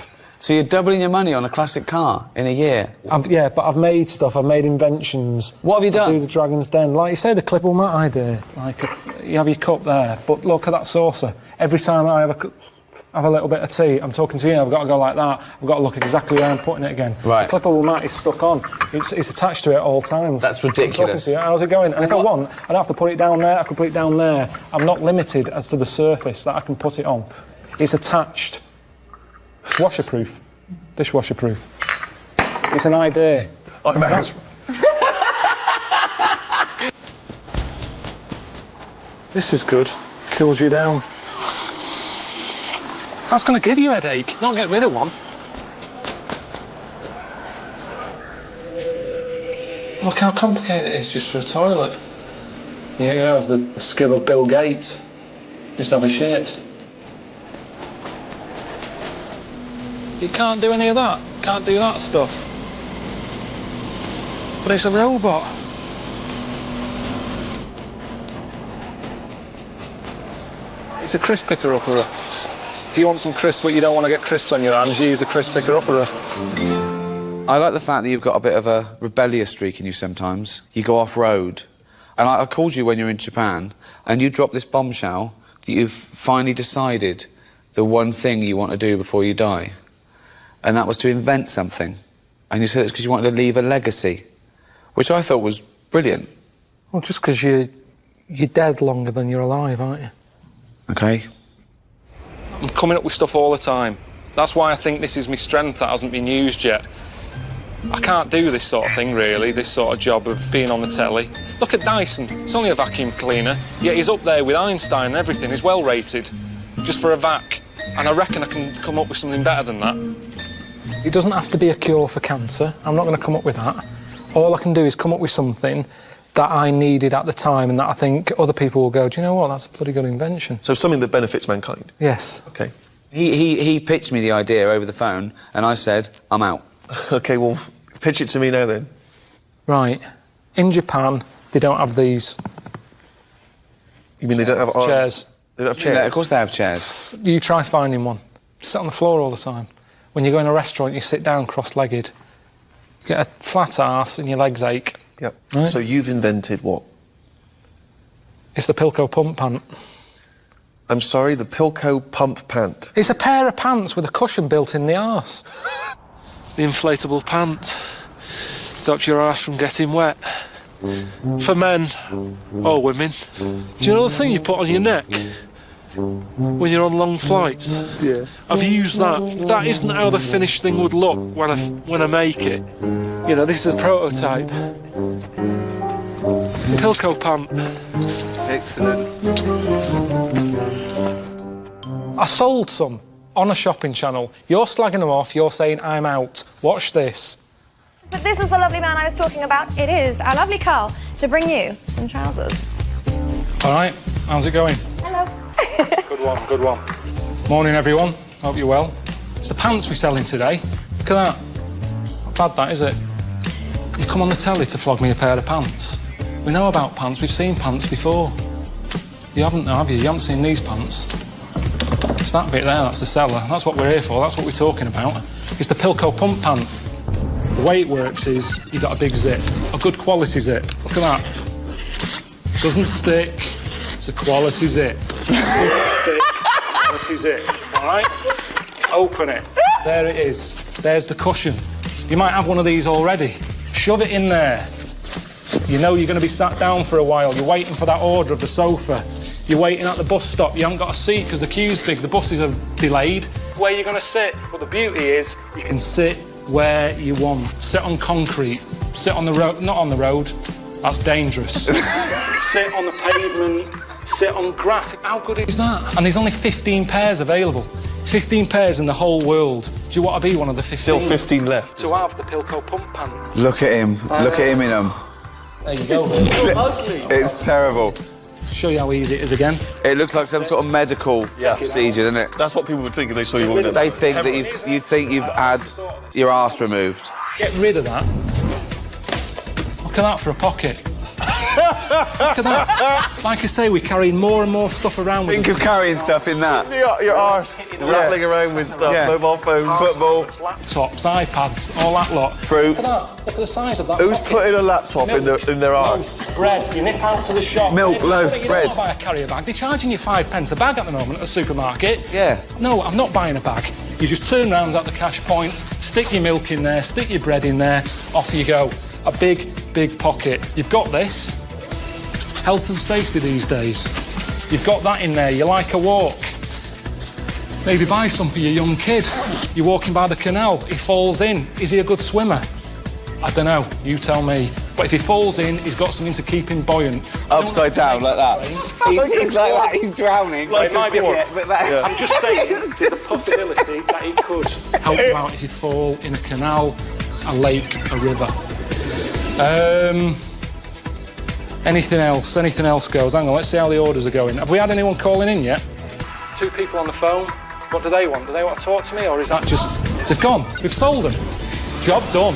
So you're doubling your money on a classic car in a year? Yeah, but I've made stuff. I've made inventions. What have you I done? do the Dragon's Den. Like you say, the clipable mat idea. Like, you have your cup there, but look at that saucer. Every time I have a little bit of tea, I'm talking to you, I've got to go like that. I've got to look exactly where I'm putting it again. Right. The clipable mat is stuck on. It's attached to it at all times. That's I'm talking ridiculous. to you. How's it going? And if I want, I don't have to put it down there, I can put it down there. I'm not limited as to the surface that I can put it on. It's attached. It's washerproof. Dishwasher-proof. It's an idea. I'm out. This is good. Cools you down. That's going to give you a headache, not get rid of one. Look how complicated it is just for a toilet. You have the skill of Bill Gates. Just have a shit. You can't do any of that. Can't do that stuff. But it's a robot. It's a crisp picker-upper. If you want some crisps but you don't want to get crisps on your hands, you use a crisp picker-upper. I like the fact that you've got a bit of a rebellious streak in you sometimes. You go off-road. And I called you when you were in Japan, and you dropped this bombshell that you've finally decided the one thing you want to do before you die. And that was to invent something. And you said it's because you wanted to leave a legacy, which I thought was brilliant. Well, just because you're dead longer than you're alive, aren't you? OK. I'm coming up with stuff all the time. That's why I think this is my strength that hasn't been used yet. I can't do this sort of thing, really, this sort of job of being on the telly. Look at Dyson. It's only a vacuum cleaner, yet he's up there with Einstein and everything. He's well rated, just for a vac. And I reckon I can come up with something better than that. It doesn't have to be a cure for cancer. I'm not going to come up with that. All I can do is come up with something that I needed at the time and that I think other people will go, do you know what, that's a bloody good invention. So something that benefits mankind? Yes. OK. He pitched me the idea over the phone, and I said, I'm out. OK, well, pitch it to me now then. Right. In Japan, they don't have these... You mean they don't have... chairs. They don't have chairs? Yeah, of course they have chairs. You try finding one. Sit on the floor all the time. When you go in a restaurant, you sit down cross-legged. You get a flat arse and your legs ache. Yep. Right? So you've invented what? It's the Pilko pump pant. I'm sorry, the Pilko pump pant. It's a pair of pants with a cushion built in the arse. The inflatable pant stops your arse from getting wet. For men or women. Do you know the thing you put on your neck when you're on long flights? Yeah. I've used that. That isn't how the finished thing would look when I make it. You know, this is a prototype. Pilko pant. Excellent. I sold some on a shopping channel. You're slagging them off, you're saying I'm out. Watch this. But this is the lovely man I was talking about. It is our lovely Karl to bring you some trousers. All right, how's it going? Hello. Good one, good one. Morning, everyone. Hope you're well. It's the pants we're selling today. Look at that. Not bad, that, is it? You've come on the telly to flog me a pair of pants. We know about pants. We've seen pants before. You haven't, have you? You haven't seen these pants. It's that bit there, that's the seller. That's what we're here for. That's what we're talking about. It's the Pilko pump pant. The way it works is you've got a big zip, a good quality zip. Look at that. Doesn't stick. It's a quality zip. Quality zip. All right? Open it. There it is. There's the cushion. You might have one of these already. Shove it in there. You know you're going to be sat down for a while. You're waiting for that order of the sofa. You're waiting at the bus stop. You haven't got a seat because the queue's big. The buses are delayed. Where you're going to sit. But the beauty is you can sit where you want. Sit on concrete. Sit on the road. Not on the road. That's dangerous. Sit on the pavement. Sit on grass. How good is that? And there's only 15 pairs available. 15 pairs in the whole world. Do you want to be one of the 15? Still 15 left. To have the Pilko pump pant. Look at him. Look at him in them. There you go. It's terrible. Show you how easy it is again. It looks like some sort of medical procedure, doesn't it? That's what people would think if they saw you walking in. They think that you think you've had your arse removed. Get rid of that. Look at that for a pocket. Look at that. Like I say, we're carrying more and more stuff around with us. Think of carrying stuff in that. Your arse rattling around with stuff, mobile phones, football, laptops, iPads, all that lot. Fruit. Look at that. Look at the size of that. Who's pocket. putting a laptop in their arse? Bread. You nip out to the shop. Milk, loaf, you bread. Don't buy a carrier bag. They're charging you 5 pence a bag at the moment at the supermarket. Yeah. No, I'm not buying a bag. You just turn round at the cash point, stick your milk in there, stick your bread in there, off you go. A big, big pocket. You've got this. Health and safety these days. You've got that in there. You like a walk. Maybe buy some for your young kid. You're walking by the canal. He falls in. Is he a good swimmer? I don't know. You tell me. But if he falls in, he's got something to keep him buoyant. Upside down like that. He's like that. He's drowning. Like it might be I'm just saying the possibility that it could help you out if you fall in a canal, a lake, a river. Anything else? Anything else goes? Hang on, let's see how the orders are going. Have we had anyone calling in yet? 2 people on the phone. What do they want? Do they want to talk to me, or is that just... They've gone. We've sold them. Job done.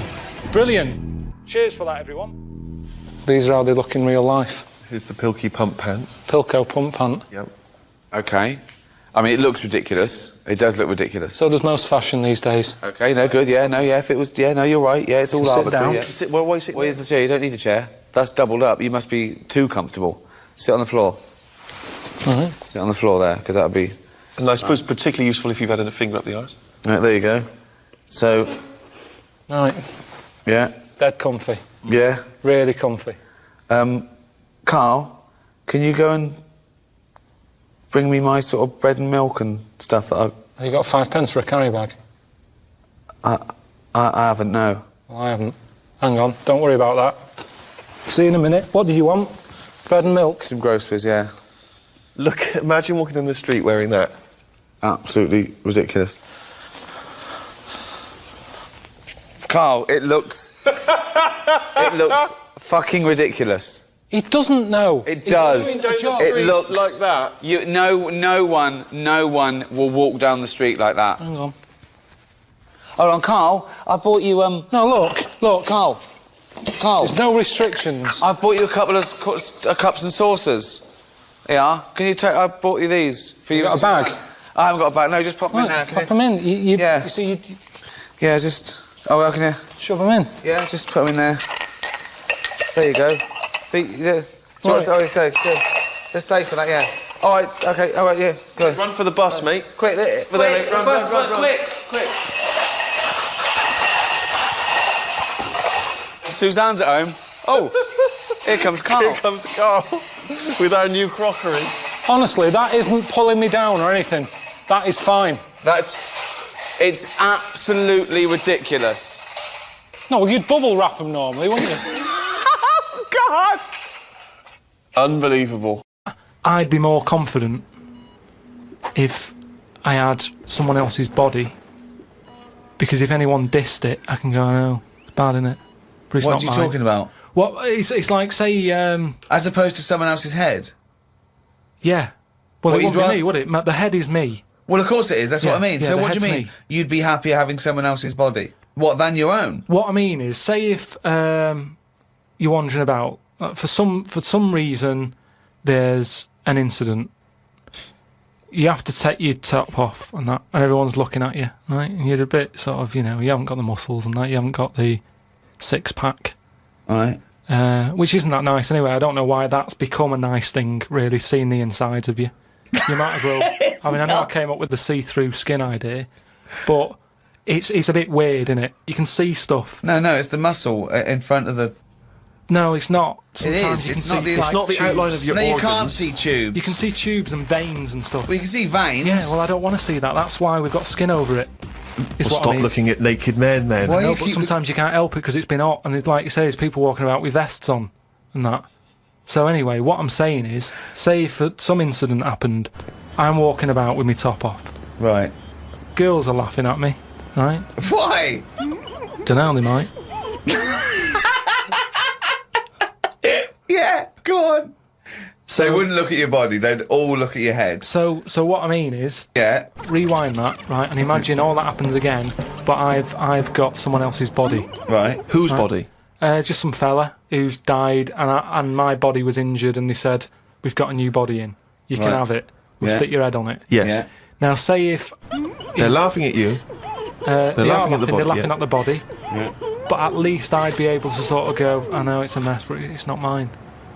Brilliant. Cheers for that, everyone. These are how they look in real life. This is the Pilky pump pant. Pilko pump pant. Yep. Okay. I mean, it looks ridiculous. It does look ridiculous. So does most fashion these days. Okay, no, good, yeah, no, yeah, if it was... Yeah, no, you're right, yeah, it's all arbitrary, Sit yeah. Why are you sitting Well, here's the chair, you don't need a chair. That's doubled up. You must be too comfortable. Sit on the floor. Sit on the floor there, because that would be... And I suppose particularly useful if you've had a finger up the arse. Right, there you go. So... Right. Yeah. Dead comfy. Yeah. Really comfy. Karl, can you go and bring me my sort of bread and milk and stuff that Have you got 5 pence for a carry bag? I haven't, no. Well, I haven't. Hang on, don't worry about that. See you in a minute. What did you want? Bread and milk? Some groceries, yeah. Look, imagine walking down the street wearing that. Absolutely ridiculous. Karl, it looks... it looks fucking ridiculous. He doesn't know. It does. It looks like that. No one will walk down the street like that. Hang on. Hold on, Karl. I bought you No, look, Karl. There's no restrictions. I've bought you a couple of cups and saucers. Yeah. Can you take? I bought you these for you. Got a bag? I haven't got a bag. No, just pop them in there. Pop them in. Yeah. You see, Yeah, just. Oh, well, can you? Shove them in. Yeah, just put them in there. There you go. Sorry, so good. They're safe for that, yeah. All right, okay, all right, yeah, go. Run for the bus, mate. Quick, run, quick. Suzanne's at home. Oh, here comes Karl. Here comes Karl with our new crockery. Honestly, that isn't pulling me down or anything. That is fine. It's absolutely ridiculous. No, well, you'd bubble wrap them normally, wouldn't you? Oh, God! Unbelievable. I'd be more confident if I had someone else's body, because if anyone dissed it, I can go, no, it's bad, innit? But it's What not are you mine. talking about? Well, it's like, say... As opposed to someone else's head? Yeah. Well, What, it you'd wouldn't be me, would it? The head is me. Well, of course it is. That's what I mean. Yeah, So the what do you head's mean? me. You'd be happier having someone else's body? What, than your own? What I mean is, say if you're wandering about, for some reason, there's an incident. You have to take your top off and that, and everyone's looking at you, right? And you're a bit sort of, you haven't got the muscles and that, you haven't got the six-pack. Right. Which isn't that nice anyway. I don't know why that's become a nice thing, really, seeing the insides of you. You might as well... I mean, I know I came up with the see-through skin idea, but it's a bit weird, isn't it? You can see stuff. No, it's the muscle in front of the... No, it's not. It is. Sometimes you can It's see, not the, like, it's not the tubes. outline of your organs. No, you can't see tubes. You can see tubes and veins and stuff. Well, you can see veins. Yeah, well, I don't want to see that. That's why we've got skin over it. Is Well, what stop I mean. looking at naked men, then. I know, but sometimes you can't help it because it's been hot, and like you say, there's people walking about with vests on and that. So anyway, what I'm saying is, say if some incident happened, I'm walking about with my top off. Right. Girls are laughing at me, right? Why? Dunno, they might. Yeah, go on. So they wouldn't look at your body, they'd all look at your head. So what I mean is, yeah, rewind that, right, and imagine all that happens again, but I've got someone else's body. Right. Whose body? Just some fella who's died, and my body was injured, and they said, we've got a new body in. You can Right. have it. We'll Yeah. stick your head on it. Yes. Yeah. Now, say if... They're laughing at you. They're laughing at the body, They're laughing yeah. at the body. Yeah. But at least I'd be able to sort of go, I know it's a mess, but it's not mine.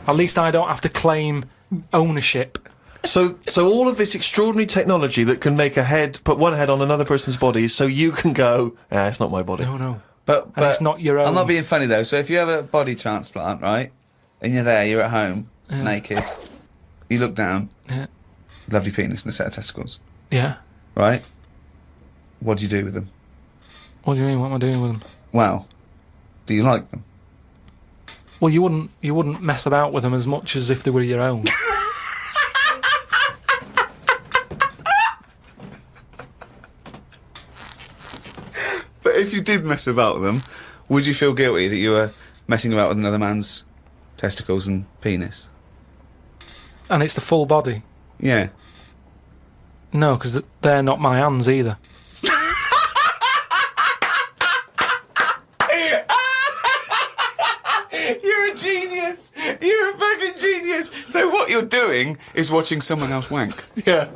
At least I don't have to claim ownership. So all of this extraordinary technology that can make put one head on another person's body, so you can go, it's not my body. No. But it's not your own. I'm not being funny though. So if you have a body transplant, right, and you're at home, naked, you look down, lovely penis and a set of testicles, Yeah. right? What do you do with them? What do you mean? What am I doing with them? Well, do you like them? Well, you wouldn't mess about with them as much as if they were your own. But if you did mess about with them, would you feel guilty that you were messing about with another man's testicles and penis? And it's the full body. Yeah. No, because they're not my hands either. You're a genius! You're a fucking genius! So what you're doing is watching someone else wank. Yeah.